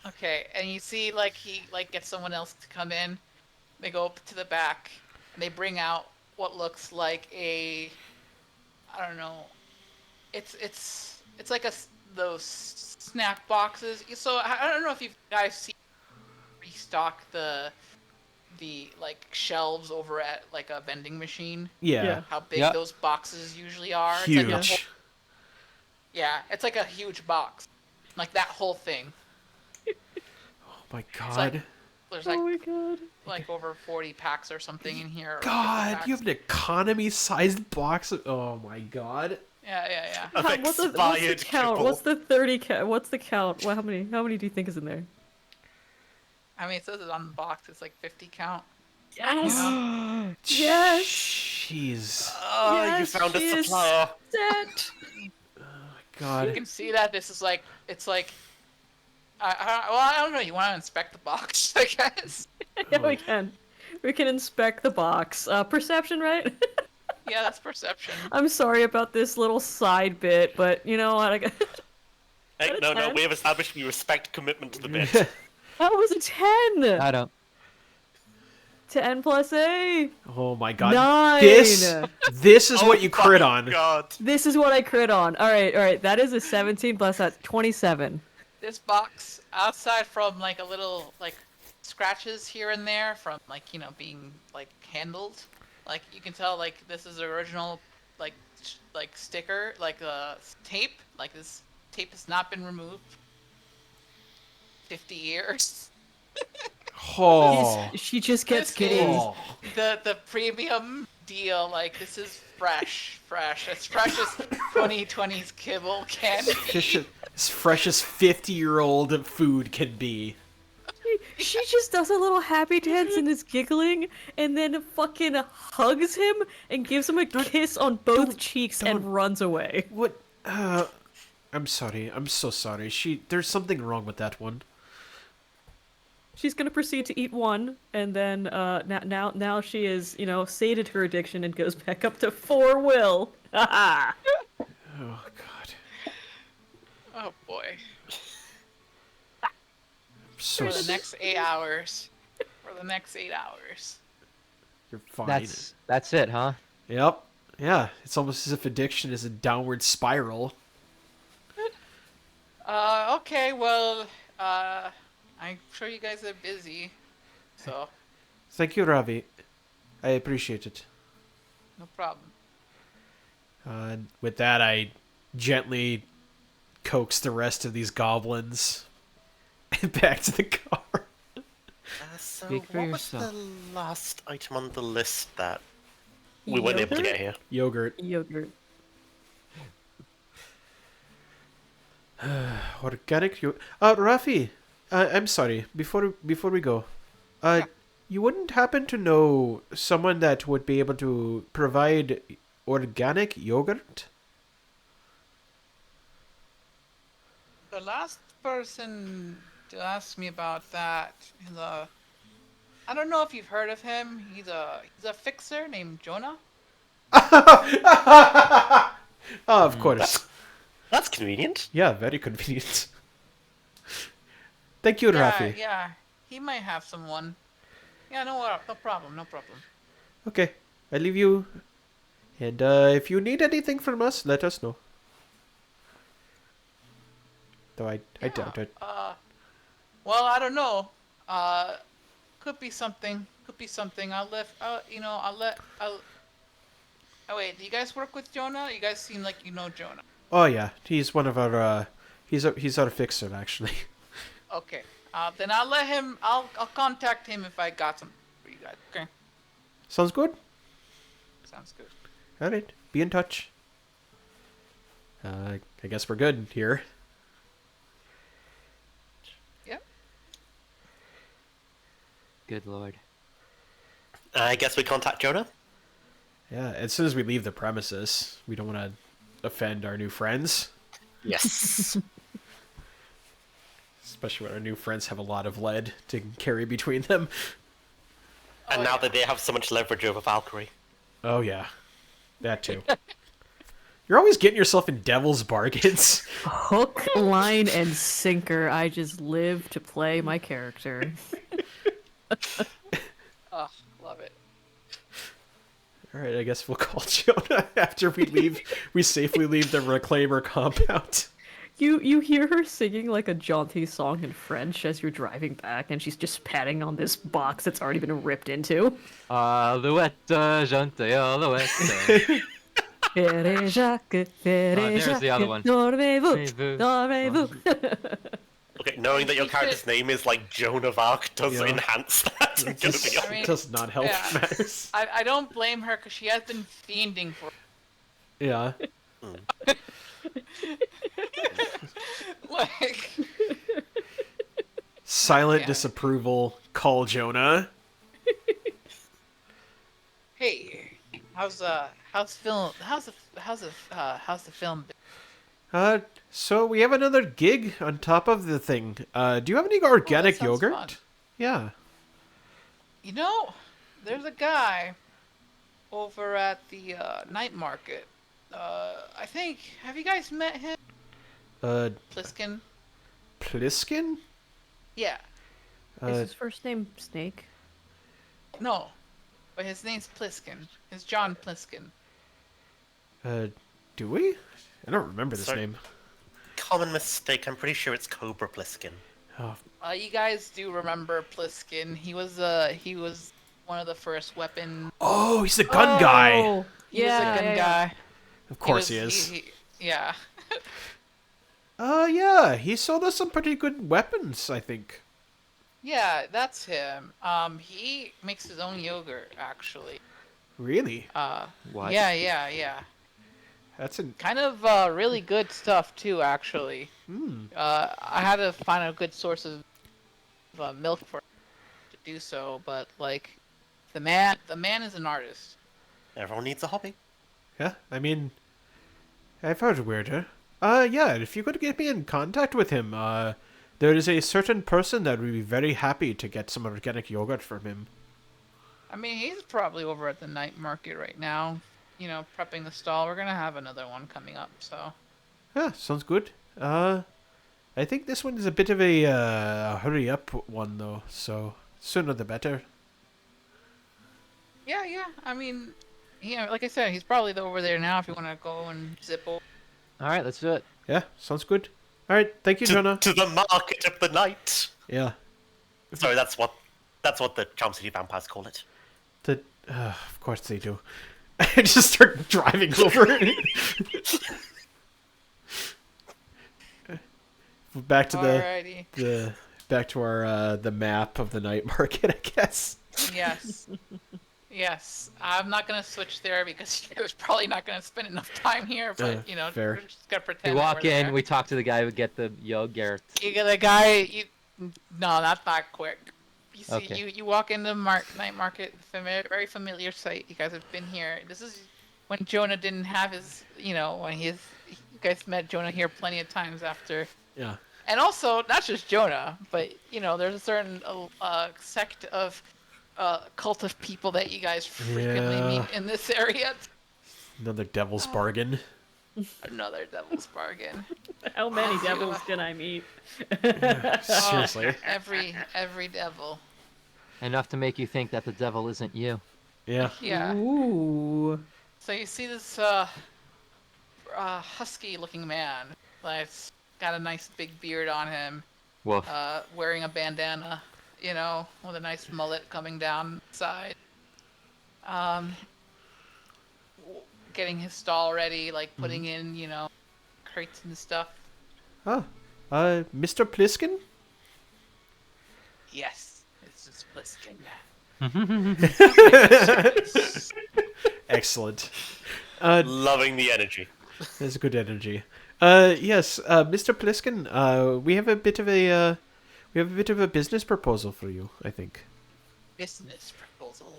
Speaker 2: Okay, and you see, like, he, like, gets someone else to come in. They go up to the back, and they bring out what looks like I don't know. It's like those snack boxes. So, I don't know if you guys see restock the like, shelves over at, like, a vending machine.
Speaker 1: Yeah.
Speaker 2: How big
Speaker 5: Yeah.
Speaker 2: those boxes usually are.
Speaker 1: Huge.
Speaker 2: It's like a whole, yeah, it's like a huge box. Like, that whole thing.
Speaker 1: Oh my
Speaker 2: It's
Speaker 1: god.
Speaker 2: like, there's like
Speaker 4: Oh my god.
Speaker 2: like over 40 packs or something in here. or 50
Speaker 1: God,
Speaker 2: packs.
Speaker 1: you have an economy-sized box of... Oh my god.
Speaker 2: Yeah.
Speaker 3: Of
Speaker 4: What's the
Speaker 3: expired
Speaker 4: count?
Speaker 3: kibble.
Speaker 4: What's the 30 count? What's the count? How many do you think is in there?
Speaker 2: I mean, it says it on the box. It's like 50 count.
Speaker 4: Yes.
Speaker 1: Yes. Jeez.
Speaker 3: Oh, you
Speaker 4: Yes,
Speaker 3: found a
Speaker 4: she is
Speaker 3: supplier.
Speaker 4: set.
Speaker 2: You
Speaker 1: God.
Speaker 2: can see that this is like, it's like, I don't know. You want to inspect the box, I guess.
Speaker 4: Yeah, we can. We can inspect the box. Perception, right?
Speaker 2: Yeah, that's perception.
Speaker 4: I'm sorry about this little side bit, but you know what?
Speaker 3: Hey, no,
Speaker 4: 10?
Speaker 3: we have established we respect commitment to the bit.
Speaker 4: That was a 10.
Speaker 5: I don't.
Speaker 4: to N plus A.
Speaker 1: Oh my god.
Speaker 4: 9.
Speaker 1: This is what you
Speaker 3: Oh
Speaker 1: crit
Speaker 3: my
Speaker 1: on.
Speaker 3: God.
Speaker 4: This is what I crit on. All right. That is a 17 plus that's 27.
Speaker 2: This box, outside from like a little like scratches here and there from like being like handled, like you can tell like this is original like like sticker like tape. Like this tape has not been removed. 50 years.
Speaker 1: Oh.
Speaker 4: She just gets
Speaker 2: This
Speaker 4: giddy.
Speaker 2: is
Speaker 1: Oh.
Speaker 2: the premium deal. Like this is fresh, as fresh as 2020's kibble can be.
Speaker 1: As fresh as 50-year-old food can be.
Speaker 4: She just does a little happy dance and is giggling, and then fucking hugs him and gives him a kiss on both cheeks and runs away.
Speaker 1: What? I'm sorry. I'm so sorry. There's something wrong with that one.
Speaker 4: She's gonna proceed to eat one, and then now she is sated her addiction and goes back up to 4 will.
Speaker 1: Oh god.
Speaker 2: Oh boy.
Speaker 1: So
Speaker 2: For the next 8 hours. For the next 8 hours.
Speaker 1: you're fine.
Speaker 5: That's it, huh?
Speaker 1: Yep. Yeah. It's almost as if addiction is a downward spiral.
Speaker 2: Okay, well, I'm sure you guys are busy. So,
Speaker 1: Thank you, Ravi. I appreciate it.
Speaker 2: no problem.
Speaker 1: With that, I gently coax the rest of these goblins back to the car.
Speaker 3: So
Speaker 5: Speak for
Speaker 3: what was
Speaker 5: yourself.
Speaker 3: the last item on the list that we weren't able to get here?
Speaker 1: Yogurt.
Speaker 4: Yogurt.
Speaker 1: Organic yogurt. Rafi, I'm sorry. Before we go, you wouldn't happen to know someone that would be able to provide organic yogurt?
Speaker 2: The last person to ask me about that is I don't know if you've heard of him. He's a fixer named Jonah.
Speaker 1: Oh, of course.
Speaker 3: That's convenient.
Speaker 1: Yeah, very convenient. Thank you, Rafi.
Speaker 2: Yeah, he might have someone. Yeah, no problem.
Speaker 1: Okay, I leave you. And if you need anything from us, let us know. Though I doubt it.
Speaker 2: Well, I don't know. Could be something. Oh wait, do you guys work with Jonah? You guys seem like you know Jonah.
Speaker 1: Oh yeah, he's one of our. He's our fixer actually.
Speaker 2: Okay. Then I'll let him. I'll contact him if I got some for you guys. Okay.
Speaker 1: Sounds good.
Speaker 2: Sounds good.
Speaker 1: All right, be in touch. I guess we're good here.
Speaker 2: Yep.
Speaker 5: Good lord.
Speaker 3: I guess we contact Jonah.
Speaker 1: Yeah, as soon as we leave the premises, we don't want to offend our new friends.
Speaker 3: Yes.
Speaker 1: Especially when our new friends have a lot of lead to carry between them.
Speaker 3: And now that they have so much leverage over Valkyrie.
Speaker 1: Oh yeah, that too. You're always getting yourself in devil's bargains.
Speaker 4: Hook, line, and sinker. I just live to play my character.
Speaker 2: Oh, love it.
Speaker 1: All right, I guess we'll call Jonah after we leave. We safely leave the Reclaimer compound.
Speaker 4: You hear her singing like a jaunty song in French as you're driving back, and she's just patting on this box that's already been ripped into.
Speaker 5: Alouette, jante, alouette.
Speaker 4: There's
Speaker 5: the other one.
Speaker 4: Dormez-vous, dormez-vous.
Speaker 3: Okay, knowing that your character's name is like Joan of Arc does
Speaker 1: Yeah.
Speaker 3: enhance that.
Speaker 1: It
Speaker 3: Gonna be
Speaker 1: just
Speaker 2: I mean,
Speaker 1: does not help
Speaker 2: yeah.
Speaker 1: matters.
Speaker 2: I don't blame her because she has been fiending for.
Speaker 1: Yeah.
Speaker 2: Like.
Speaker 1: Silent
Speaker 2: Yeah.
Speaker 1: disapproval. Call Jonah.
Speaker 2: Hey, how's the film? How's the film?
Speaker 1: So we have another gig on top of the thing. Do you have any organic
Speaker 2: sounds
Speaker 1: yogurt?
Speaker 2: fun.
Speaker 1: Yeah.
Speaker 2: You know, there's a guy over at the night market. I think. Have you guys met him? Pliskin.
Speaker 1: Pliskin?
Speaker 2: Yeah.
Speaker 4: Is his first name Snake?
Speaker 2: No, but his name's Pliskin. It's John Pliskin.
Speaker 1: Do we? I don't remember this
Speaker 3: Sorry.
Speaker 1: name.
Speaker 3: Common mistake. I'm pretty sure it's Cobra Pliskin.
Speaker 1: Oh,
Speaker 2: You guys do remember Pliskin? He was one of the first weapon.
Speaker 1: oh, he's the gun guy.
Speaker 4: Oh,
Speaker 2: He was a gun
Speaker 4: yeah.
Speaker 2: guy.
Speaker 1: Of course he is.
Speaker 2: Yeah.
Speaker 1: Yeah, he sold us some pretty good weapons, I think.
Speaker 2: Yeah, that's him. He makes his own yogurt, actually.
Speaker 1: Really?
Speaker 5: What?
Speaker 2: Yeah.
Speaker 1: That's an.
Speaker 2: Kind of really good stuff too, actually. I had to find a good source of milk for to do so, but like, the man is an artist.
Speaker 3: Everyone needs a hobby.
Speaker 1: Yeah, I mean, I've heard of Weirder. Yeah, if you could get me in contact with him, there is a certain person that would be very happy to get some organic yogurt from him.
Speaker 2: I mean, he's probably over at the night market right now, prepping the stall. We're gonna have another one coming up, so.
Speaker 1: Yeah, sounds good. I think this one is a bit of a hurry up one though, so sooner the better.
Speaker 2: Yeah. I mean, like I said, he's probably over there now. If you want to go and zip over.
Speaker 5: All right, let's do it.
Speaker 1: Yeah, sounds good. All right, thank you, Jonah.
Speaker 3: To the market of the night.
Speaker 1: Yeah,
Speaker 3: Sorry, that's what the Charm City vampires call it.
Speaker 1: of course they do. I just start driving over it. Back to
Speaker 2: Alrighty.
Speaker 1: back to our the map of the night market, I guess.
Speaker 2: Yes. I'm not gonna switch there because I was probably not gonna spend enough time here. But
Speaker 1: fair.
Speaker 2: we're just gonna
Speaker 5: We
Speaker 2: pretend. that
Speaker 5: walk
Speaker 2: we're
Speaker 5: in,
Speaker 2: there.
Speaker 5: we talk to the guy, we get the yogurt.
Speaker 2: You get the guy. No, not that quick. You see,
Speaker 5: Okay.
Speaker 2: you walk into night market, very familiar sight. You guys have been here. This is when Jonah didn't have his. When you guys met Jonah here plenty of times after.
Speaker 1: Yeah.
Speaker 2: And also, not just Jonah, but there's a certain sect of cult of people that you guys frequently
Speaker 1: Yeah.
Speaker 2: meet in this area.
Speaker 1: Another devil's bargain.
Speaker 2: Another devil's bargain.
Speaker 4: How many devils can I meet?
Speaker 1: Seriously.
Speaker 2: Every devil.
Speaker 5: Enough to make you think that the devil isn't you.
Speaker 1: Yeah.
Speaker 2: Yeah.
Speaker 4: Ooh.
Speaker 2: So you see this husky-looking man. That's got a nice big beard on him.
Speaker 5: Woof.
Speaker 2: Wearing a bandana. With a nice mullet coming down the side. Getting his stall ready, like putting in, crates and stuff.
Speaker 1: Oh, Mr. Pliskin?
Speaker 2: Yes, it's just Pliskin.
Speaker 1: Excellent.
Speaker 3: Loving the energy.
Speaker 1: That's good energy. Yes, Mr. Pliskin, we have a bit of a business proposal for you, I think.
Speaker 2: Business proposal.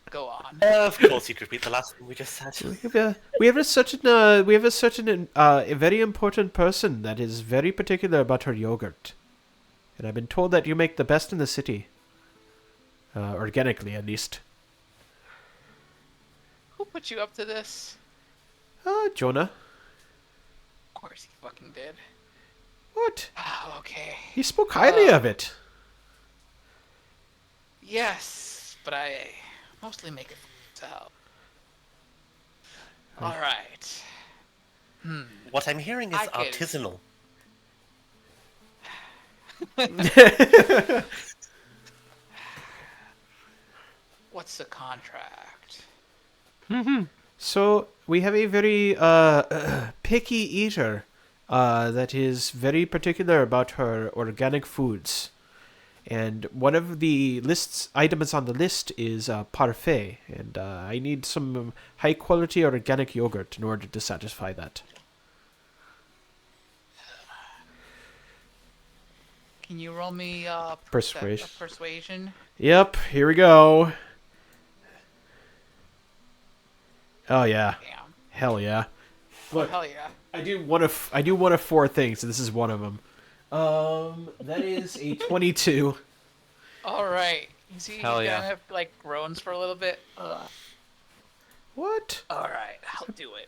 Speaker 2: Go on.
Speaker 3: Of course, you could repeat the last thing we just said.
Speaker 1: We have a certain a very important person that is very particular about her yogurt, and I've been told that you make the best in the city, organically at least.
Speaker 2: Who put you up to this?
Speaker 1: Jonah.
Speaker 2: Of course he fucking did.
Speaker 1: What?
Speaker 2: Oh, okay.
Speaker 1: He spoke highly of it.
Speaker 2: Yes, but I mostly make it for myself. All right.
Speaker 3: What I'm hearing is
Speaker 2: I get it.
Speaker 3: artisanal.
Speaker 2: What's the contract?
Speaker 1: So we have a very picky eater that is very particular about her organic foods, and one of the items on the list is parfait, and I need some high quality organic yogurt in order to satisfy that.
Speaker 2: Can you roll me
Speaker 1: Persuasion.
Speaker 2: persuasion?
Speaker 1: Yep, here we go. Oh yeah,
Speaker 2: Damn.
Speaker 1: hell yeah. Look,
Speaker 2: Hell yeah.
Speaker 1: I do one of four things, and this is one of them. That is a 22.
Speaker 2: All right. You see,
Speaker 5: Hell
Speaker 2: he
Speaker 5: yeah.
Speaker 2: kind of like groans for a little bit.
Speaker 1: What?
Speaker 2: All right, I'll do it.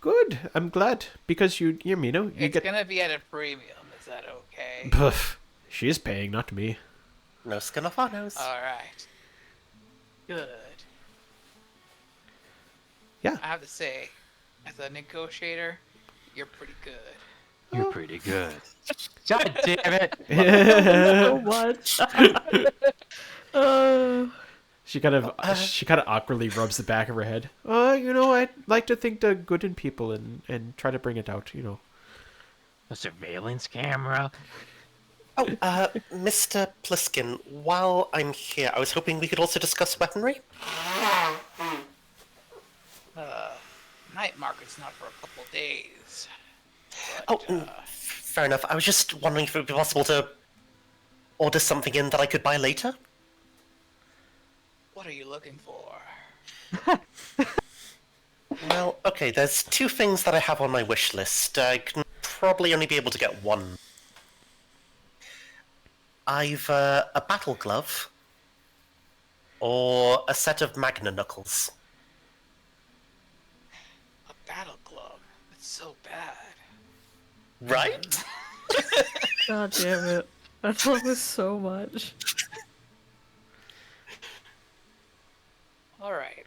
Speaker 1: Good. I'm glad because you
Speaker 2: It's
Speaker 1: get.
Speaker 2: gonna be at a premium. Is that okay?
Speaker 1: Pff, she is paying, not me.
Speaker 3: No skin off our nose.
Speaker 2: All right. Good.
Speaker 1: Yeah.
Speaker 2: I have to say, as a negotiator, you're pretty good.
Speaker 5: You're pretty good. God damn it!
Speaker 4: So much. uh,
Speaker 1: She kind of awkwardly rubs the back of her head. I'd like to think the good in people and try to bring it out,
Speaker 5: A surveillance camera.
Speaker 3: Oh, Mr. Pliskin, while I'm here, I was hoping we could also discuss weaponry.
Speaker 2: Night market's not for a couple days.
Speaker 3: Oh, fair enough. I was just wondering if it would be possible to order something in that I could buy later.
Speaker 2: What are you looking for?
Speaker 3: Well, okay, there's two things that I have on my wish list. I can probably only be able to get one. Either a battle glove or a set of Magna Knuckles.
Speaker 2: A battle glove? That's so bad.
Speaker 3: Right?
Speaker 4: God damn it. I love this so much.
Speaker 2: All right.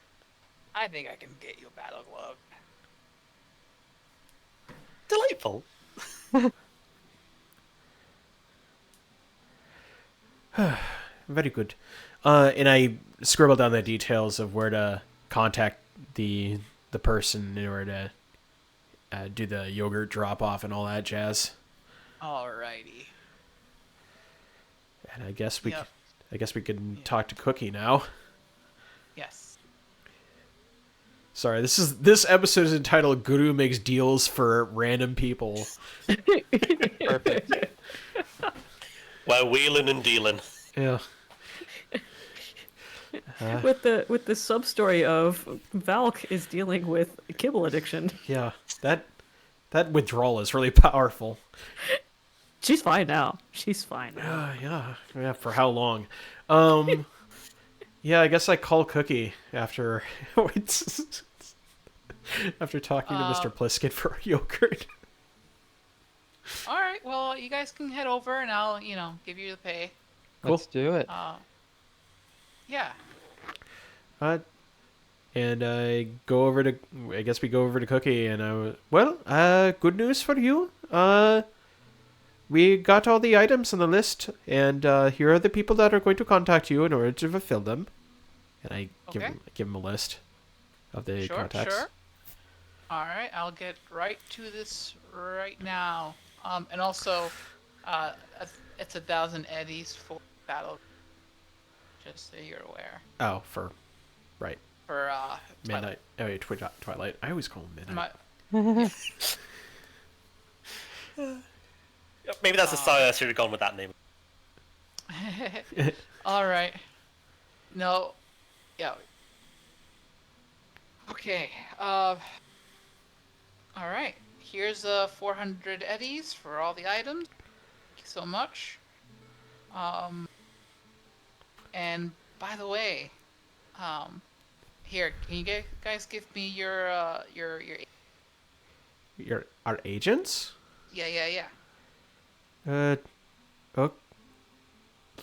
Speaker 2: I think I can get you a battle glove.
Speaker 3: Delightful.
Speaker 1: Very good. And I scribble down the details of where to contact the person in order to do the yogurt drop off and all that jazz.
Speaker 2: Alrighty.
Speaker 1: And I guess we
Speaker 2: Yep.
Speaker 1: can talk to Cookie now.
Speaker 2: Yes.
Speaker 1: Sorry, this episode is entitled "Guru Makes Deals for Random People."
Speaker 5: Perfect.
Speaker 3: We're wheeling and dealing.
Speaker 1: Yeah.
Speaker 4: With the sub story of Valk is dealing with kibble addiction.
Speaker 1: Yeah. That withdrawal is really powerful.
Speaker 4: She's fine now. She's fine now.
Speaker 1: Yeah. For how long? Yeah, I guess I call Cookie after after talking to Mr. Pliskin for yogurt.
Speaker 2: All right. Well, you guys can head over, and I'll, give you the pay.
Speaker 1: Cool.
Speaker 5: Let's do it.
Speaker 2: Yeah.
Speaker 1: And I go over to. I guess we go over to Cookie, and good news for you. We got all the items on the list, and here are the people that are going to contact you in order to fulfill them. And I give him a list of the contacts.
Speaker 2: Sure. All right. I'll get right to this right now. And also, it's 1,000 eddies for battle. Just so you're aware.
Speaker 1: Oh, right.
Speaker 2: For
Speaker 1: Midnight. Oh, wait, Twilight. I always call them midnight.
Speaker 3: Maybe that's the style I should have gone with that name.
Speaker 2: All right. No. Yeah. Okay. All right. Here's 400 eddies for all the items. Thank you so much. And by the way, here, can you guys give me your
Speaker 1: Our agents?
Speaker 2: Yeah.
Speaker 1: Oh,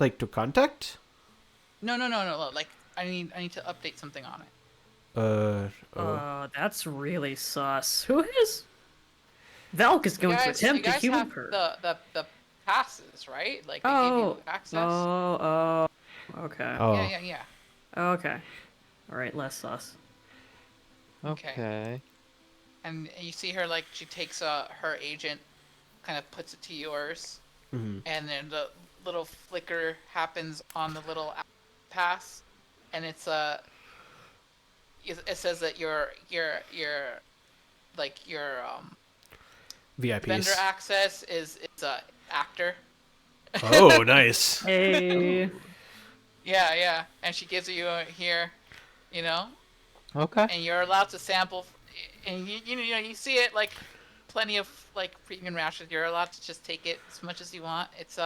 Speaker 1: like to contact?
Speaker 2: No. Like I need to update something on it.
Speaker 4: That's really sus. Who is? Valk is going to attempt to human her.
Speaker 2: The passes, right? Like they give you access.
Speaker 4: Okay.
Speaker 1: Oh.
Speaker 2: Yeah.
Speaker 4: Okay. All right, less sus.
Speaker 5: Okay.
Speaker 2: And you see her, like, she takes her agent, kind of puts it to yours,
Speaker 1: Mm-hmm.
Speaker 2: and then the little flicker happens on the little pass, and it says that your
Speaker 1: VIPs.
Speaker 2: vendor access is actor.
Speaker 1: Oh, nice.
Speaker 4: Hey.
Speaker 2: Yeah, and she gives you here,
Speaker 5: Okay.
Speaker 2: and you're allowed to sample, and you see it like plenty of like premium rations. You're allowed to just take it as much as you want. It's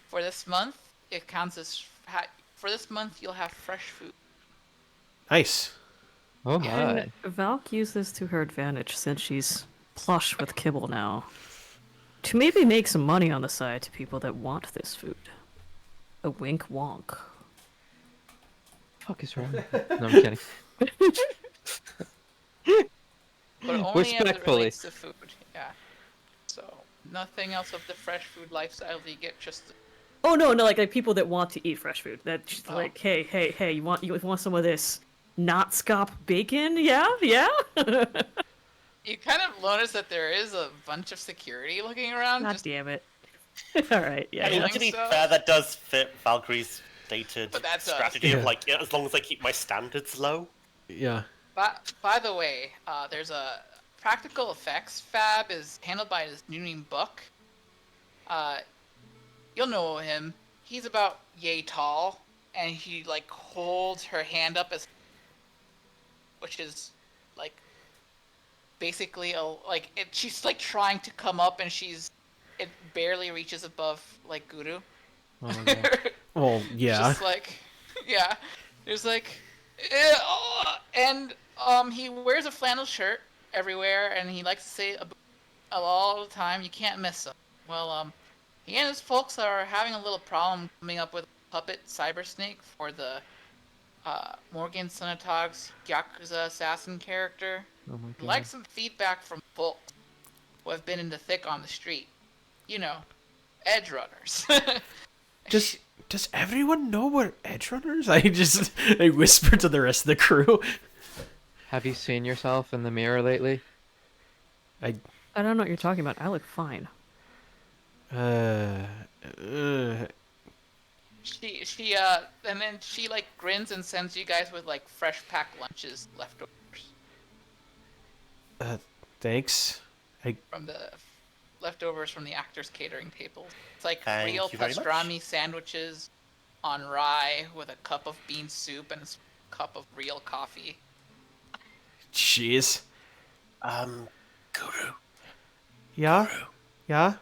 Speaker 2: for this month it counts as for this month you'll have fresh food.
Speaker 1: Nice.
Speaker 5: Oh my.
Speaker 4: Can Valk use this to her advantage since she's plush with kibble now? To maybe make some money on the side to people that want this food. A wink wonk.
Speaker 5: Fuck is wrong? No, I'm kidding.
Speaker 2: But only as it
Speaker 5: Respectfully.
Speaker 2: relates to food. Yeah. So nothing else of the fresh food lifestyle that you get just.
Speaker 4: Oh no, like people that want to eat fresh food. That's just
Speaker 2: Oh.
Speaker 4: like, hey, you want some of this not scop bacon? Yeah.
Speaker 2: You kind of notice that there is a bunch of security looking around.
Speaker 4: God
Speaker 2: Just,
Speaker 4: damn it. All right, yeah.
Speaker 3: I mean,
Speaker 2: think
Speaker 3: to be
Speaker 2: so.
Speaker 3: fair, that does fit Valkyrie's stated
Speaker 2: But that's
Speaker 3: strategy
Speaker 1: Yeah.
Speaker 3: of like, as long as I keep my standards low.
Speaker 1: Yeah.
Speaker 2: by the way, there's a practical effects fab is handled by this new name Buck. You'll know him. He's about yay tall, and he like holds her hand up as, which is like basically she's like trying to come up, and it barely reaches above like Guru.
Speaker 5: Oh my god.
Speaker 1: Well, yeah.
Speaker 2: Just like, yeah, there's like, and he wears a flannel shirt everywhere, and he likes to say all the time, "You can't miss him." Well, he and his folks are having a little problem coming up with a puppet cyber snake for the Morgan Sonatog's Yakuza assassin character.
Speaker 5: Oh my
Speaker 2: I'd
Speaker 5: god.
Speaker 2: like some feedback from folks who have been in the thick on the street. You know, edge runners.
Speaker 1: Does everyone know we're edge runners? I whisper to the rest of the crew.
Speaker 5: Have you seen yourself in the mirror lately?
Speaker 4: I don't know what you're talking about. I look fine.
Speaker 2: She and then she like grins and sends you guys with like fresh packed lunches leftovers
Speaker 1: Thanks.
Speaker 2: from the leftovers from the actors catering tables. It's like
Speaker 3: Thank
Speaker 2: real
Speaker 3: you very much.
Speaker 2: pastrami sandwiches on rye with a cup of bean soup and a cup of real coffee.
Speaker 1: Jeez.
Speaker 3: Guru,
Speaker 1: Yeah? Yeah?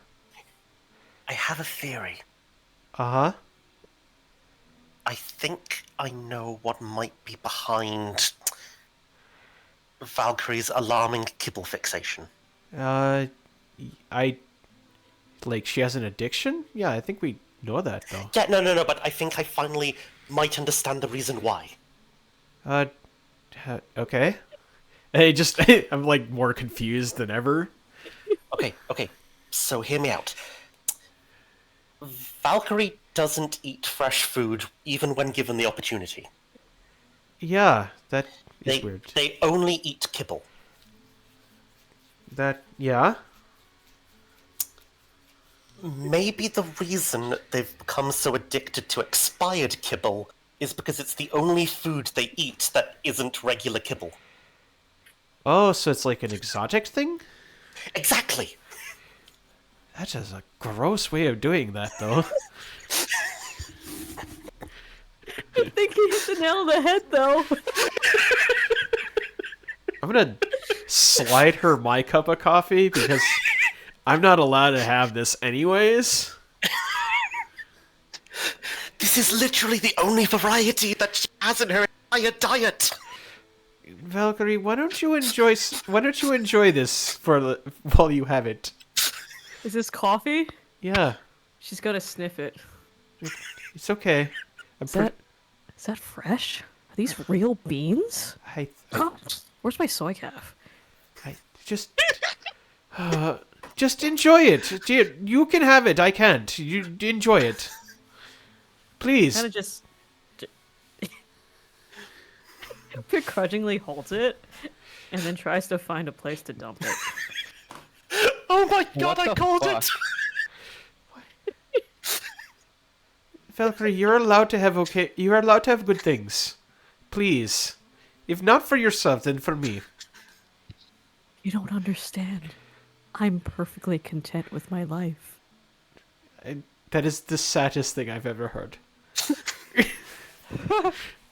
Speaker 3: I have a theory.
Speaker 1: Uh-huh.
Speaker 3: I think I know what might be behind Valkyrie's alarming kibble fixation.
Speaker 1: She has an addiction? Yeah, I think we know that, though.
Speaker 3: Yeah, no, but I think I finally might understand the reason why.
Speaker 1: Okay. I'm like more confused than ever.
Speaker 3: Okay, so hear me out. Valkyrie doesn't eat fresh food even when given the opportunity.
Speaker 1: Yeah, that is weird.
Speaker 3: They only eat kibble.
Speaker 1: Yeah?
Speaker 3: Maybe the reason they've become so addicted to expired kibble is because it's the only food they eat that isn't regular kibble.
Speaker 1: Oh, so it's like an exotic thing?
Speaker 3: Exactly!
Speaker 1: That's just a gross way of doing that, though.
Speaker 4: I think you hit the nail on the head, though.
Speaker 1: I'm gonna slide her my cup of coffee because I'm not allowed to have this anyways.
Speaker 3: This is literally the only variety that she has in her entire diet!
Speaker 1: Valkyrie, why don't you enjoy this while you have it?
Speaker 4: Is this coffee?
Speaker 1: Yeah,
Speaker 4: She's gonna sniff it.
Speaker 1: it's okay.
Speaker 4: Is that fresh? Are these real beans?
Speaker 1: I
Speaker 4: Where's my soy calf?
Speaker 1: just enjoy it. You can have it. I can't. You enjoy it, please.
Speaker 4: Kind of just begrudgingly holds it, and then tries to find a place to dump it.
Speaker 3: Oh my god,
Speaker 5: What
Speaker 3: I
Speaker 5: the
Speaker 3: called
Speaker 5: fuck?
Speaker 3: it!
Speaker 1: Valkyrie, you're allowed to have good things. Please. If not for yourself, then for me.
Speaker 4: You don't understand. I'm perfectly content with my life.
Speaker 1: That is the saddest thing I've ever heard.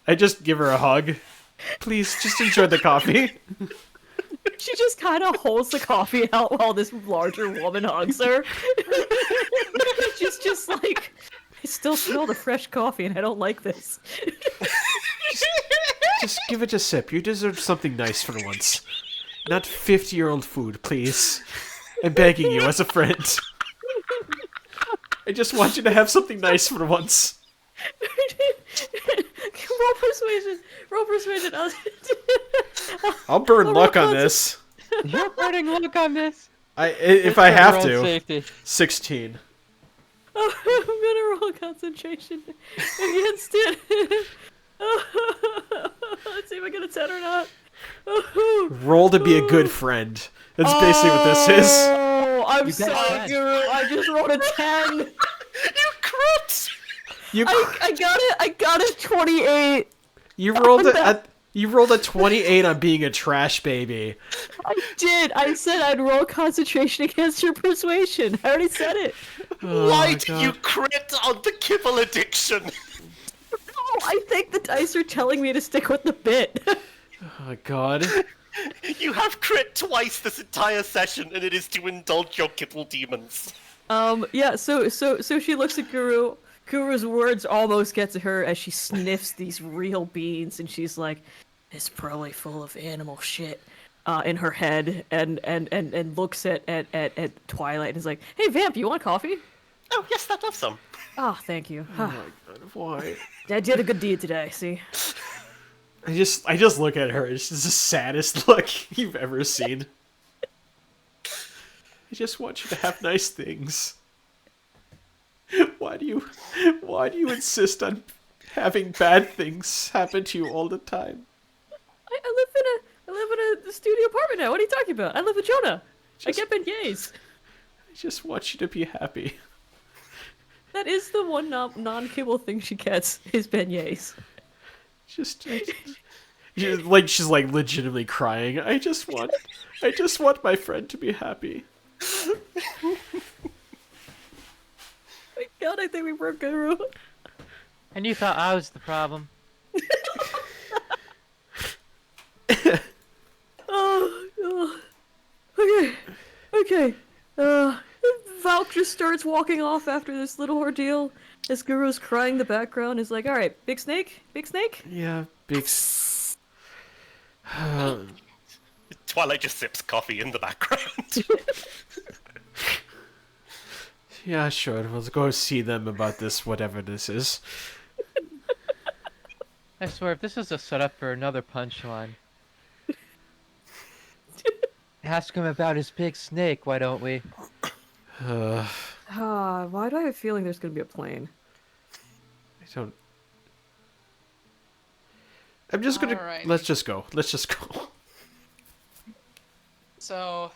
Speaker 1: I just give her a hug. Please, just enjoy the coffee.
Speaker 4: She just kind of holds the coffee out while this larger woman hugs her. She's just like, I still smell the fresh coffee and I don't like this.
Speaker 1: Just give it a sip. You deserve something nice for once. Not 50-year-old food, please. I'm begging you as a friend. I just want you to have something nice for once.
Speaker 4: Roll persuasion. Roll persuasion.
Speaker 1: I'll burn
Speaker 4: I'll
Speaker 1: luck
Speaker 4: roll
Speaker 1: on this.
Speaker 5: You're burning luck on this.
Speaker 1: If I have
Speaker 5: Roll
Speaker 1: to.
Speaker 5: Safety.
Speaker 1: 16.
Speaker 4: I'm gonna roll concentration against it. Let's see if I get a 10 or not.
Speaker 1: Roll to be a good friend. That's basically what this is.
Speaker 4: Oh, I'm
Speaker 5: You got
Speaker 4: sorry,
Speaker 5: 10.
Speaker 4: Guru. I just rolled a 10.
Speaker 3: You crit!
Speaker 1: You
Speaker 4: I got it. I got a 28.
Speaker 1: you rolled
Speaker 4: no.
Speaker 1: a 28 on being a trash baby.
Speaker 4: I did. I said I'd roll concentration against your persuasion. I already said it.
Speaker 3: Why do you crit on the kibble addiction?
Speaker 4: Oh, I think the dice are telling me to stick with the bit.
Speaker 1: Oh god.
Speaker 3: You have crit twice this entire session, and it is to indulge your kibble demons.
Speaker 4: Yeah. So she looks at Guru. Guru's words almost get to her as she sniffs these real beans, and she's like, "It's probably full of animal shit." In her head, and looks at Twilight and is like, "Hey, Vamp, you want coffee?"
Speaker 3: Oh, yes, I'd love some.
Speaker 4: Oh, thank you.
Speaker 1: Oh my god, why?
Speaker 4: I did a good deed today. See.
Speaker 1: I just look at her. It's just the saddest look you've ever seen. I just want you to have nice things. Why do you insist on having bad things happen to you all the time?
Speaker 4: I live in a studio apartment now. What are you talking about? I live with Jonah. I get beignets.
Speaker 1: I just want you to be happy.
Speaker 4: That is the one non-kibble thing she gets is beignets.
Speaker 1: She's like legitimately crying. I just want my friend to be happy.
Speaker 4: My God, I think we broke Guru.
Speaker 5: And you thought I was the problem.
Speaker 4: Oh. Okay. Valk just starts walking off after this little ordeal. As Guru's crying in the background is like, "All right, big snake, big snake."
Speaker 1: Yeah, big.
Speaker 3: Twilight just sips coffee in the background.
Speaker 1: Yeah, sure. We'll go see them about this, whatever this is.
Speaker 5: I swear, if this is a setup for another punchline. Ask him about his big snake, why don't we?
Speaker 4: Why do I have a feeling there's gonna be a plane?
Speaker 1: I don't. I'm just gonna.
Speaker 2: Alrighty.
Speaker 1: Let's just go. Let's just go.
Speaker 2: So,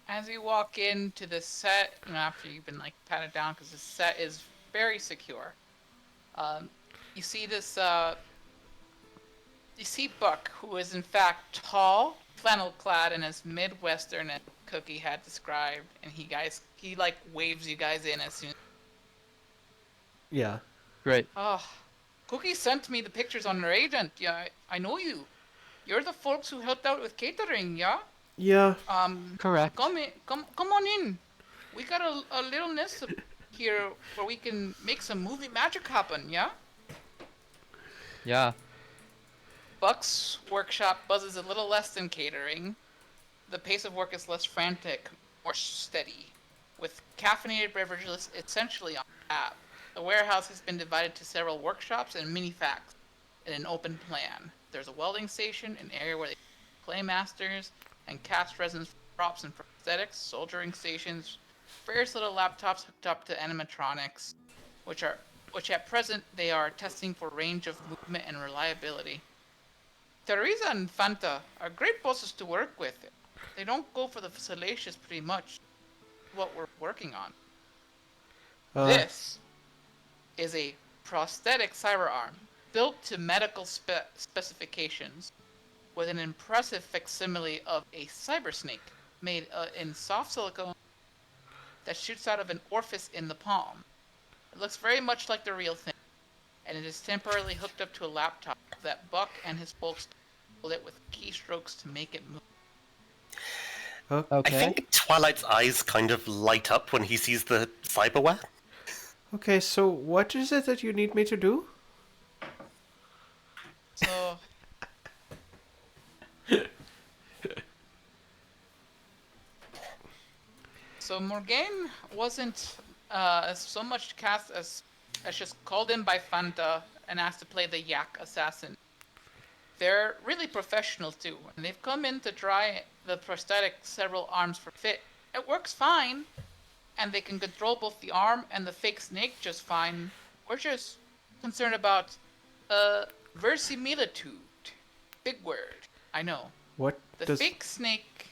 Speaker 2: as you walk into the set, and after you've been like patted down, because the set is very secure, you see this. You see Buck, who is in fact tall, flannel clad, and as Midwestern as Cookie had described, and he like waves you guys in as soon.
Speaker 1: Yeah.
Speaker 5: Great.
Speaker 2: Oh, Cookie sent me the pictures on her agent. Yeah, I know you. You're the folks who helped out with catering, yeah?
Speaker 1: Yeah.
Speaker 5: Correct.
Speaker 2: Come on in. We got a little nest here where we can make some movie magic happen, yeah?
Speaker 5: Yeah.
Speaker 2: Buck's workshop buzzes a little less than catering. The pace of work is less frantic, more steady, with caffeinated beverages essentially on tap. The warehouse has been divided to several workshops and mini facts in an open plan. There's a welding station, an area where they clay masters and cast resins for props and prosthetics, soldering stations, various little laptops hooked up to animatronics, which at present they are testing for range of movement and reliability. Teresa and Fanta are great bosses to work with. They don't go for the salacious pretty much. What we're working on. This is a prosthetic cyberarm built to medical specifications with an impressive facsimile of a cyber snake made in soft silicone that shoots out of an orifice in the palm. It looks very much like the real thing, and it is temporarily hooked up to a laptop that Buck and his folks lit with keystrokes to make it move.
Speaker 5: Okay.
Speaker 3: I think Twilight's eyes kind of light up when he sees the cyberware.
Speaker 1: Okay, so what is it that you need me to do?
Speaker 2: So, Morgane wasn't so much cast as that's just called in by Fanta and asked to play the Yak Assassin. They're really professional too, and they've come in to try the prosthetic several arms for fit. It works fine, and they can control both the arm and the fake snake just fine. We're just concerned about verisimilitude. Big word, I know.
Speaker 1: What
Speaker 2: The
Speaker 1: does
Speaker 2: fake snake.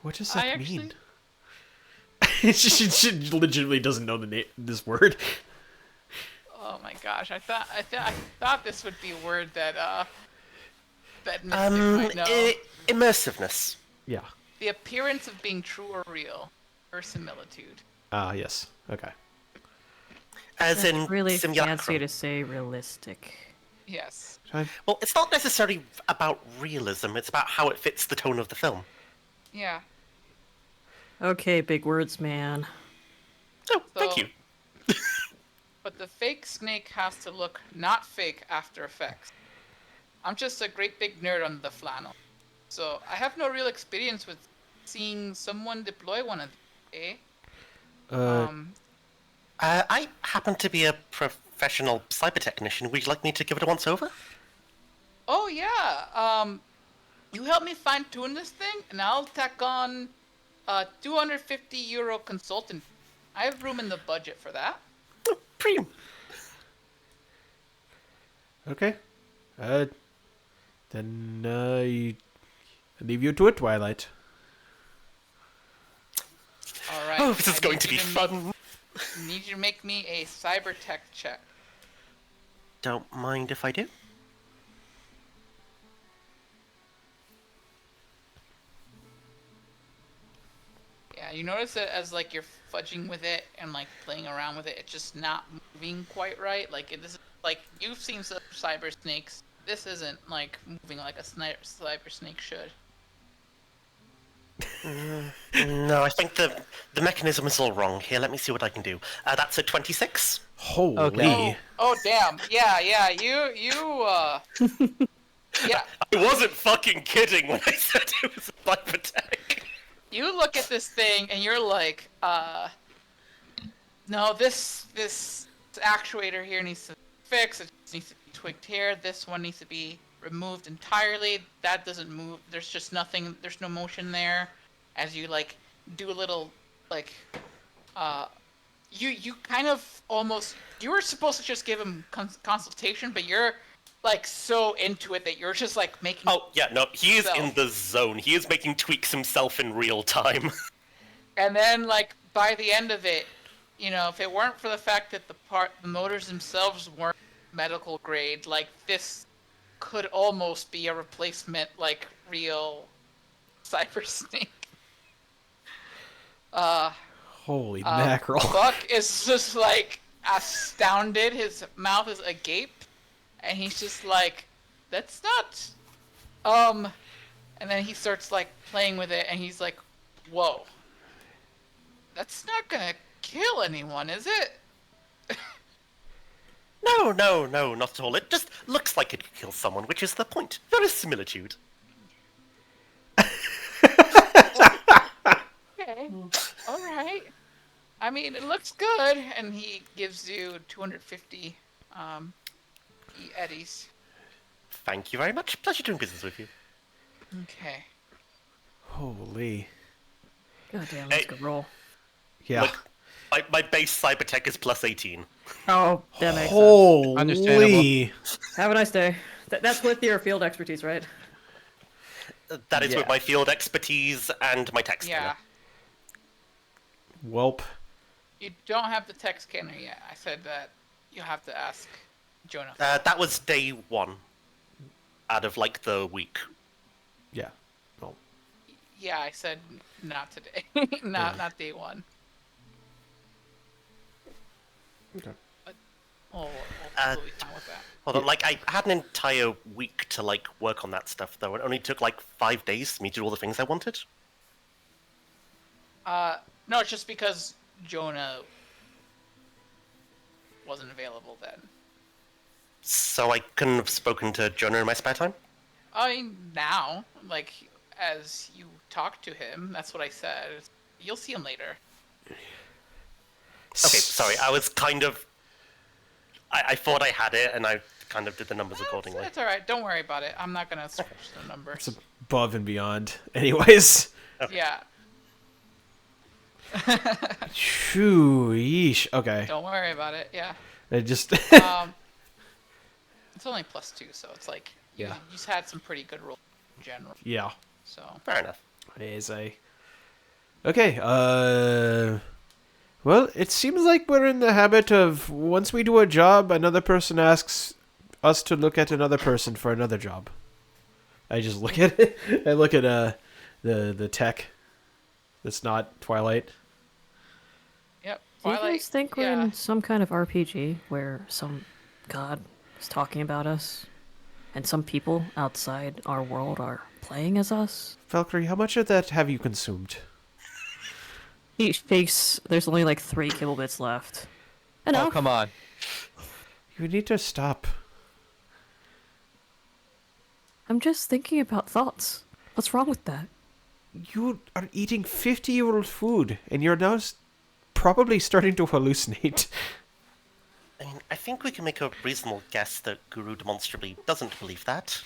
Speaker 1: what does
Speaker 2: I
Speaker 1: that
Speaker 2: actually-
Speaker 1: mean? she legitimately doesn't know the name this word.
Speaker 2: Oh my gosh! I thought this would be a word that that Mystic might know.
Speaker 3: Immersiveness.
Speaker 1: Yeah.
Speaker 2: The appearance of being true or real. Verisimilitude.
Speaker 1: Ah, yes. Okay.
Speaker 3: As in
Speaker 4: Really
Speaker 3: simulacrum.
Speaker 4: fancy to say realistic.
Speaker 2: Yes.
Speaker 3: Well, it's not necessarily about realism, it's about how it fits the tone of the film.
Speaker 2: Yeah.
Speaker 4: Okay, big words, man.
Speaker 3: Oh, thank
Speaker 2: So-
Speaker 3: you.
Speaker 2: But the fake snake has to look not fake After Effects. I'm just a great big nerd on the flannel. So I have no real experience with seeing someone deploy one of these, eh?
Speaker 3: I happen to be a professional cyber technician. Would you like me to give it a once over?
Speaker 2: Oh yeah. You help me fine tune this thing, and I'll tack on 250 euro consultant. I have room in the budget for that.
Speaker 3: Oh, premium.
Speaker 1: Okay. Then I leave you to it, Twilight.
Speaker 2: All right.
Speaker 3: Oh, this is
Speaker 2: I
Speaker 3: going
Speaker 2: need
Speaker 3: to be
Speaker 2: you
Speaker 3: fun.
Speaker 2: Need you to make me a cyber tech check.
Speaker 3: Don't mind if I do.
Speaker 2: Yeah, you notice that as like you're fudging with it and like playing around with it, it's just not moving quite right. Like it is like you've seen some cyber snakes. This isn't like moving like a cyber snake should.
Speaker 3: No, I think the mechanism is all wrong. Here, let me see what I can do. That's a 26.
Speaker 1: Holy.
Speaker 5: Okay.
Speaker 2: Oh damn! Yeah, yeah.
Speaker 3: I wasn't fucking kidding when I said it was a cyber tech.
Speaker 2: You look at this thing and you're like, no, this actuator here needs to fix. It needs to be tweaked here. This one needs to be removed entirely. That doesn't move. There's just nothing. There's no motion there. As you like do a little like, you kind of almost you were supposed to just give him consultation, but you're like so into it that you're just like making.
Speaker 3: Oh, yeah, no, he is in
Speaker 2: Himself.
Speaker 3: the zone. He is making tweaks himself in real time.
Speaker 2: And then, like, by the end of it, you know, if it weren't for the fact that the motors themselves weren't medical grade, like, this could almost be a replacement, like, real Cyber Snake.
Speaker 1: Holy mackerel.
Speaker 2: Buck is just, like, astounded. His mouth is agape. And he's just like, that's not... And then he starts, like, playing with it, and he's like, whoa. That's not gonna kill anyone, is it?
Speaker 3: No, not at all. It just looks like it could kill someone, which is the point. Verisimilitude.
Speaker 2: Okay. Alright. I mean, it looks good, and he gives you 250 eddies.
Speaker 3: Thank you very much. Pleasure doing business with you.
Speaker 2: Okay.
Speaker 1: Holy.
Speaker 4: God damn, that's
Speaker 3: Hey.
Speaker 4: a good roll.
Speaker 1: Yeah.
Speaker 3: Look, my base cyber tech is plus 18.
Speaker 4: Oh, that makes sense.
Speaker 1: Holy.
Speaker 5: Understandable.
Speaker 4: Have a nice day. That's with your field expertise, right?
Speaker 3: That is
Speaker 1: Yeah.
Speaker 3: with my field expertise and my tech
Speaker 2: Yeah.
Speaker 3: scanner.
Speaker 1: Welp.
Speaker 2: You don't have the tech scanner yet. I said that you have to ask Jonah.
Speaker 3: That was day 1. Out of, like, the week.
Speaker 1: Yeah. Well,
Speaker 2: Yeah, I said not today. not day one.
Speaker 1: okay.
Speaker 2: We'll be fine with that.
Speaker 3: Hold on, like, I had an entire week to, like, work on that stuff, though. It only took, like, 5 days for me to do all the things I wanted.
Speaker 2: No, it's just because Jonah wasn't available then.
Speaker 3: So I couldn't have spoken to Jonah in my spare time?
Speaker 2: I mean, now, like, as you talk to him, that's what I said. You'll see him later.
Speaker 3: Okay, sorry, I was kind of... I thought I had it, and I kind of did the numbers accordingly.
Speaker 2: It's all right. Don't worry about it. I'm not gonna switch the numbers.
Speaker 1: It's above and beyond. Anyways.
Speaker 2: Yeah.
Speaker 1: Phew, yeesh. Okay.
Speaker 2: Don't worry about it. Yeah.
Speaker 1: It just...
Speaker 2: It's only +2, so it's like you
Speaker 1: Yeah.
Speaker 2: just had some pretty good rolls in general.
Speaker 1: yeah.
Speaker 2: So
Speaker 3: Fair enough.
Speaker 1: Okay, well, it seems like we're in the habit of, once we do a job, another person asks us to look at another person for another job. I just look at it. I look at, the tech that's not Twilight.
Speaker 2: yep.
Speaker 4: Do you
Speaker 2: Twilight.
Speaker 4: guys think we're
Speaker 2: yeah.
Speaker 4: in some kind of RPG where some god is talking about us, and some people outside our world are playing as us?
Speaker 1: Valkyrie, how much of that have you consumed?
Speaker 4: Each face, there's only like 3 kibble bits left. Enough.
Speaker 5: Oh, come on.
Speaker 1: You need to stop.
Speaker 4: I'm just thinking about thoughts. What's wrong with that?
Speaker 1: You are eating 50-year-old food, and you're now probably starting to hallucinate.
Speaker 3: I mean, I think we can make a reasonable guess that Guru demonstrably doesn't believe that.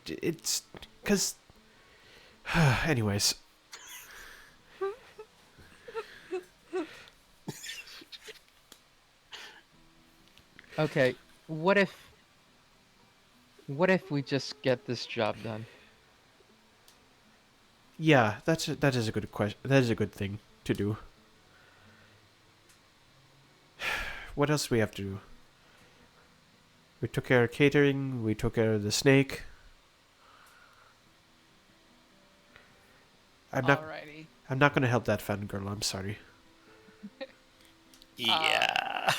Speaker 1: It's... because... Anyways.
Speaker 5: Okay, what if we just get this job done?
Speaker 1: Yeah, that is a good question. That is a good thing to do. What else do we have to do? We took care of catering. We took care of the snake.
Speaker 2: Alrighty.
Speaker 1: I'm not going to help that fangirl. I'm sorry.
Speaker 3: Yeah.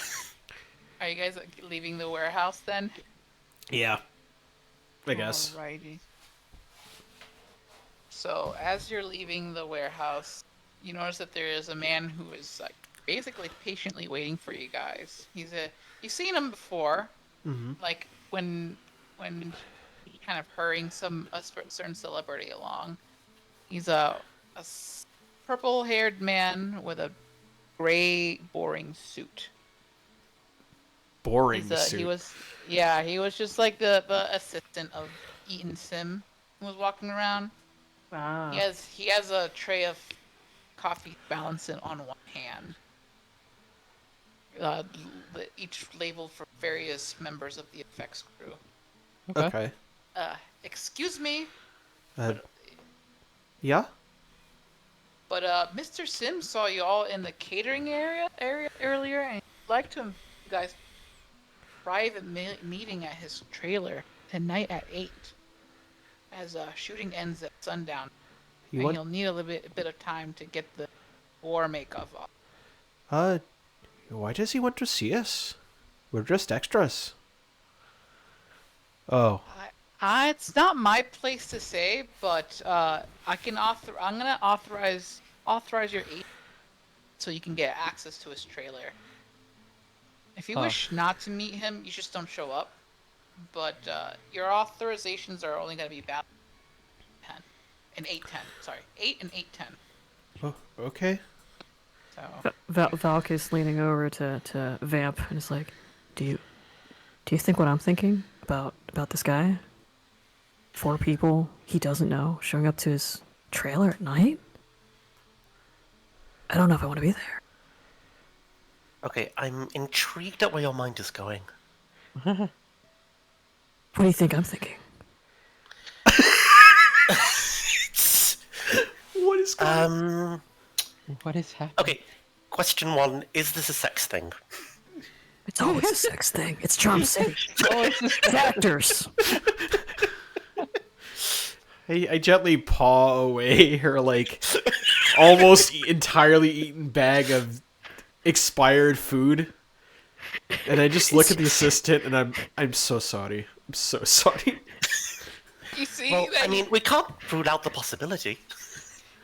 Speaker 2: Are you guys leaving the warehouse then?
Speaker 1: Yeah. I guess.
Speaker 2: Alrighty. So as you're leaving the warehouse, you notice that there is a man who is like basically patiently waiting for you guys. You've seen him before,
Speaker 1: Mm-hmm.
Speaker 2: like when he kind of hurrying a certain celebrity along. He's a purple-haired man with a gray, boring suit.
Speaker 1: Boring suit.
Speaker 2: He was just like the assistant of Eaton Sim who was walking around.
Speaker 4: Wow.
Speaker 2: He has a tray of coffee balancing on one hand. Each labeled for various members of the effects crew.
Speaker 1: Okay.
Speaker 2: Excuse me,
Speaker 1: Yeah?
Speaker 2: but Mr. Sim saw you all in the catering area earlier, and he'd like to invite you guys private meeting at his trailer tonight at 8. As shooting ends at sundown, and you'll need a bit of time to get the war makeup off.
Speaker 1: Why does he want to see us? We're just extras. Oh.
Speaker 2: It's not my place to say, but I'm gonna authorize your agent so you can get access to his trailer. If you wish not to meet him, you just don't show up. But your authorizations are only gonna be valid 10 and 8/10. Sorry, 8 and 8/10.
Speaker 1: Oh, okay.
Speaker 2: So
Speaker 4: Valk is leaning over to Vamp and is like, "Do you think what I'm thinking about this guy? 4 people he doesn't know showing up to his trailer at night? I don't know if I want to be there."
Speaker 3: Okay, I'm intrigued at where your mind is going.
Speaker 4: What do you think I'm thinking?
Speaker 1: What is going on?
Speaker 5: What is happening?
Speaker 3: Okay, question 1, is this a sex thing?
Speaker 4: It's always a sex thing. It's Charm City.
Speaker 5: Oh, it's just
Speaker 4: It's actors.
Speaker 1: I gently paw away her, like, almost entirely eaten bag of expired food. And I just look at the assistant and I'm so sorry. I'm so sorry.
Speaker 2: you see
Speaker 3: Well,
Speaker 2: that
Speaker 3: I mean, we can't rule out the possibility.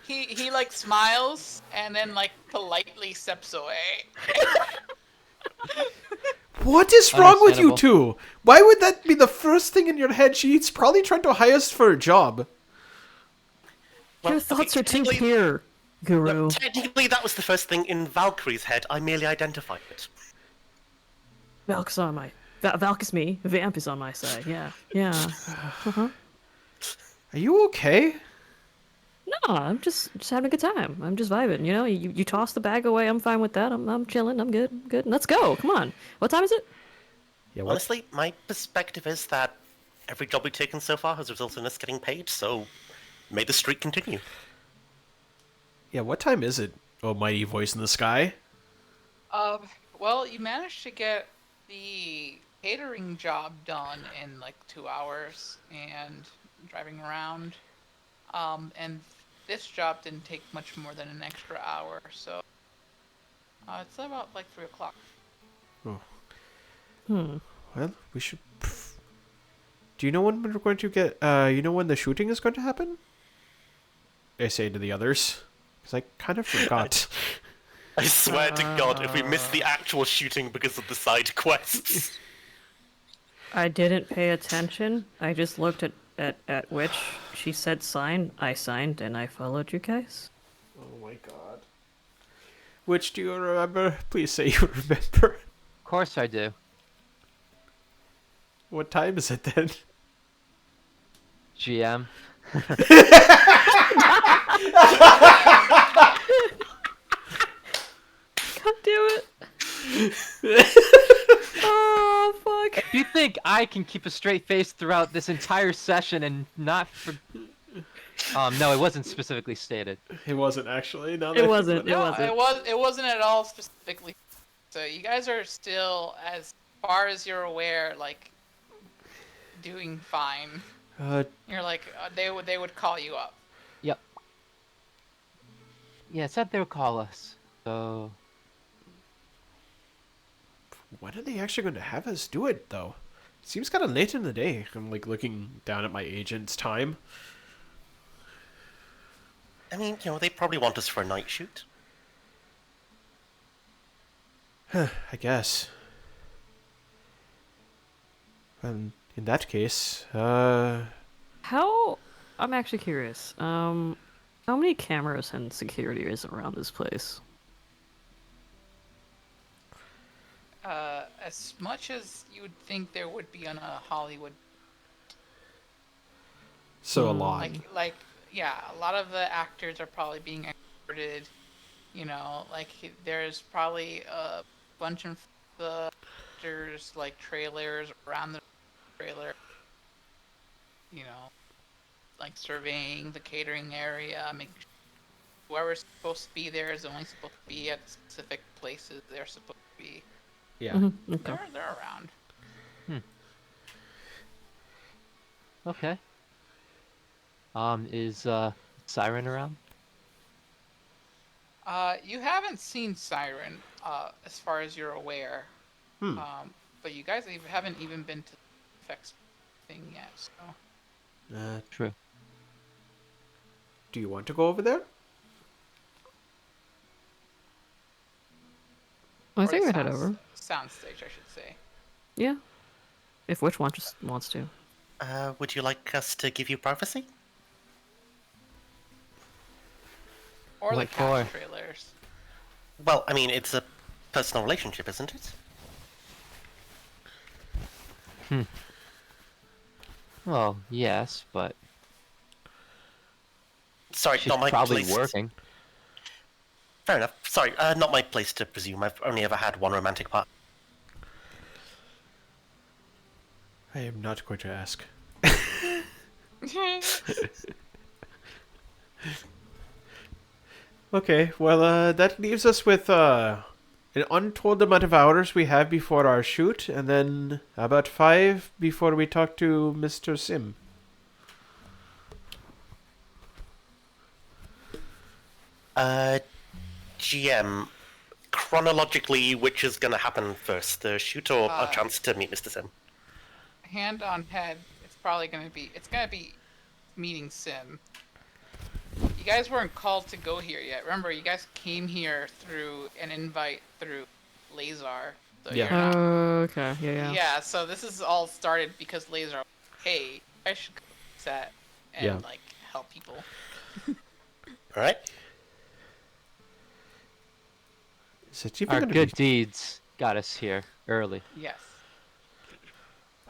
Speaker 2: he like smiles and then like politely steps away.
Speaker 1: What is wrong with you
Speaker 5: Understandable.
Speaker 1: two? Why would that be the first thing in your head? She's probably trying to hire us for a job.
Speaker 3: Well,
Speaker 4: Your thoughts
Speaker 3: okay,
Speaker 4: are too
Speaker 3: technically-
Speaker 4: pure. Guru.
Speaker 3: No, technically, that was the first thing in Valkyrie's head. I merely identified it.
Speaker 4: Valk is on my. Valk is me. Vamp is on my side. Yeah. Yeah.
Speaker 1: Are you okay?
Speaker 4: No, I'm just having a good time. I'm just vibing. You know, you toss the bag away. I'm fine with that. I'm chilling. I'm good. I'm good. Let's go. Come on. What time is it?
Speaker 1: Yeah. What?
Speaker 3: Honestly, my perspective is that every job we've taken so far has resulted in us getting paid, so may the streak continue.
Speaker 1: Yeah. What time is it? Oh, mighty voice in the sky.
Speaker 2: Well, you managed to get the catering job done in like 2 hours and driving around. And this job didn't take much more than an extra hour, so it's about like 3 o'clock.
Speaker 1: Oh.
Speaker 4: Hmm.
Speaker 1: Well, we should. Do you know when we're going to get? You know when the shooting is going to happen? I say to the others, because I kind of forgot.
Speaker 3: I swear to God, if we miss the actual shooting because of the side quests.
Speaker 4: I didn't pay attention. I just looked at which she said sign. I signed and I followed you guys.
Speaker 1: Oh my God. Which do you remember? Please say you remember.
Speaker 5: Of course I do.
Speaker 1: What time is it then?
Speaker 5: GM.
Speaker 4: God damn it. Oh, fuck.
Speaker 5: If you think I can keep a straight face throughout this entire session and not for... no, it wasn't specifically stated.
Speaker 1: It wasn't actually. No,
Speaker 4: It wasn't. It
Speaker 2: No,
Speaker 4: wasn't.
Speaker 2: it wasn't at all specifically. So you guys are still, as far as you're aware, like doing fine.
Speaker 1: Uh,
Speaker 2: You're like they would call you up.
Speaker 5: Yep. Yeah, it said they would call us. So...
Speaker 1: when are they actually going to have us do it, though? It seems kind of late in the day. I'm like looking down at my agent's time.
Speaker 3: I mean, they probably want us for a night shoot.
Speaker 1: I guess. In that case,
Speaker 4: How? I'm actually curious. How many cameras and security is around this place?
Speaker 2: As much as you would think there would be on a Hollywood,
Speaker 1: so a lot.
Speaker 2: yeah, a lot of the actors are probably being exported. Like there's probably a bunch of the actors like trailers around the trailer. Like surveying the catering area, making sure whoever's supposed to be there is only supposed to be at specific places they're supposed to be.
Speaker 1: Yeah.
Speaker 4: Mm-hmm. Okay.
Speaker 2: They're around.
Speaker 5: Okay. Is Siren around?
Speaker 2: You haven't seen Siren, as far as you're aware. But you guys haven't even been to the effects thing yet, so.
Speaker 5: True.
Speaker 1: Do you want to go over there?
Speaker 4: I
Speaker 2: Or
Speaker 4: think
Speaker 2: the
Speaker 4: we'd head over.
Speaker 2: Soundstage, I should say.
Speaker 4: Yeah. If which one just wants to.
Speaker 3: Would you like us to give you privacy?
Speaker 2: Or the
Speaker 5: What
Speaker 2: cast
Speaker 5: for?
Speaker 2: trailers.
Speaker 3: Well, I mean, it's a personal relationship, isn't it?
Speaker 5: Well, yes, but
Speaker 3: Sorry,
Speaker 5: she's
Speaker 3: not my
Speaker 5: probably
Speaker 3: place.
Speaker 5: working.
Speaker 3: Fair enough. Sorry, not my place to presume. I've only ever had one romantic part.
Speaker 1: I am not going to ask. Okay, well, that leaves us with an untold amount of hours we have before our shoot, and then about 5 before we talk to Mr. Sim.
Speaker 3: GM, chronologically, which is going to happen first? The shoot or a chance to meet Mr. Sim?
Speaker 2: Hand on head, it's gonna be meeting Sim. You guys weren't called to go here yet. Remember, you guys came here through an invite through Lazar. So
Speaker 1: Yeah.
Speaker 2: you're not-
Speaker 4: Okay. Yeah.
Speaker 2: Yeah, so this is all started because Lazar, hey, I should go to set and
Speaker 1: Yeah.
Speaker 2: like help people.
Speaker 3: Alright.
Speaker 1: Is it even
Speaker 5: Our
Speaker 1: gonna
Speaker 5: good
Speaker 1: be...
Speaker 5: deeds got us here early.
Speaker 2: Yes.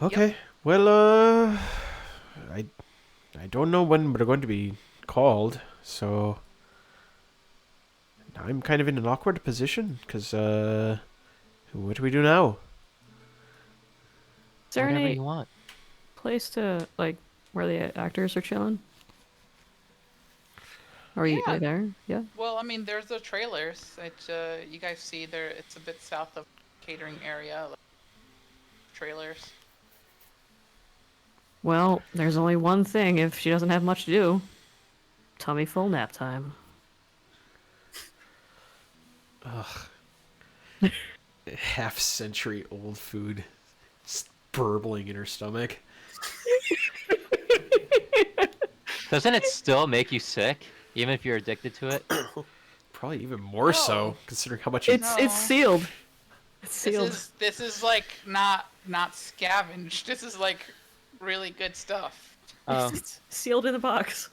Speaker 1: Okay. Well, I don't know when we're going to be called, so I'm kind of in an awkward position because what do we do now?
Speaker 4: Is there
Speaker 5: Whatever
Speaker 4: any
Speaker 5: you want.
Speaker 4: place to like where the actors are chilling? Are you
Speaker 2: Yeah.
Speaker 4: there? Yeah.
Speaker 2: Well, I mean, there's the trailers. You guys see there. It's a bit south of catering area. Like, trailers.
Speaker 4: Well, there's only one thing if she doesn't have much to do. Tummy full nap time.
Speaker 1: Half-century old food just burbling in her stomach.
Speaker 5: Doesn't it still make you sick, even if you're addicted to it?
Speaker 1: Probably even more so,
Speaker 2: No.
Speaker 1: considering how much you...
Speaker 2: No.
Speaker 4: It's sealed. It's sealed.
Speaker 2: This is like not scavenged. This is like really good stuff.
Speaker 5: Oh,
Speaker 4: It's sealed in the box.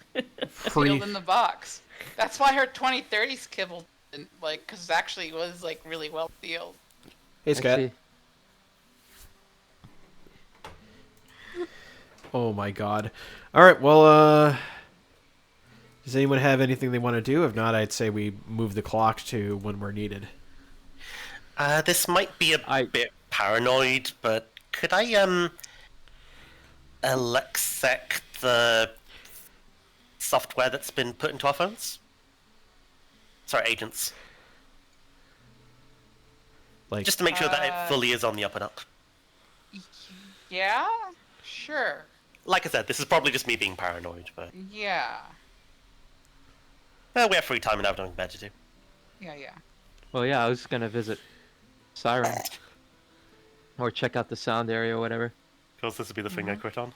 Speaker 2: Sealed in the box. That's why her 2030s kibble, like, because actually it was like really well sealed.
Speaker 1: Hey,
Speaker 5: I
Speaker 1: Scott.
Speaker 5: see.
Speaker 1: Oh my god. Alright, well, does anyone have anything they want to do? If not, I'd say we move the clock to when we're needed.
Speaker 3: This might be a bit paranoid, but could I, Alexec the software that's been put into our phones? Sorry, agents.
Speaker 1: Like,
Speaker 3: Just to make sure that it fully is on the up and up.
Speaker 2: Yeah, sure.
Speaker 3: Like I said, this is probably just me being paranoid, but
Speaker 2: Yeah,
Speaker 3: we have free time and have nothing better to do.
Speaker 2: yeah.
Speaker 5: Well, yeah, I was gonna visit Siren. Or check out the sound area or whatever.
Speaker 3: Of course, this would be the thing I quit on.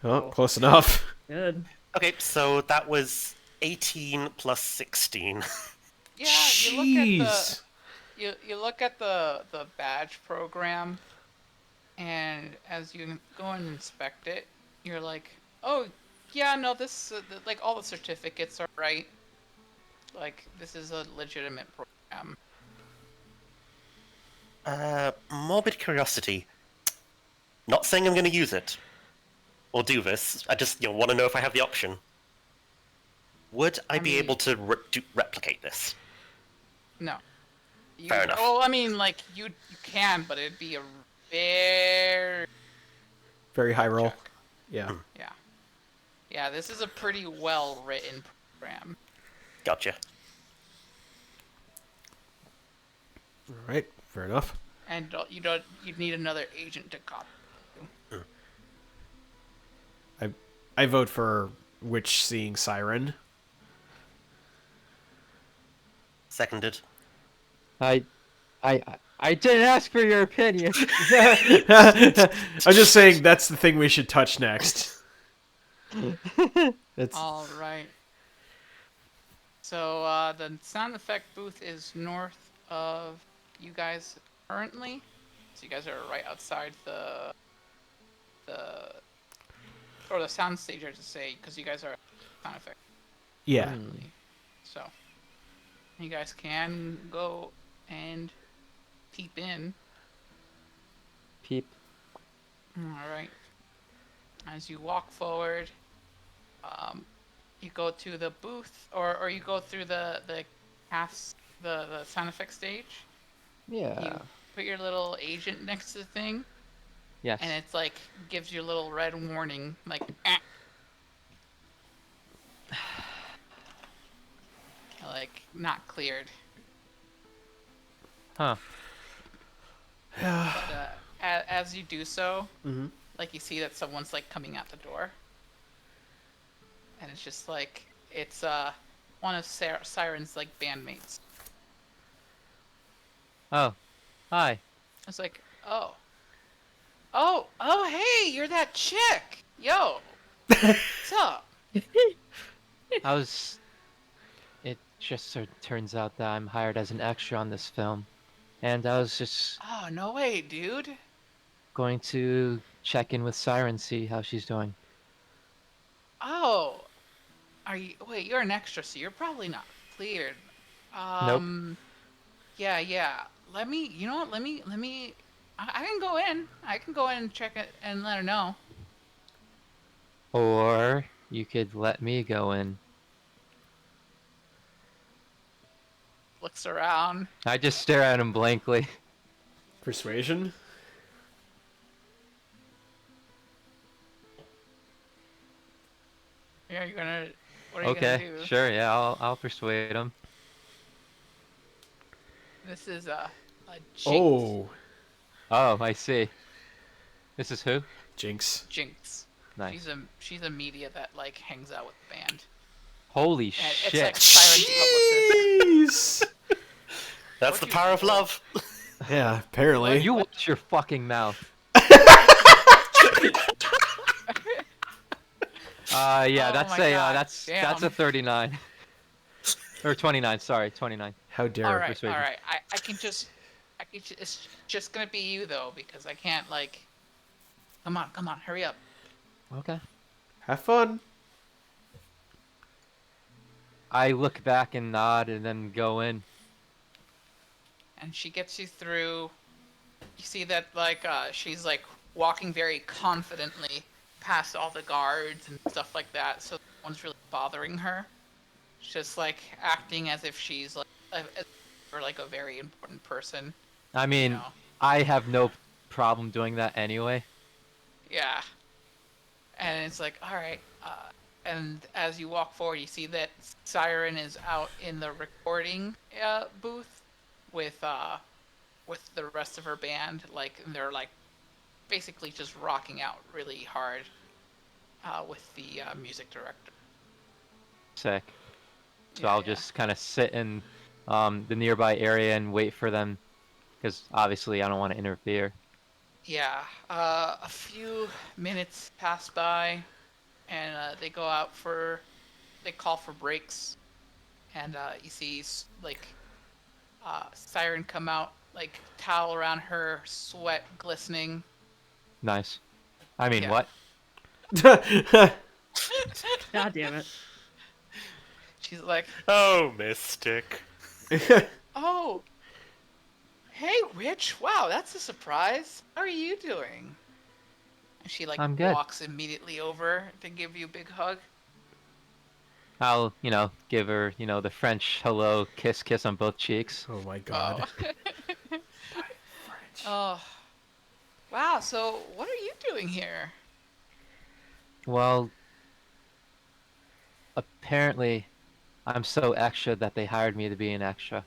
Speaker 1: oh, close enough.
Speaker 4: Good.
Speaker 3: Okay, so that was 18 plus 16.
Speaker 2: Yeah,
Speaker 1: Jeez.
Speaker 2: you look at the badge program, and as you go and inspect it, you're like, oh yeah, no, this like all the certificates are right. Like this is a legitimate program.
Speaker 3: Morbid curiosity. Not saying I'm going to use it or do this. I just want to know if I have the option. Would I be
Speaker 2: mean-
Speaker 3: able to replicate this?
Speaker 2: No.
Speaker 3: Fair enough.
Speaker 2: Well, I mean, like you can, but it'd be a very
Speaker 1: Very high roll.
Speaker 2: check.
Speaker 1: Yeah.
Speaker 2: Yeah. This is a pretty well written program.
Speaker 3: Gotcha.
Speaker 1: Alright, fair enough.
Speaker 2: And you'd need another agent to copy.
Speaker 1: I vote for Witch Seeing Siren.
Speaker 3: Seconded.
Speaker 5: I didn't ask for your opinion.
Speaker 1: I'm just saying that's the thing we should touch next. It's
Speaker 2: All right. So the sound effect booth is north of you guys currently. So you guys are right outside the sound stage, to say, because you guys are sound effect.
Speaker 1: yeah.
Speaker 2: So you guys can go and peep in.
Speaker 5: Peep.
Speaker 2: All right. As you walk forward, you go to the booth, or you go through the sound effect stage.
Speaker 5: Yeah.
Speaker 2: You put your little agent next to the thing,
Speaker 5: Yes.
Speaker 2: and it's like gives you a little red warning, like. Eh. Like not cleared.
Speaker 5: Huh.
Speaker 2: But as you do so,
Speaker 1: Mm-hmm.
Speaker 2: like you see that someone's like coming out the door, and it's just like it's one of Siren's like bandmates.
Speaker 5: Oh. Hi.
Speaker 2: It's like, oh, hey, you're that chick, yo, what's up?
Speaker 5: I was. It just so turns out that I'm hired as an extra on this film. And I was just
Speaker 2: Oh, no way, dude.
Speaker 5: going to check in with Siren, see how she's doing.
Speaker 2: Oh, are you? Wait, you're an extra, so you're probably not cleared. Yeah, yeah. Let me. You know what? Let me. I can go in. I can go in and check it and let her know.
Speaker 5: Or you could let me go in.
Speaker 2: Looks around.
Speaker 5: I just stare at him blankly.
Speaker 1: Persuasion?
Speaker 2: Yeah, you're gonna. What are you gonna
Speaker 5: Okay,
Speaker 2: do?
Speaker 5: sure, yeah, I'll persuade him.
Speaker 2: This is a jinx.
Speaker 1: Oh,
Speaker 5: Oh, I see. This is who?
Speaker 1: Jinx.
Speaker 2: Jinx.
Speaker 5: Nice.
Speaker 2: She's a media that like hangs out with the band,
Speaker 5: Holy
Speaker 2: and it's like
Speaker 5: shit.
Speaker 2: Siren's publicist.
Speaker 1: Jeez!
Speaker 3: That's
Speaker 2: What'd
Speaker 3: the
Speaker 2: you
Speaker 3: power of
Speaker 2: roll?
Speaker 3: love.
Speaker 1: Yeah, apparently.
Speaker 5: You watch your fucking mouth. Yeah,
Speaker 2: Oh
Speaker 5: that's
Speaker 2: my
Speaker 5: a
Speaker 2: God,
Speaker 5: that's a
Speaker 2: damn.
Speaker 5: 39 or 29. Sorry, 29.
Speaker 1: How dare
Speaker 2: All
Speaker 1: it.
Speaker 2: right, all
Speaker 5: Persuasion.
Speaker 2: right. I can just. It's just gonna be you though, because I can't like. Come on, hurry up.
Speaker 5: Okay.
Speaker 1: Have fun.
Speaker 5: I look back and nod and then go in.
Speaker 2: And she gets you through. You see that like she's like walking very confidently past all the guards and stuff like that, so no one's really bothering her. She's just like acting as if she's like or like a very important person,
Speaker 5: I
Speaker 2: you
Speaker 5: mean,
Speaker 2: know.
Speaker 5: I have no problem doing that anyway.
Speaker 2: Yeah. And it's like, all right. And as you walk forward, you see that Siren is out in the recording booth with the rest of her band. Like and they're like basically just rocking out really hard with the music director.
Speaker 5: Sick. So
Speaker 2: Yeah,
Speaker 5: I'll
Speaker 2: yeah.
Speaker 5: just kind of sit in the nearby area and wait for them, because obviously I don't want to interfere.
Speaker 2: Yeah. A few minutes pass by, and they go out for they call for breaks, and you see like Siren come out, like towel around her, sweat glistening.
Speaker 5: Nice. I mean,
Speaker 2: Yeah.
Speaker 5: what?
Speaker 4: God damn it.
Speaker 2: She's like,
Speaker 3: Oh, Mystic.
Speaker 2: "Oh, hey, Rich! Wow, that's a surprise. How are you doing?" And she like
Speaker 5: I'm good.
Speaker 2: walks immediately over to give you a big hug.
Speaker 5: I'll, give her, the French hello, kiss, kiss on both cheeks.
Speaker 1: Oh my god.
Speaker 2: Oh, oh, wow. So, what are you doing here?
Speaker 5: Well, apparently, I'm so extra that they hired me to be an extra.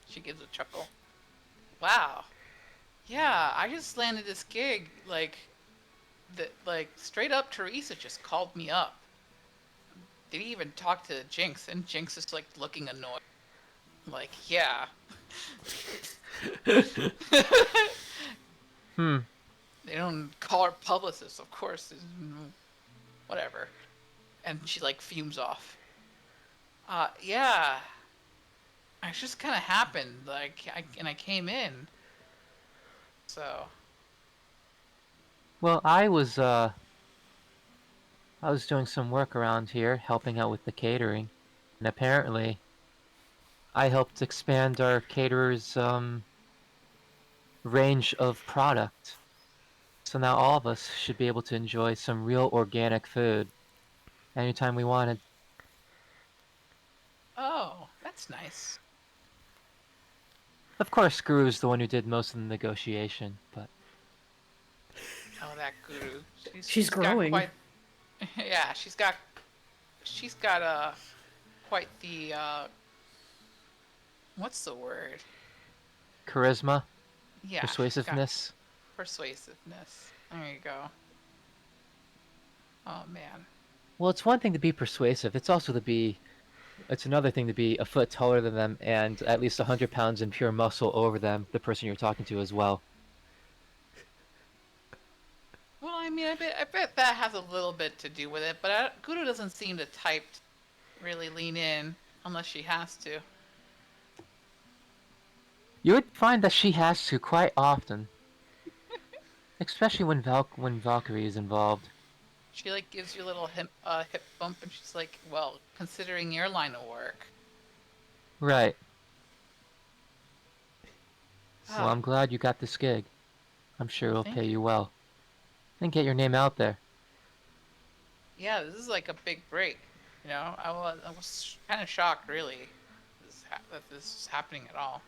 Speaker 2: She gives a chuckle. Wow. Yeah, I just landed this gig. Like straight up, Teresa just called me up. Didn't even talk to Jinx, and Jinx is like looking annoyed. Like, yeah.
Speaker 5: Hmm.
Speaker 2: They don't call her publicist, of course. Whatever. And she like fumes off. Yeah. It just kind of happened. I came in. So,
Speaker 5: Well, I was doing some work around here, helping out with the catering, and apparently, I helped expand our caterer's range of product. So now all of us should be able to enjoy some real organic food anytime we wanted.
Speaker 2: oh, that's nice.
Speaker 5: Of course, Guru's the one who did most of the negotiation, but
Speaker 2: Oh, that guru.
Speaker 4: She's
Speaker 2: got
Speaker 4: growing.
Speaker 2: quite. Yeah, she's got quite the what's the word?
Speaker 5: charisma,
Speaker 2: Yeah, she's got
Speaker 5: persuasiveness.
Speaker 2: persuasiveness. There you go. Oh man.
Speaker 5: Well, it's one thing to be persuasive. It's another thing to be a foot taller than them and at least 100 pounds in pure muscle over them, the person you're talking to as well.
Speaker 2: Well, I mean, I bet that has a little bit to do with it, but Guru doesn't seem to type really lean in unless she has to.
Speaker 5: You would find that she has to quite often, especially when Valkyrie is involved.
Speaker 2: She like gives you a little hip bump, and she's like, "Well, considering your line of work."
Speaker 5: Right. Well,
Speaker 2: Oh,
Speaker 5: I'm glad you got this gig. I'm sure it'll
Speaker 2: thank
Speaker 5: pay
Speaker 2: you.
Speaker 5: you well. And get your name out there.
Speaker 2: Yeah, this is like a big break. I was kind of shocked, really, that this is happening at all.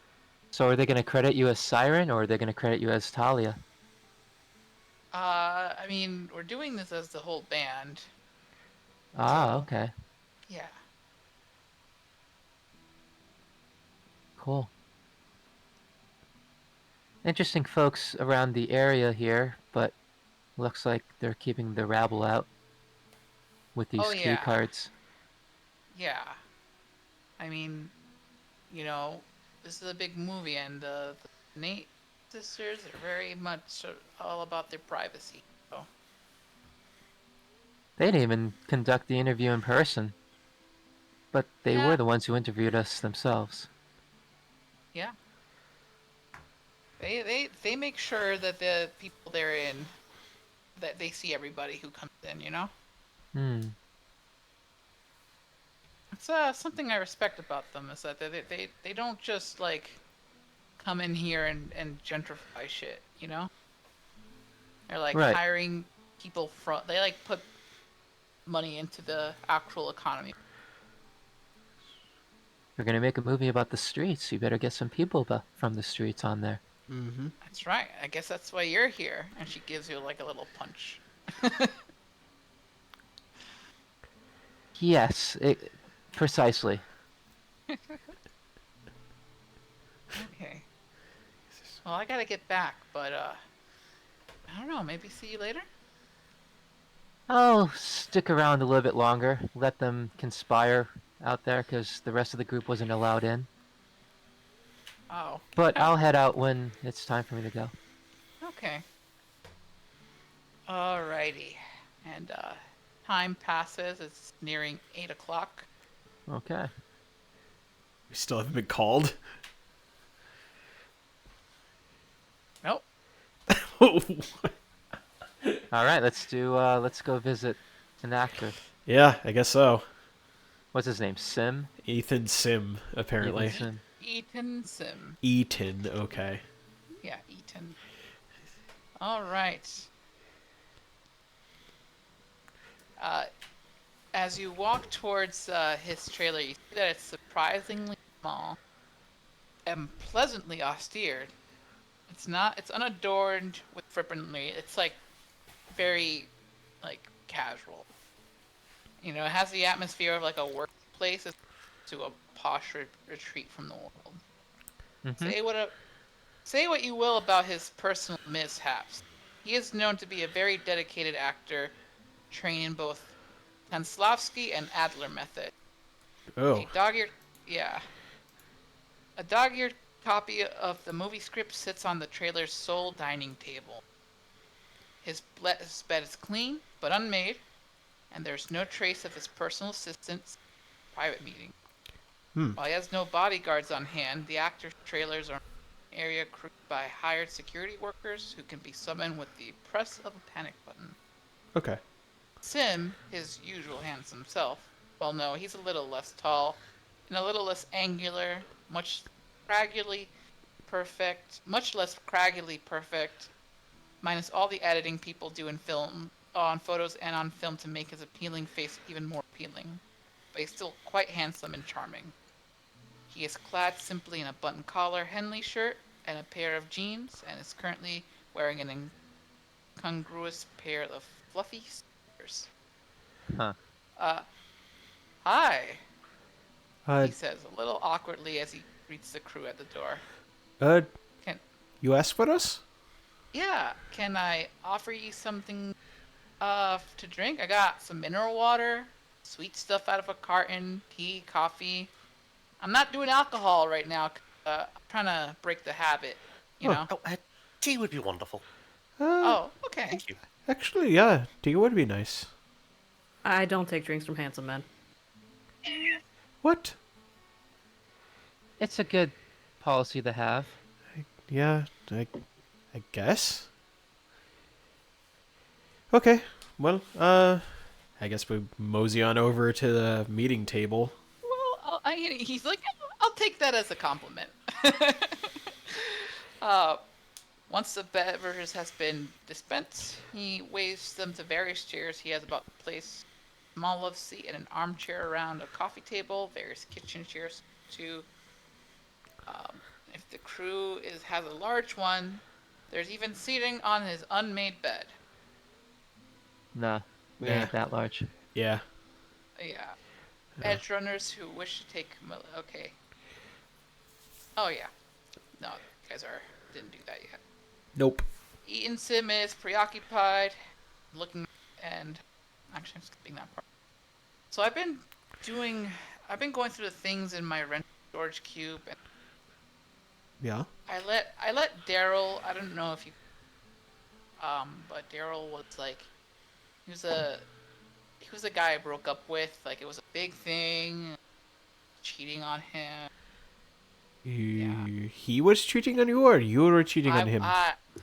Speaker 5: So are they going to credit you as Siren, or are they going to credit you as Talia?
Speaker 2: I mean, we're doing this as the whole band,
Speaker 5: Ah,
Speaker 2: so
Speaker 5: okay.
Speaker 2: yeah.
Speaker 5: Cool. Interesting folks around the area here, but looks like they're keeping the rabble out with
Speaker 2: Oh
Speaker 5: these cue
Speaker 2: yeah,
Speaker 5: cards.
Speaker 2: yeah. I mean, you know, this is a big movie, and the Nate sisters are very much all about their privacy. So
Speaker 5: They didn't even conduct the interview in person, but they were
Speaker 2: yeah,
Speaker 5: the ones who interviewed us themselves.
Speaker 2: yeah. They make sure that the people they're in, that they see everybody who comes in.
Speaker 5: Hmm.
Speaker 2: It's something I respect about them is that they don't just like come in here and gentrify shit. They're like
Speaker 5: Right.
Speaker 2: hiring people from. They like put money into the actual economy.
Speaker 5: You're gonna make a movie about the streets. You better get some people from the streets on there.
Speaker 1: Mm-hmm.
Speaker 2: That's right. I guess that's why you're here. And she gives you like a little punch.
Speaker 5: Yes, precisely.
Speaker 2: Okay. Well, I gotta get back, but I don't know. Maybe see you later.
Speaker 5: I'll stick around a little bit longer. Let them conspire out there, because the rest of the group wasn't allowed in.
Speaker 2: Oh.
Speaker 5: But
Speaker 2: Oh.
Speaker 5: I'll head out when it's time for me to go.
Speaker 2: Okay. Alrighty. And time passes. It's nearing 8 o'clock.
Speaker 5: Okay.
Speaker 1: We still haven't been called.
Speaker 2: Nope.
Speaker 5: All right, let's go visit an actor.
Speaker 1: Yeah, I guess so.
Speaker 5: What's his name? Sim?
Speaker 1: Ethan Sim, apparently.
Speaker 5: Ethan Sim.
Speaker 2: Eaton Sim.
Speaker 1: Eaton, okay.
Speaker 2: Yeah, Eaton. All right. As you walk towards his trailer, you see that it's surprisingly small and pleasantly austere. It's unadorned with frippery. It's like very like casual. It has the atmosphere of like a workplace to a posh retreat from the world.
Speaker 5: Mm-hmm.
Speaker 2: Say what you will about his personal mishaps. He is known to be a very dedicated actor, trained in both Stanislavski and Adler method.
Speaker 1: Oh.
Speaker 2: A dog-eared, yeah. A dog-eared copy of the movie script sits on the trailer's sole dining table. His bed is clean but unmade, and there's no trace of his personal assistant's private meeting. While he has no bodyguards on hand, the actor's trailers are an area crewed by hired security workers who can be summoned with the press of a panic button.
Speaker 1: Okay.
Speaker 2: Sim, his usual handsome self, well, no, he's a little less tall and a little less angular, much less craggily perfect, minus all the editing people do in film, on photos and on film to make his appealing face even more appealing. But he's still quite handsome and charming. He is clad simply in a button-collar Henley shirt and a pair of jeans, and is currently wearing an incongruous pair of fluffy sneakers.
Speaker 5: Huh.
Speaker 2: Hi,
Speaker 1: Uh,
Speaker 2: he says, a little awkwardly as he greets the crew at the door. Can
Speaker 1: you asked for us?
Speaker 2: can I offer you something to drink? I got some mineral water, sweet stuff out of a carton, tea, coffee. I'm not doing alcohol right now. I'm trying to break the habit, you know?
Speaker 3: Oh, tea would be wonderful.
Speaker 2: Oh, okay.
Speaker 3: Thank you.
Speaker 1: Actually, yeah, tea would be nice.
Speaker 4: I don't take drinks from handsome men.
Speaker 1: What?
Speaker 5: It's a good policy to have.
Speaker 1: Yeah, I guess. Okay, Well, I guess we mosey on over to the meeting table.
Speaker 2: Well, he's like, I'll take that as a compliment. Once the beverages has been dispensed, he waves them to various chairs. He has about place small love seat and an armchair around a coffee table, various kitchen chairs too. If the crew has a large one, there's even seating on his unmade bed.
Speaker 5: Nah, we
Speaker 1: Yeah.
Speaker 5: ain't that large.
Speaker 1: Yeah.
Speaker 2: Yeah. Edge runners who wish to take okay. Oh yeah. No, you guys didn't do that yet.
Speaker 1: Nope.
Speaker 2: Eaton Sim is preoccupied, looking, and actually I'm skipping that part. So I've been going through the things in my rent storage cube, and
Speaker 1: Yeah.
Speaker 2: I let Daryl. I don't know if you, but Daryl was like, he was a guy I broke up with. Like it was a big thing, cheating on him.
Speaker 1: He was cheating on you, or you were cheating on him?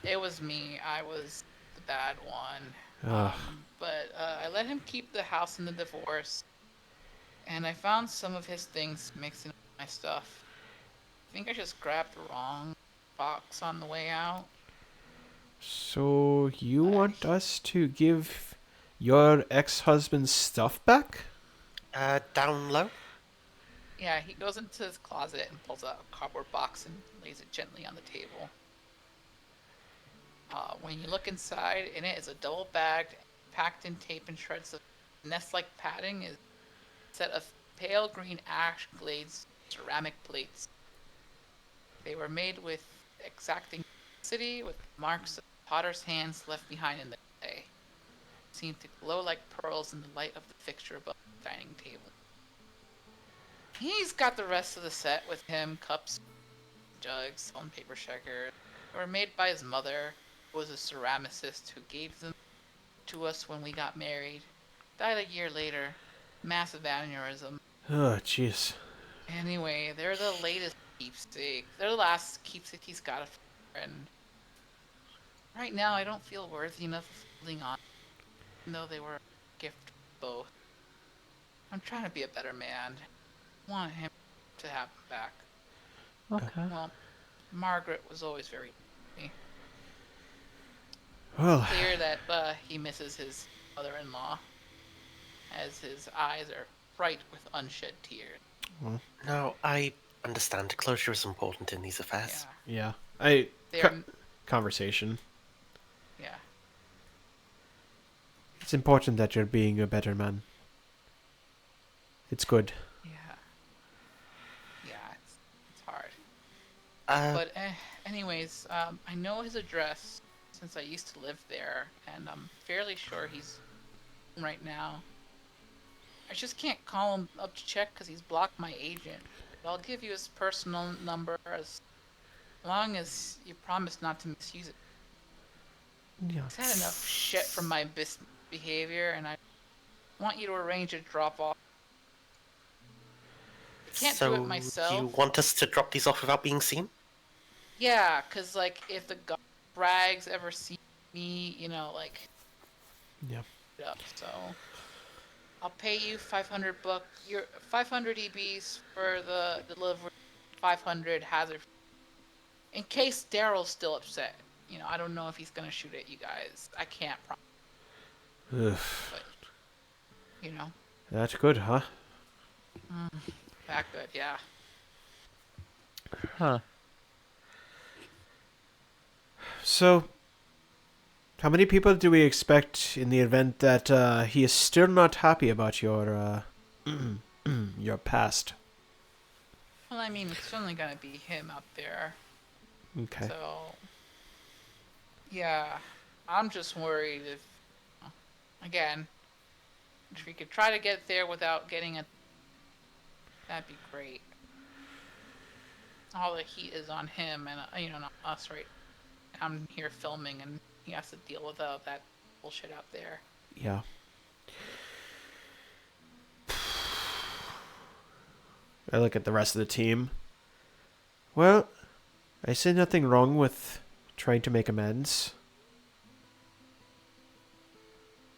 Speaker 2: It was me. I was the bad one.
Speaker 1: Ugh.
Speaker 2: But I let him keep the house in the divorce, and I found some of his things mixed in with my stuff. I think I just grabbed the wrong box on the way out.
Speaker 1: So you want us to give your ex-husband's stuff back?
Speaker 3: Down low?
Speaker 2: Yeah, he goes into his closet and pulls out a cardboard box and lays it gently on the table. When you look inside, in it is a double-bagged, packed in tape and shreds of nest-like padding, is a set of pale green ash glazed ceramic plates. They were made with exacting city, with marks of potter's hands left behind in the clay. Seemed to glow like pearls in the light of the fixture above the dining table. He's got the rest of the set with him, cups, jugs, on paper checkers. They were made by his mother, who was a ceramicist who gave them to us when we got married. Died a year later. Massive aneurysm.
Speaker 1: Oh, jeez.
Speaker 2: Anyway, they're the latest keepsake. They're the last keepsake he's got of her, and right now I don't feel worthy enough of holding on, even though they were a gift to both. I'm trying to be a better man. I want him to have him back.
Speaker 5: Okay.
Speaker 2: Well, Margaret was always very me.
Speaker 1: Well,
Speaker 2: Clear that he misses his mother-in-law, as his eyes are bright with unshed tears.
Speaker 3: No, I understand. Closure is important in these affairs.
Speaker 1: yeah.
Speaker 2: They're
Speaker 1: Conversation.
Speaker 2: yeah.
Speaker 1: It's important that you're being a better man. It's good.
Speaker 2: Yeah, it's hard.
Speaker 3: But
Speaker 2: But anyways, I know his address since I used to live there, and I'm fairly sure he's right now. I just can't call him up to check because he's blocked my agent. But I'll give you his personal number as long as you promise not to misuse it.
Speaker 1: Yeah.
Speaker 2: He's had enough shit from my behavior, and I want you to arrange a drop-off. I can't do it myself.
Speaker 3: You want us to drop these off without being seen?
Speaker 2: Yeah, because, like, if the brags ever see me, like...
Speaker 1: Yeah.
Speaker 2: Up, so... I'll pay you $500 your 500 EBs for the delivery, 500 hazard. In case Daryl's still upset. I don't know if he's going to shoot at you guys. I can't promise.
Speaker 1: Ugh.
Speaker 2: But,
Speaker 1: That's good, huh?
Speaker 2: that good, yeah.
Speaker 5: Huh.
Speaker 1: So, how many people do we expect in the event that he is still not happy about your your past?
Speaker 2: Well, I mean, it's only going to be him out there.
Speaker 1: Okay.
Speaker 2: So, yeah. I'm just worried again, if we could try to get there without getting that'd be great. All the heat is on him and, not us, right? I'm here filming and he has to deal with that bullshit out there.
Speaker 1: Yeah. I look at the rest of the team. Well, I see nothing wrong with trying to make amends.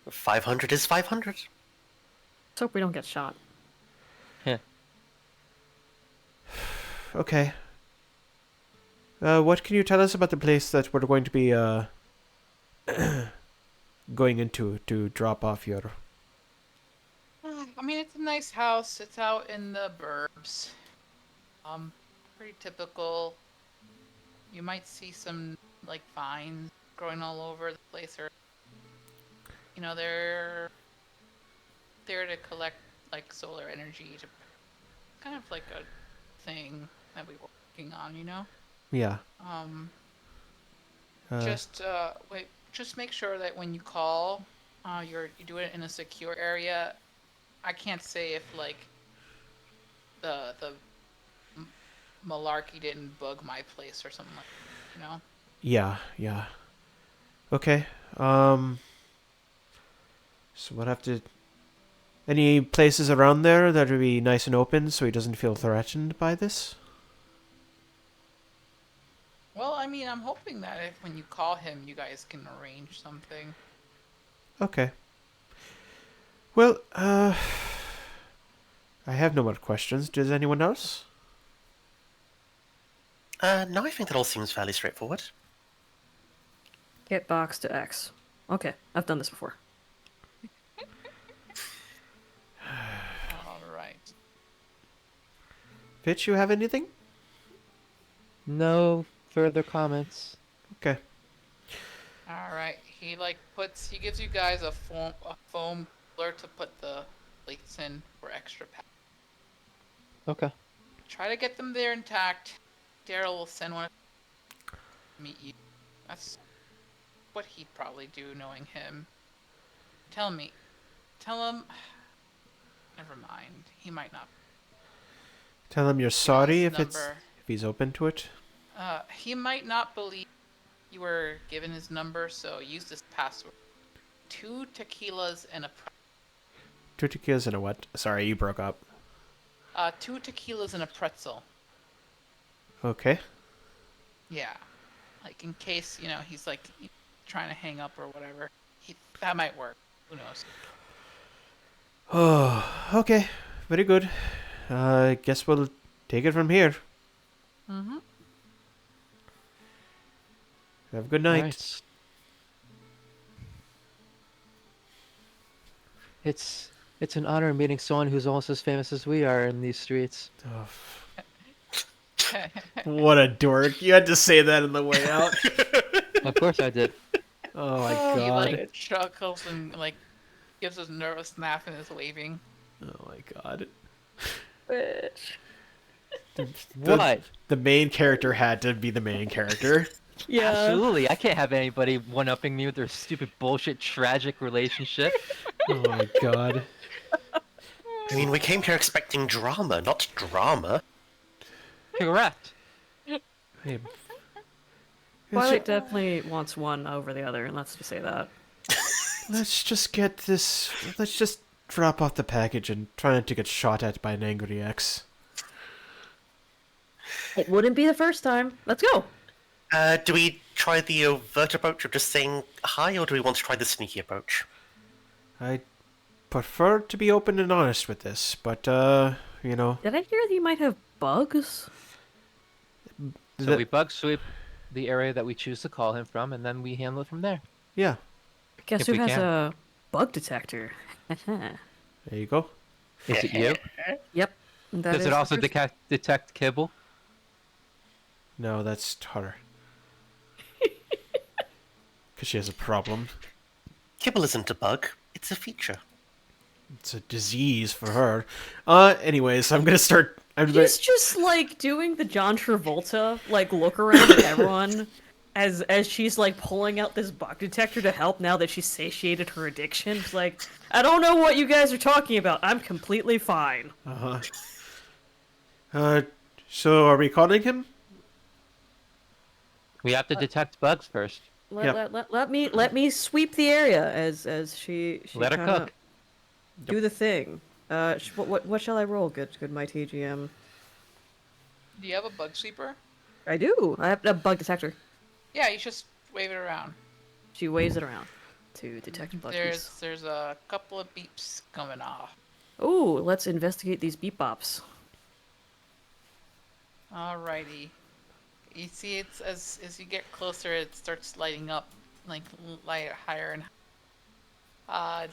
Speaker 3: 500 is 500.
Speaker 4: Let's hope we don't get shot.
Speaker 5: Yeah.
Speaker 1: Okay. What can you tell us about the place that we're going to be going into to drop off your?
Speaker 2: I mean, it's a nice house. It's out in the burbs. Pretty typical. You might see some like vines growing all over the place, or they're there to collect like solar energy to kind of like a thing that we were working on.
Speaker 1: Yeah.
Speaker 2: Wait. Just make sure that when you call, you do it in a secure area. I can't say if like the malarkey didn't bug my place or something like that,
Speaker 1: Yeah. Yeah. Okay. So we'll have to. Any places around there that would be nice and open, so he doesn't feel threatened by this?
Speaker 2: Well, I mean, I'm hoping that if when you call him, you guys can arrange something.
Speaker 1: Okay. Well, I have no more questions. Does anyone else?
Speaker 3: No, I think that all seems fairly straightforward.
Speaker 4: Get box to X. Okay, I've done this before.
Speaker 2: All right.
Speaker 1: Fitch, you have anything?
Speaker 5: No further comments.
Speaker 1: Okay.
Speaker 2: All right. He gives you guys a foam cooler to put the plates in for extra pack.
Speaker 5: Okay.
Speaker 2: Try to get them there intact. Daryl will send one to meet you. That's what he'd probably do, knowing him. Tell him. Never mind. He might not.
Speaker 1: Tell him you're sorry
Speaker 2: his
Speaker 1: if
Speaker 2: number.
Speaker 1: he's open to it.
Speaker 2: He might not believe you were given his number, so use this password. 2 tequilas and a
Speaker 1: 2 tequilas and a what? Sorry, you broke up.
Speaker 2: 2 tequilas and a pretzel.
Speaker 1: Okay.
Speaker 2: Yeah. Like in case, he's like trying to hang up or whatever. That might work. Who knows?
Speaker 1: Oh, okay. Very good. I guess we'll take it from here.
Speaker 2: Mm-hmm.
Speaker 1: Have a good night.
Speaker 5: Alright. It's an honor meeting someone who's almost as famous as we are in these streets.
Speaker 1: Oh, what a dork. You had to say that on the way out.
Speaker 5: Of course I did.
Speaker 1: Oh my
Speaker 2: He
Speaker 1: god.
Speaker 2: like chuckles and like gives a nervous snap and is waving.
Speaker 1: Oh my god.
Speaker 4: Bitch.
Speaker 5: What?
Speaker 1: The main character had to be the main character.
Speaker 4: Yeah.
Speaker 5: Absolutely. I can't have anybody one-upping me with their stupid bullshit tragic relationship.
Speaker 1: Oh my god.
Speaker 3: I mean, we came here expecting drama, not drama.
Speaker 5: Correct.
Speaker 1: Hey.
Speaker 4: Twilight definitely wants one over the other, and let's just say that.
Speaker 1: Let's just get this. Let's just drop off the package and try not to get shot at by an angry ex.
Speaker 4: It wouldn't be the first time. Let's go.
Speaker 3: Do we try the overt approach of just saying hi, or do we want to try the sneaky approach?
Speaker 1: I prefer to be open and honest with this, but
Speaker 4: Did I hear that you might have bugs?
Speaker 5: So we bug sweep the area that we choose to call him from, and then we handle it from there.
Speaker 1: yeah.
Speaker 4: Guess
Speaker 5: If
Speaker 4: who
Speaker 5: we
Speaker 4: has
Speaker 5: can.
Speaker 4: a bug detector?
Speaker 1: There you go.
Speaker 5: Is it you?
Speaker 4: Yep. that
Speaker 5: Does
Speaker 4: is
Speaker 5: it
Speaker 4: the
Speaker 5: also
Speaker 4: person.
Speaker 5: detect kibble?
Speaker 1: No, that's Tara. Because she has a problem.
Speaker 3: Kibble isn't a bug, it's a feature.
Speaker 1: It's a disease for her. Anyways, I'm gonna start.
Speaker 4: He's just like doing the John Travolta like look around at everyone as she's like pulling out this bug detector to help now that she's satiated her addiction. It's like, I don't know what you guys are talking about. I'm completely fine.
Speaker 1: So are we calling him?
Speaker 5: We have to detect bugs first.
Speaker 4: Let me sweep the area as she
Speaker 5: Let her
Speaker 4: kinda
Speaker 5: cook.
Speaker 4: do the thing. What shall I roll? Good my TGM.
Speaker 2: Do you have a bug sweeper?
Speaker 4: I do. I have a bug detector.
Speaker 2: Yeah, you just wave it around.
Speaker 4: She waves it around. to detect buggies.
Speaker 2: There's a couple of beeps coming off.
Speaker 4: Ooh, let's investigate these beep bops.
Speaker 2: Alrighty. You see, it's as you get closer, it starts lighting up, like light higher and.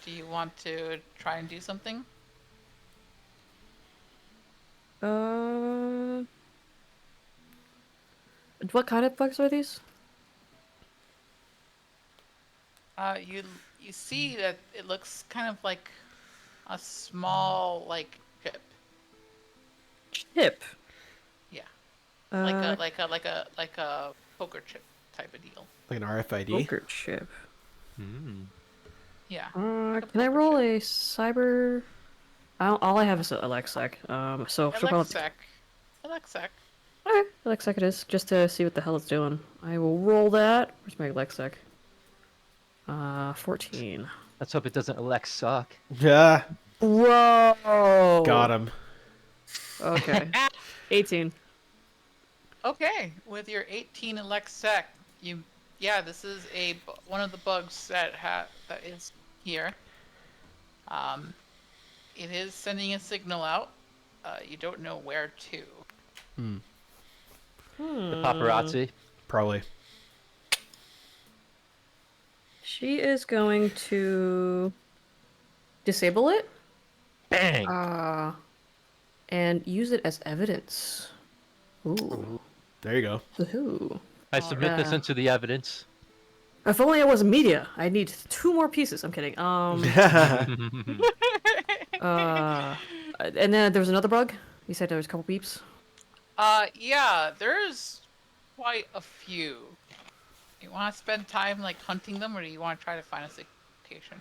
Speaker 2: Do you want to try and do something?
Speaker 4: What kind of bugs are these?
Speaker 2: You see that it looks kind of like a small like chip.
Speaker 4: Chip.
Speaker 2: Yeah.
Speaker 4: Uh,
Speaker 2: Like a poker chip type of deal.
Speaker 1: Like an RFID.
Speaker 4: poker chip.
Speaker 2: Yeah.
Speaker 4: Can I roll a cyber? All I have is a Alexec. So she'll probably.
Speaker 2: Alexec.
Speaker 4: Okay, Alexec it is, just to see what the hell it's doing. I will roll that. Where's my Alexec? 14.
Speaker 5: Let's hope it doesn't elect suck.
Speaker 1: Yeah.
Speaker 4: Whoa!
Speaker 1: Got him.
Speaker 4: Okay. 18.
Speaker 2: Okay, with your 18 Alexec, this is one of the bugs that is here. It is sending a signal out. You don't know where to.
Speaker 5: The paparazzi.
Speaker 1: Probably.
Speaker 4: She is going to disable it.
Speaker 5: Bang!
Speaker 4: And use it as evidence. Ooh.
Speaker 1: There you go.
Speaker 4: Woohoo.
Speaker 5: I submit this into the evidence.
Speaker 4: If only I was media. I need 2 more pieces. I'm kidding. And then there was another bug. You said there was a couple beeps.
Speaker 2: Yeah, there's quite a few. You want to spend time like hunting them, or do you want to try to find a safe location?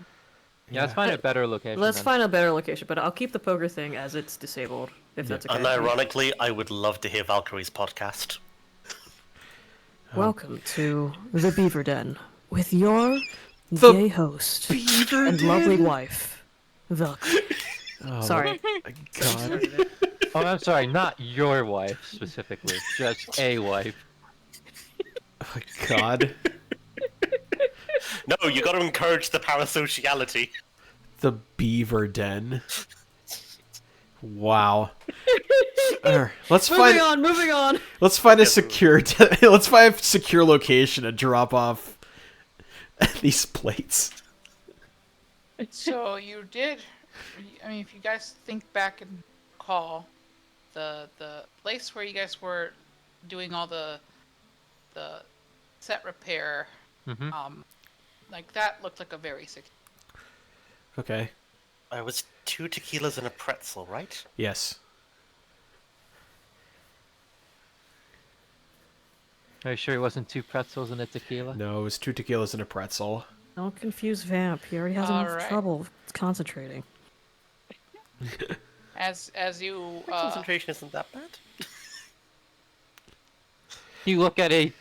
Speaker 5: Yeah, let's find a better location.
Speaker 4: Let's
Speaker 5: then.
Speaker 4: find a better location, but I'll keep the poker thing as it's disabled, if that's okay.
Speaker 3: Unironically, I would love to hear Valkyrie's podcast.
Speaker 4: Welcome to the Beaver Den with your
Speaker 1: The
Speaker 4: gay host
Speaker 1: Beaver
Speaker 4: and lovely wife, Valkyrie.
Speaker 1: Oh,
Speaker 4: Sorry.
Speaker 1: my God.
Speaker 5: Oh, I'm sorry, not your wife specifically, just a wife.
Speaker 1: Oh, my God.
Speaker 3: No, you got to encourage the parasociality.
Speaker 1: The Beaver Den. Wow. Let's
Speaker 4: Moving
Speaker 1: find.
Speaker 4: on.
Speaker 1: Let's find a secure. Let's find a secure location to drop off these plates.
Speaker 2: So you did. I mean, if you guys think back and recall, the place where you guys were doing all the set repair, like that looked like a very secure.
Speaker 1: Okay.
Speaker 3: I was 2 tequilas and a pretzel, right?
Speaker 1: Yes.
Speaker 5: Are you sure it wasn't 2 pretzels and a tequila?
Speaker 1: No, it was 2 tequilas and a pretzel.
Speaker 4: Don't confuse Vamp. He already has enough
Speaker 2: Alright.
Speaker 4: trouble concentrating.
Speaker 2: As you
Speaker 3: Concentration isn't that bad.
Speaker 5: You look at a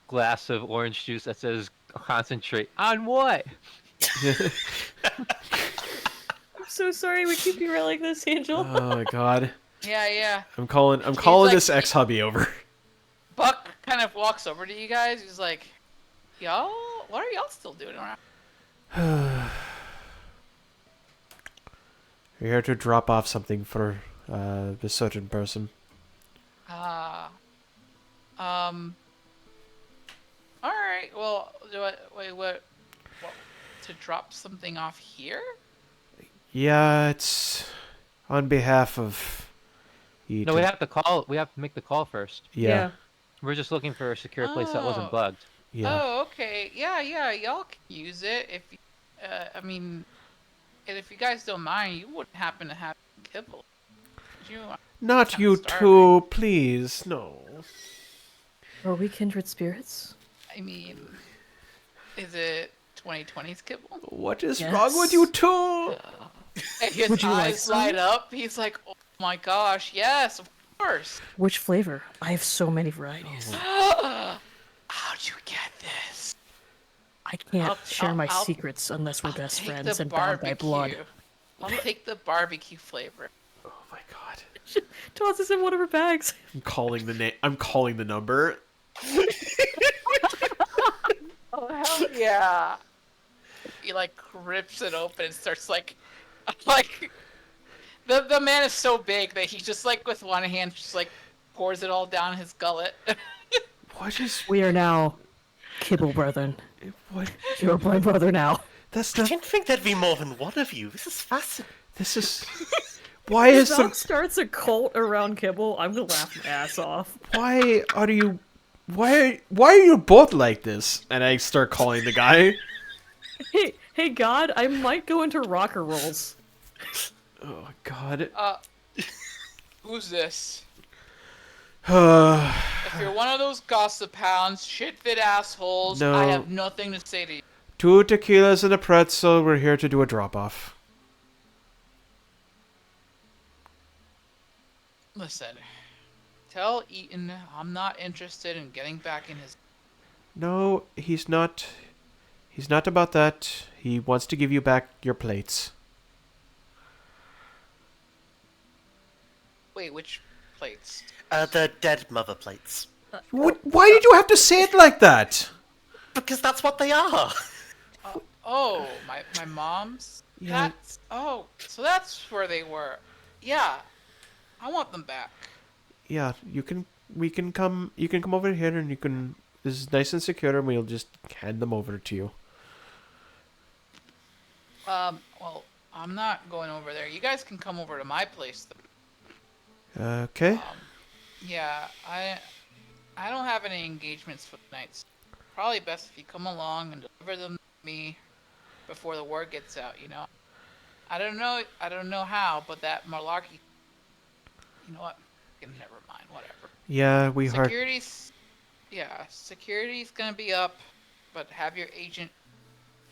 Speaker 5: glass of orange juice that says concentrate on what?
Speaker 4: I'm so sorry we keep you like this, Angel.
Speaker 1: Oh my God.
Speaker 2: yeah.
Speaker 1: I'm calling
Speaker 2: like-
Speaker 1: this ex-hubby over.
Speaker 2: Buck kind of walks over to you guys. He's like, "Y'all, what are y'all still doing around?"
Speaker 1: We're here to drop off something for this certain person.
Speaker 2: All right. Well, what? To drop something off here?
Speaker 1: Yeah, it's on behalf of. You
Speaker 5: No,
Speaker 1: to-
Speaker 5: we have to call. We have to make the call first.
Speaker 1: Yeah.
Speaker 5: We're just looking for a secure place that wasn't
Speaker 2: Oh.
Speaker 5: bugged.
Speaker 1: Yeah.
Speaker 2: Oh, okay. Yeah. Y'all can use it if. I mean, and if you guys don't mind, you wouldn't happen to have kibble. You.
Speaker 1: Not
Speaker 2: kinda
Speaker 1: you
Speaker 2: starving.
Speaker 1: two, please. No.
Speaker 4: Are we kindred spirits?
Speaker 2: I mean, is it 2020's kibble?
Speaker 1: What is
Speaker 4: Yes.
Speaker 1: wrong with you two?
Speaker 2: And his
Speaker 4: Would you like
Speaker 2: eyes
Speaker 4: some?
Speaker 2: light up. He's like, "Oh my gosh, yes, of course."
Speaker 4: Which flavor? I have so many varieties.
Speaker 2: How'd you get this?
Speaker 4: I can't
Speaker 2: I'll-
Speaker 4: share my
Speaker 2: I'll-
Speaker 4: secrets unless we're best
Speaker 2: Take
Speaker 4: friends
Speaker 2: the
Speaker 4: and bound by
Speaker 2: barbecue.
Speaker 4: blood.
Speaker 2: I'll take the barbecue flavor.
Speaker 1: Oh my God.
Speaker 4: Tosses in one of her bags.
Speaker 1: I'm calling the name. I'm calling the number.
Speaker 2: Oh Hell yeah! He like rips it open and starts like the man is so big that he just like with one hand just like pours it all down his gullet.
Speaker 1: What is
Speaker 4: We are now kibble brethren.
Speaker 1: what?
Speaker 4: You're my brother now.
Speaker 1: That's
Speaker 3: I
Speaker 1: not.
Speaker 3: didn't think there'd be more than one of you. This is fascinating.
Speaker 1: This is. Why is
Speaker 4: Doc
Speaker 1: the?
Speaker 4: starts a cult around Kibble. I'm gonna laugh my ass off.
Speaker 1: Why are you? Why are you both like this? And I start calling the guy.
Speaker 4: Hey, God, I might go into rocker rolls.
Speaker 1: Oh God.
Speaker 2: Who's this?
Speaker 1: No.
Speaker 2: If you're one of those gossip hounds, shit-fit assholes, I have nothing to say to you.
Speaker 1: 2 tequilas and a pretzel. We're here to do a drop off.
Speaker 2: Listen, tell Eaton I'm not interested in getting back in his...
Speaker 1: No, he's not. He's not about that. He wants to give you back your plates.
Speaker 2: Wait, which plates?
Speaker 3: The dead mother plates.
Speaker 1: Why did you have to say it like that?
Speaker 3: Because that's what they are.
Speaker 2: Oh, my mom's?
Speaker 1: Yeah.
Speaker 2: So that's where they were. Yeah, I want them back.
Speaker 1: Yeah, you can. We can come. You can come over here, and you can. This is nice and secure, and we'll just hand them over to you.
Speaker 2: Well, I'm not going over there. You guys can come over to my place.
Speaker 1: Okay.
Speaker 2: Yeah, I don't have any engagements for the nights. Probably best if you come along and deliver them to me before the word gets out, you know? I don't know how, but that malarkey... You know what? Never mind, whatever.
Speaker 1: Yeah, we heard.
Speaker 2: Security's gonna be up, but have your agent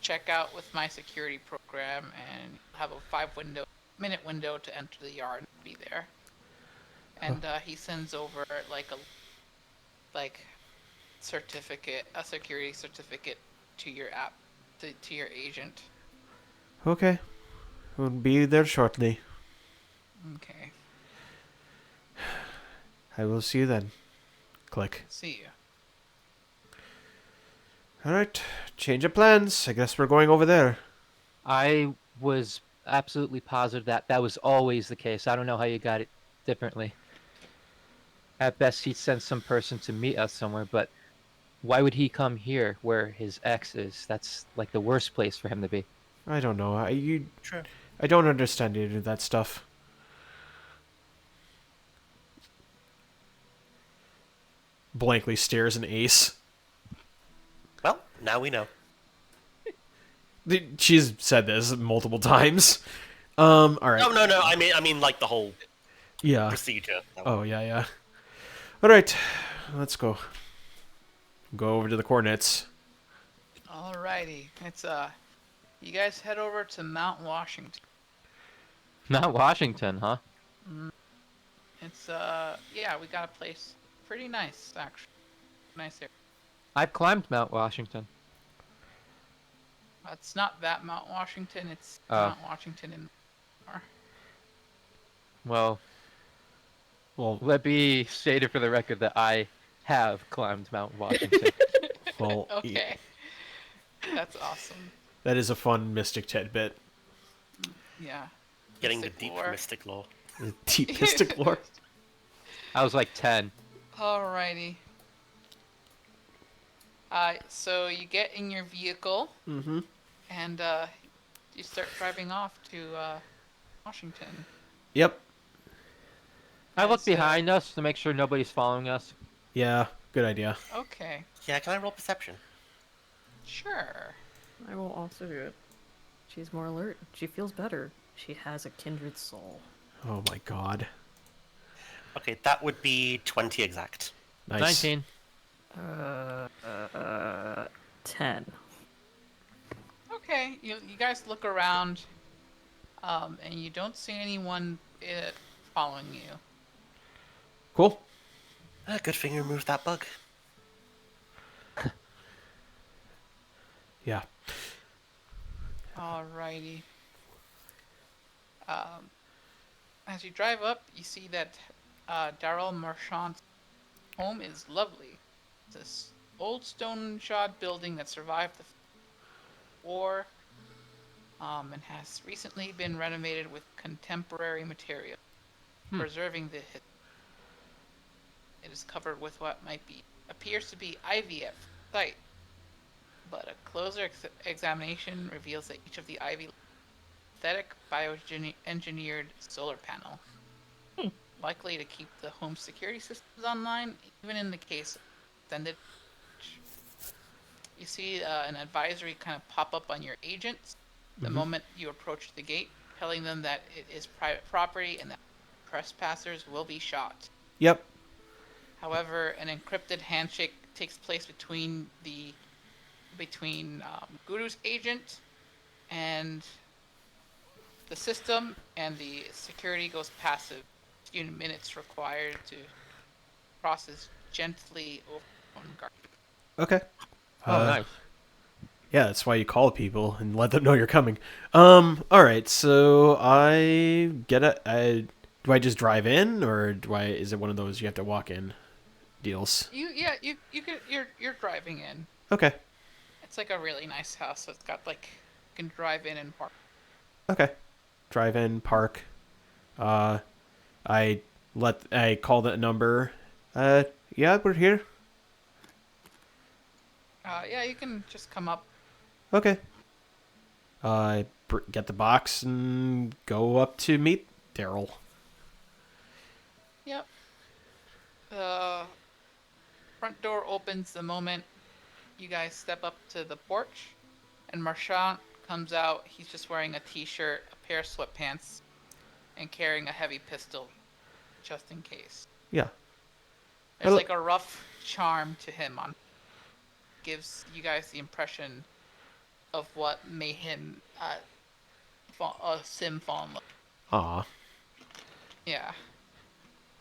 Speaker 2: check out with my security program and have a 5-minute window to enter the yard and be there. And he sends over like a security certificate to your to your agent.
Speaker 1: Okay. We'll be there shortly.
Speaker 2: Okay.
Speaker 1: I will see you then. Click.
Speaker 2: See you.
Speaker 1: Alright. Change of plans. I guess we're going over there.
Speaker 5: I was absolutely positive that that was always the case. I don't know how you got it differently. At best, he'd send some person to meet us somewhere, but why would he come here where his ex is? That's like the worst place for him to be.
Speaker 1: I don't know.
Speaker 3: True.
Speaker 1: I don't understand any of that stuff. Blankly stares an ace.
Speaker 3: Well, now we know.
Speaker 1: She's said this multiple times. All right.
Speaker 3: No. I mean, like the whole
Speaker 1: Yeah.
Speaker 3: procedure.
Speaker 1: Oh, yeah. All right. Let's go. Go over to the coordinates.
Speaker 2: Alrighty. It's you guys head over to Mount Washington.
Speaker 5: Not Washington, huh?
Speaker 2: It's yeah, we got a place pretty nice actually. Nice area.
Speaker 5: I've climbed Mount Washington.
Speaker 2: It's not that Mount Washington, it's
Speaker 5: Oh.
Speaker 2: Mount Washington in
Speaker 5: Well,
Speaker 1: Well,
Speaker 5: let me state it for the record that I have climbed Mount Washington.
Speaker 1: well.
Speaker 2: Okay. That's awesome.
Speaker 1: That is a fun mystic tidbit.
Speaker 2: Yeah.
Speaker 3: Getting the
Speaker 2: Mystic
Speaker 3: deep
Speaker 2: lore.
Speaker 3: mystic lore.
Speaker 1: Deep mystic lore.
Speaker 5: I was like 10.
Speaker 2: Alrighty. So you get in your vehicle
Speaker 1: Mm-hmm.
Speaker 2: and you start driving off to Washington.
Speaker 1: Yep.
Speaker 5: I look
Speaker 2: As,
Speaker 5: behind us to make sure nobody's following us.
Speaker 1: Yeah. Good idea.
Speaker 2: Okay.
Speaker 3: Yeah, can I roll perception?
Speaker 2: Sure.
Speaker 4: I will also do it. She's more alert. She feels better. She has a kindred soul.
Speaker 1: Oh my god.
Speaker 3: Okay, that would be 20 exact.
Speaker 1: Nice.
Speaker 5: 19.
Speaker 4: 10.
Speaker 2: Okay. You guys look around, and you don't see anyone following you.
Speaker 1: Cool.
Speaker 3: Good thing you removed that bug.
Speaker 1: Yeah.
Speaker 2: Alrighty. As you drive up, you see that Daryl Marchant's home is lovely. It's old stone shod building that survived the war, and has recently been renovated with contemporary material, preserving the history. It is covered with what appears to be ivy at sight, but a closer examination reveals that each of the ivy synthetic bioengineered solar panel, likely to keep the home security systems online, even in the case of extended. You see an advisory kind of pop up on your agents the moment you approach the gate, telling them that it is private property and that trespassers will be shot.
Speaker 1: Yep.
Speaker 2: However, an encrypted handshake takes place between Guru's agent and the system, and the security goes passive. A few minutes required to process gently over guard.
Speaker 1: Okay.
Speaker 5: Oh, nice.
Speaker 1: Yeah, that's why you call people and let them know you're coming. All right. So I do I just drive in, or is it one of those you have to walk in deals?
Speaker 2: You're driving in.
Speaker 1: Okay.
Speaker 2: It's like a really nice house. So it's got like you can drive in and park.
Speaker 1: Okay. Drive in, park. I call that number. Yeah, we're here.
Speaker 2: Yeah, you can just come up.
Speaker 1: Okay. Get the box and go up to meet Daryl.
Speaker 2: Yep. The front door opens the moment you guys step up to the porch, and Marchand comes out. He's just wearing a t-shirt, a pair of sweatpants, and carrying a heavy pistol, just in case.
Speaker 1: Yeah.
Speaker 2: There's like a rough charm to him gives you guys the impression of what made him Sim fall in love.
Speaker 1: Aw.
Speaker 2: Yeah.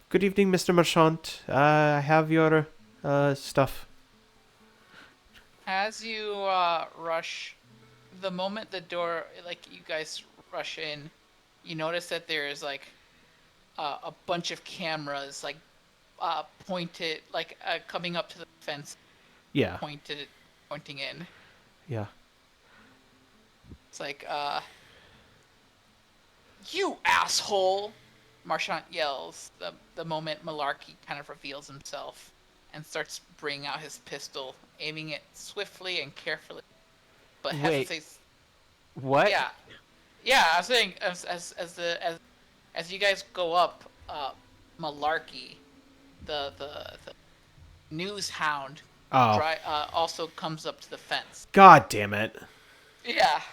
Speaker 1: Good evening, Mr. Marchand. I have your stuff.
Speaker 2: As you rush, the moment the door, like you guys rush in, you notice that there's like a bunch of cameras like pointed, like coming up to the fence.
Speaker 1: Yeah.
Speaker 2: Pointing in.
Speaker 1: Yeah.
Speaker 2: It's like, you asshole! Marchand yells the moment Malarkey kind of reveals himself and starts bringing out his pistol, aiming it swiftly and carefully. But
Speaker 5: Wait.
Speaker 2: hesitates.
Speaker 5: What?
Speaker 2: Yeah. I was saying as you guys go up, Malarkey, the news hound, also comes up to the fence.
Speaker 1: God damn it.
Speaker 2: Yeah.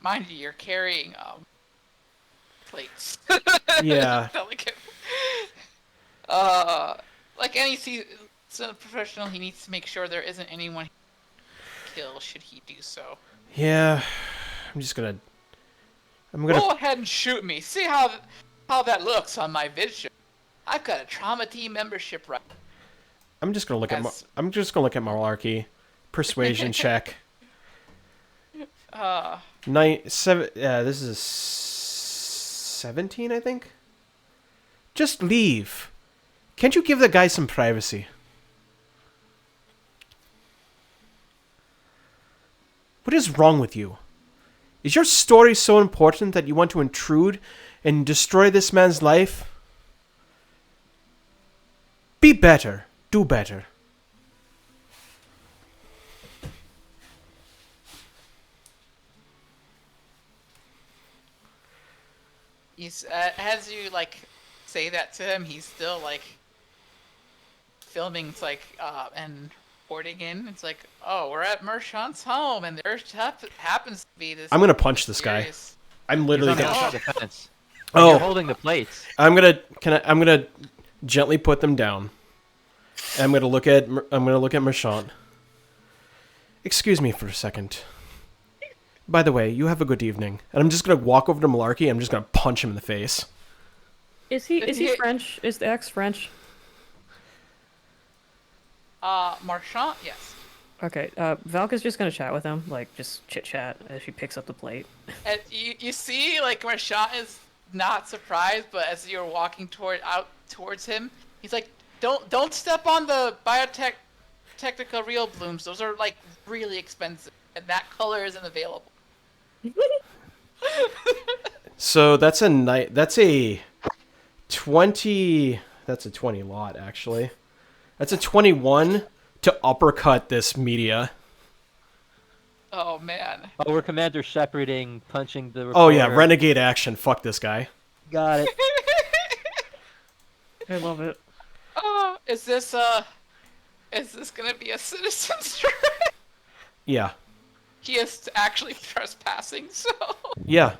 Speaker 2: Mind you, you're carrying plates.
Speaker 1: Yeah.
Speaker 2: Like any professional, he needs to make sure there isn't anyone he can kill should he do so.
Speaker 1: Yeah. I'm gonna
Speaker 2: Go ahead and shoot me. See how that looks on my vision. I've got a trauma team membership right.
Speaker 1: I'm just gonna look at Malarkey. Persuasion check. This is 17, I think. Just leave. Can't you give the guy some privacy? What is wrong with you? Is your story so important that you want to intrude and destroy this man's life? Be better. Do better.
Speaker 2: As you like say that to him, he's still like filming. It's like and reporting in. It's like, oh, we're at Marchand's home, and there happens to be this.
Speaker 1: I'm gonna punch this guy. I'm literally
Speaker 5: He's on the
Speaker 1: gonna.
Speaker 5: outside of the fence.
Speaker 1: Oh,
Speaker 5: You're holding the plates.
Speaker 1: I'm gonna gently put them down. And I'm gonna look at Marchand. Excuse me for a second. By the way, you have a good evening. And I'm just gonna walk over to Malarkey. I'm just gonna punch him in the face.
Speaker 4: Is he French? Is the ex French?
Speaker 2: Marchand, yes.
Speaker 4: Okay, Valka's just gonna chat with him, like just chit chat as she picks up the plate.
Speaker 2: And you see, like Marchand is not surprised, but as you're walking towards him, he's like, don't step on the Technica Real Blooms. Those are like really expensive, and that color isn't available.
Speaker 1: So that's a 20. That's a 20 lot actually. That's a 21 to uppercut this media.
Speaker 2: Oh man.
Speaker 5: Oh, we're Commander Shepherding, punching the.
Speaker 1: Oh yeah,
Speaker 5: reporter.
Speaker 1: renegade action. Fuck this guy.
Speaker 5: Got it.
Speaker 4: I love it.
Speaker 2: Oh, is this gonna be a citizen strike?
Speaker 1: Yeah.
Speaker 2: He is actually trespassing, so.
Speaker 1: Yeah.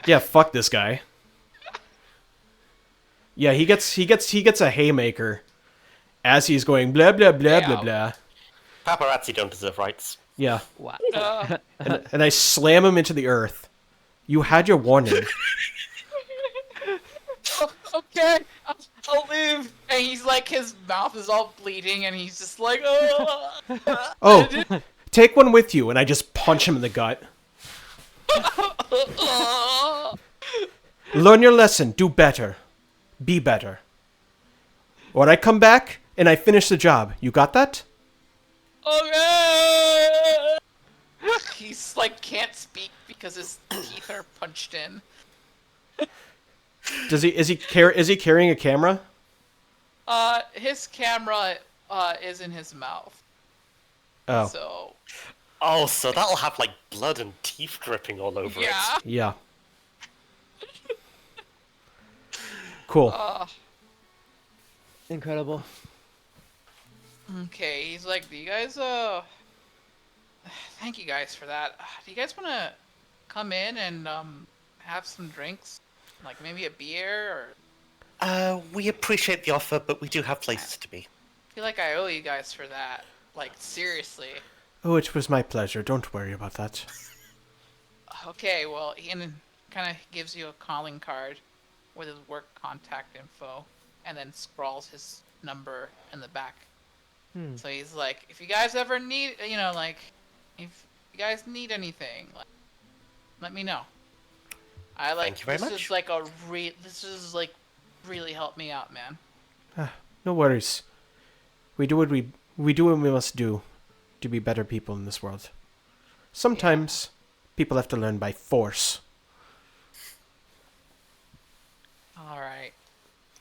Speaker 1: Yeah, fuck this guy. Yeah, he gets a haymaker as he's going blah blah blah blah blah.
Speaker 3: Paparazzi don't deserve rights.
Speaker 1: Yeah.
Speaker 5: Wow.
Speaker 1: And I slam him into the earth. You had your warning.
Speaker 2: Okay, I'll leave. And he's like, his mouth is all bleeding, and he's just like, oh.
Speaker 1: Oh, take one with you, and I just punch him in the gut. Learn your lesson. Do better. Be better. Or I come back, and I finish the job. You got that?
Speaker 2: Okay. He's like can't speak because his teeth are punched in.
Speaker 1: Is he carrying a camera?
Speaker 2: His camera is in his mouth.
Speaker 1: Oh.
Speaker 2: So
Speaker 3: Oh, so that'll have like blood and teeth dripping all over it.
Speaker 2: yeah.
Speaker 1: Yeah. Cool.
Speaker 5: Incredible.
Speaker 2: Okay, he's like, do you guys thank you guys for that. Do you guys want to come in and have some drinks? Like maybe a beer or
Speaker 3: We appreciate the offer, but we do have places to be.
Speaker 2: I feel like I owe you guys for that. Like seriously.
Speaker 1: Oh, it was my pleasure. Don't worry about that.
Speaker 2: Okay, well, Ian kind of gives you a calling card with his work contact info, and then scrawls his number in the back. So he's like, if you guys ever need, like, if you guys need anything, like, let me know.
Speaker 3: Thank you very much.
Speaker 2: Is like this is like really helped me out, man.
Speaker 1: No worries. We do what we must do to be better people in this world. Sometimes people have to learn by force.
Speaker 2: All right.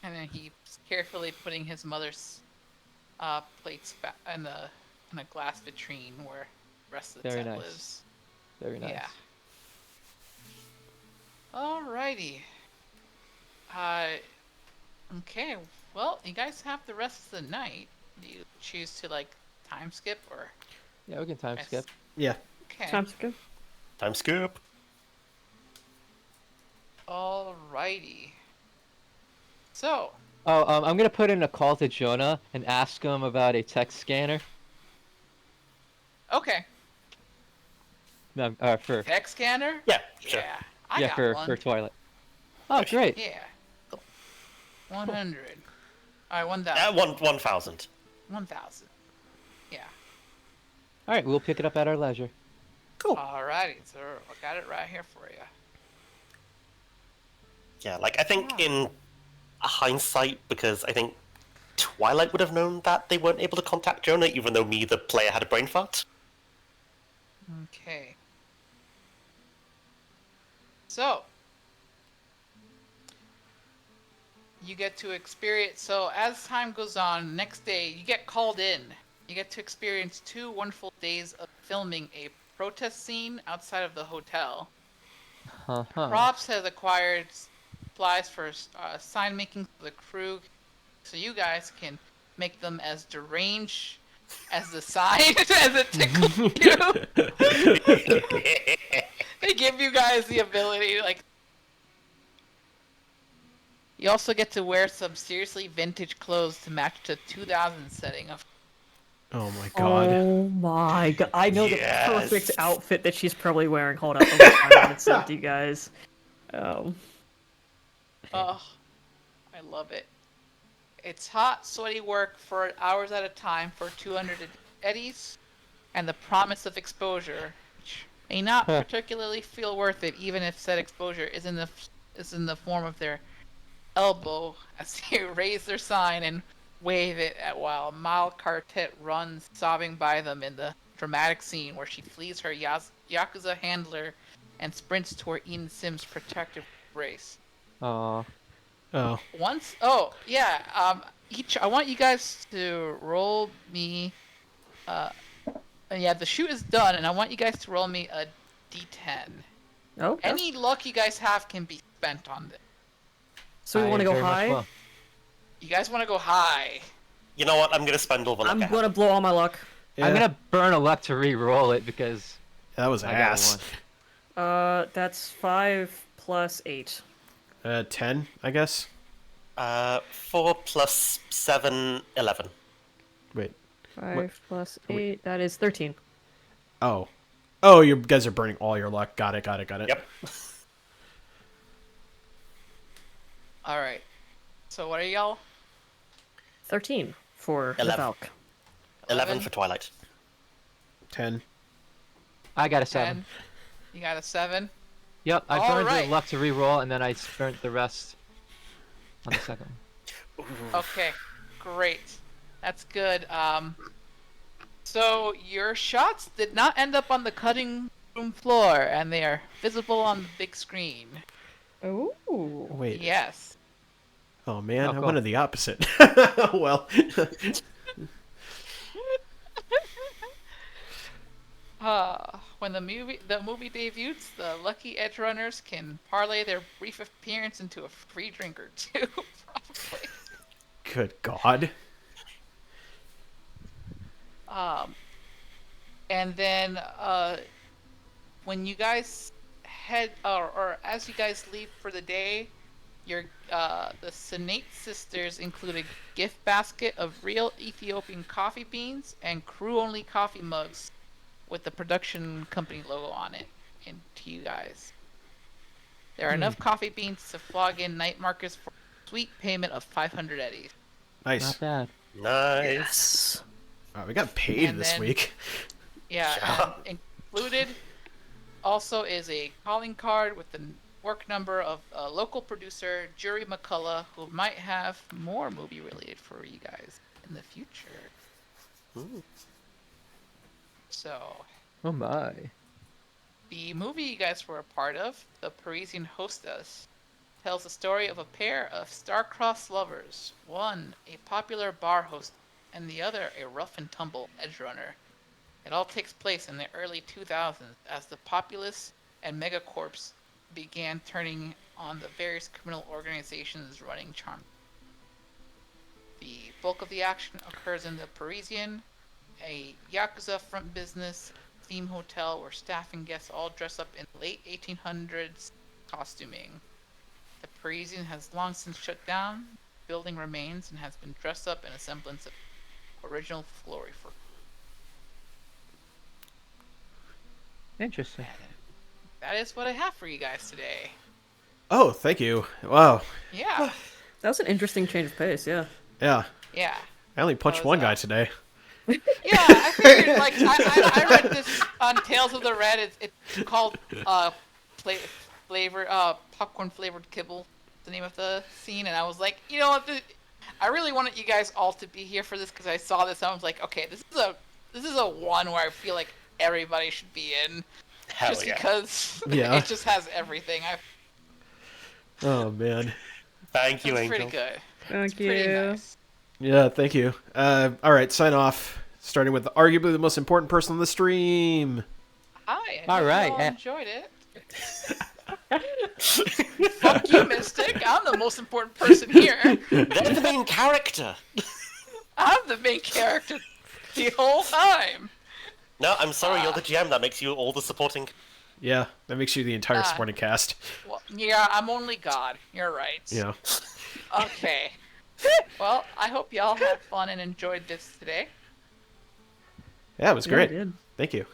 Speaker 2: And then he's carefully putting his mother's plates back in a glass vitrine where the rest of the
Speaker 5: Very
Speaker 2: set
Speaker 5: nice.
Speaker 2: lives.
Speaker 5: Very nice.
Speaker 2: Yeah. Alrighty. Okay. Well, you guys have the rest of the night. Do you choose to like time skip or?
Speaker 5: Yeah, we can time
Speaker 2: Yes.
Speaker 5: skip.
Speaker 1: Yeah.
Speaker 2: Okay.
Speaker 4: Time skip.
Speaker 3: Time scoop.
Speaker 2: Alrighty. So,
Speaker 5: Oh, I'm gonna put in a call to Jonah and ask him about a text scanner.
Speaker 2: okay.
Speaker 5: No, for
Speaker 2: Tech scanner?
Speaker 3: Yeah, sure.
Speaker 2: Yeah. I got
Speaker 5: for
Speaker 2: one.
Speaker 5: for Twilight. Oh, great.
Speaker 2: Yeah. 100. Alright, 1,000.
Speaker 3: 1,000.
Speaker 2: 1,000. Yeah.
Speaker 5: All right, we'll pick it up at our leisure.
Speaker 1: Cool.
Speaker 2: Alrighty, so I got it right here for you.
Speaker 3: Yeah, like I think in hindsight, because I think Twilight would have known that they weren't able to contact Jonah, even though me, the player, had a brain fart.
Speaker 2: Okay. So, you get to experience. So, as time goes on, next day you get called in. You get to experience 2 wonderful days of filming a protest scene outside of the hotel.
Speaker 5: Uh-huh.
Speaker 2: Props has acquired supplies for sign making for the crew, so you guys can make them as deranged as the sign as it tickles you. They give you guys the ability, like. You also get to wear some seriously vintage clothes to match the 2000 setting of.
Speaker 1: Oh my god.
Speaker 4: Oh my god! I know
Speaker 3: Yes.
Speaker 4: the perfect outfit that she's probably wearing. Hold up, I'm gonna send it to you guys.
Speaker 2: Oh, I love it. It's hot, sweaty work for hours at a time for 200 eddies, and the promise of exposure, which may not particularly feel worth it, even if said exposure is in the form of their elbow as they raise their sign and wave it at while Mal Quartet runs sobbing by them in the dramatic scene where she flees her Yakuza handler and sprints toward Ian Sim's protective race.
Speaker 5: Aw.
Speaker 1: Oh.
Speaker 2: I want you guys to roll me the shoot is done and I want you guys to roll me a d10.
Speaker 4: Okay.
Speaker 2: Any luck you guys have can be spent on this.
Speaker 4: So we want to go
Speaker 5: very much
Speaker 4: high?
Speaker 5: will.
Speaker 2: You guys want to go high.
Speaker 3: You know what? I'm gonna spend all the luck
Speaker 4: I'm
Speaker 3: I have.
Speaker 4: gonna blow all my luck.
Speaker 1: Yeah,
Speaker 5: I'm gonna burn a luck to re-roll it because
Speaker 1: that was
Speaker 5: I got
Speaker 1: ass.
Speaker 5: one.
Speaker 4: That's 5 plus 8.
Speaker 1: 10, I guess.
Speaker 3: 4 plus 7, 11.
Speaker 1: Wait.
Speaker 4: 5 plus 8, that is 13.
Speaker 1: Oh. Oh, you guys are burning all your luck. Got it.
Speaker 3: Yep.
Speaker 2: All right. So what are y'all?
Speaker 4: 13 for the
Speaker 3: 11.
Speaker 4: Valk.
Speaker 3: 11 for Twilight.
Speaker 1: 10.
Speaker 5: I got a 7.
Speaker 2: 10. You got a 7.
Speaker 5: Yep, I
Speaker 2: All
Speaker 5: burned
Speaker 2: right.
Speaker 5: the luck to re-roll, and then I burnt the rest on the second one.
Speaker 2: Okay, great. That's good. So your shots did not end up on the cutting room floor, and they are visible on the big screen.
Speaker 4: Ooh.
Speaker 1: Wait.
Speaker 2: Yes.
Speaker 1: Oh, man.
Speaker 5: Oh,
Speaker 1: I
Speaker 5: cool.
Speaker 1: wanted the opposite. Well.
Speaker 2: When the movie debuts, the lucky edge runners can parlay their brief appearance into a free drink or two, probably.
Speaker 1: Good God.
Speaker 2: And then when you guys head, or as you guys leave for the day, the Senate sisters include a gift basket of real Ethiopian coffee beans and crew-only coffee mugs with the production company logo on it, and to you guys. There are enough coffee beans to flog in night markers for a sweet payment of 500 eddies.
Speaker 1: Nice.
Speaker 5: Not bad.
Speaker 3: Nice.
Speaker 4: Yes.
Speaker 1: Wow, we got paid
Speaker 2: And
Speaker 1: this
Speaker 2: then-
Speaker 1: week.
Speaker 2: Yeah, and included also is a calling card with the work number of a local producer, Jury McCullough, who might have more movie related for you guys in the future.
Speaker 3: Ooh.
Speaker 2: So,
Speaker 5: Oh my.
Speaker 2: the movie you guys were a part of, The Parisian Hostess, tells the story of a pair of star-crossed lovers, one a popular bar host and the other a rough-and-tumble edge runner. It all takes place in the early 2000s as the populace and megacorps began turning on the various criminal organizations running Charm. The bulk of the action occurs in the Parisian, a Yakuza front business theme hotel where staff and guests all dress up in late 1800s costuming. The Parisian has long since shut down, the building remains, and has been dressed up in a semblance of original glory for.
Speaker 5: Interesting.
Speaker 2: That is what I have for you guys today.
Speaker 1: Oh, thank you. Wow.
Speaker 2: Yeah,
Speaker 4: That was an interesting change of pace, yeah.
Speaker 1: Yeah.
Speaker 2: yeah.
Speaker 1: I only punched
Speaker 2: was,
Speaker 1: one guy today.
Speaker 2: Yeah, I figured, like, I read this on Tales of the Red. It's called popcorn flavored kibble, the name of the scene, and I was like, you know what, I really wanted you guys all to be here for this because I saw this and I was like, okay, this is a one where I feel like everybody should be in,
Speaker 3: Hell
Speaker 2: just
Speaker 3: yeah.
Speaker 2: because
Speaker 1: Yeah.
Speaker 2: it just has everything.
Speaker 1: Oh, man.
Speaker 3: Thank you,
Speaker 2: It's
Speaker 3: Angel.
Speaker 2: pretty good.
Speaker 4: Thank
Speaker 2: Pretty nice.
Speaker 1: Yeah, thank you. All right, sign off. Starting with arguably the most important person on the stream.
Speaker 2: Hi.
Speaker 5: All right,
Speaker 2: All
Speaker 5: eh.
Speaker 2: enjoyed it. Fuck you, Mystic. I'm the most important person here.
Speaker 3: They're the main character.
Speaker 2: I'm the main character the whole time.
Speaker 3: No, I'm sorry, you're the GM. That makes you all the supporting.
Speaker 1: Yeah, that makes you the entire supporting cast.
Speaker 2: Well, yeah, I'm only God. You're right.
Speaker 1: Yeah.
Speaker 2: Okay. Well, I hope y'all had fun and enjoyed this today.
Speaker 1: Yeah, it was
Speaker 4: Yeah,
Speaker 1: great.
Speaker 4: I did.
Speaker 1: Thank you.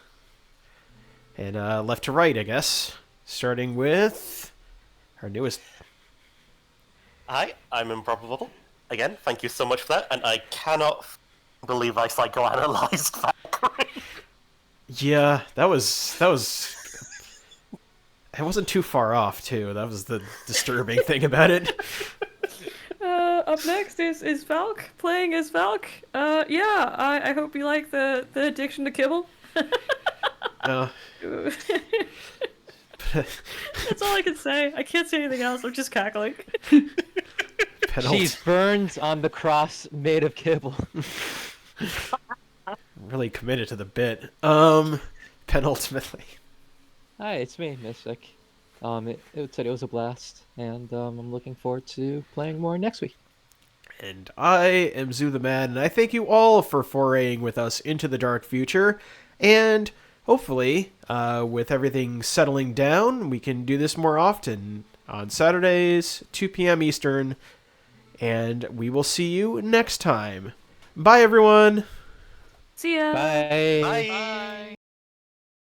Speaker 1: And left to right, I guess. Starting with our newest.
Speaker 3: Hi, I'm Improbable. Again, thank you so much for that, and I cannot believe I psychoanalyzed Valkyrie.
Speaker 1: Yeah, that was. It wasn't too far off, too. That was the disturbing thing about it.
Speaker 4: up next is Valk playing as Valk. Yeah, I hope you like the addiction to kibble. That's all I can say. I can't say anything else. I'm just cackling.
Speaker 5: She's burned on the cross made of kibble.
Speaker 1: Really committed to the bit. Penultimately.
Speaker 5: Hi, it's me, Mystic. It was a blast, and I'm looking forward to playing more next week.
Speaker 1: And I am Zoo the Man, and I thank you all for foraying with us into the dark future. And hopefully, with everything settling down, we can do this more often on Saturdays, 2 p.m. Eastern. And we will see you next time. Bye, everyone.
Speaker 4: See ya.
Speaker 5: Bye.
Speaker 3: Bye.
Speaker 2: Bye.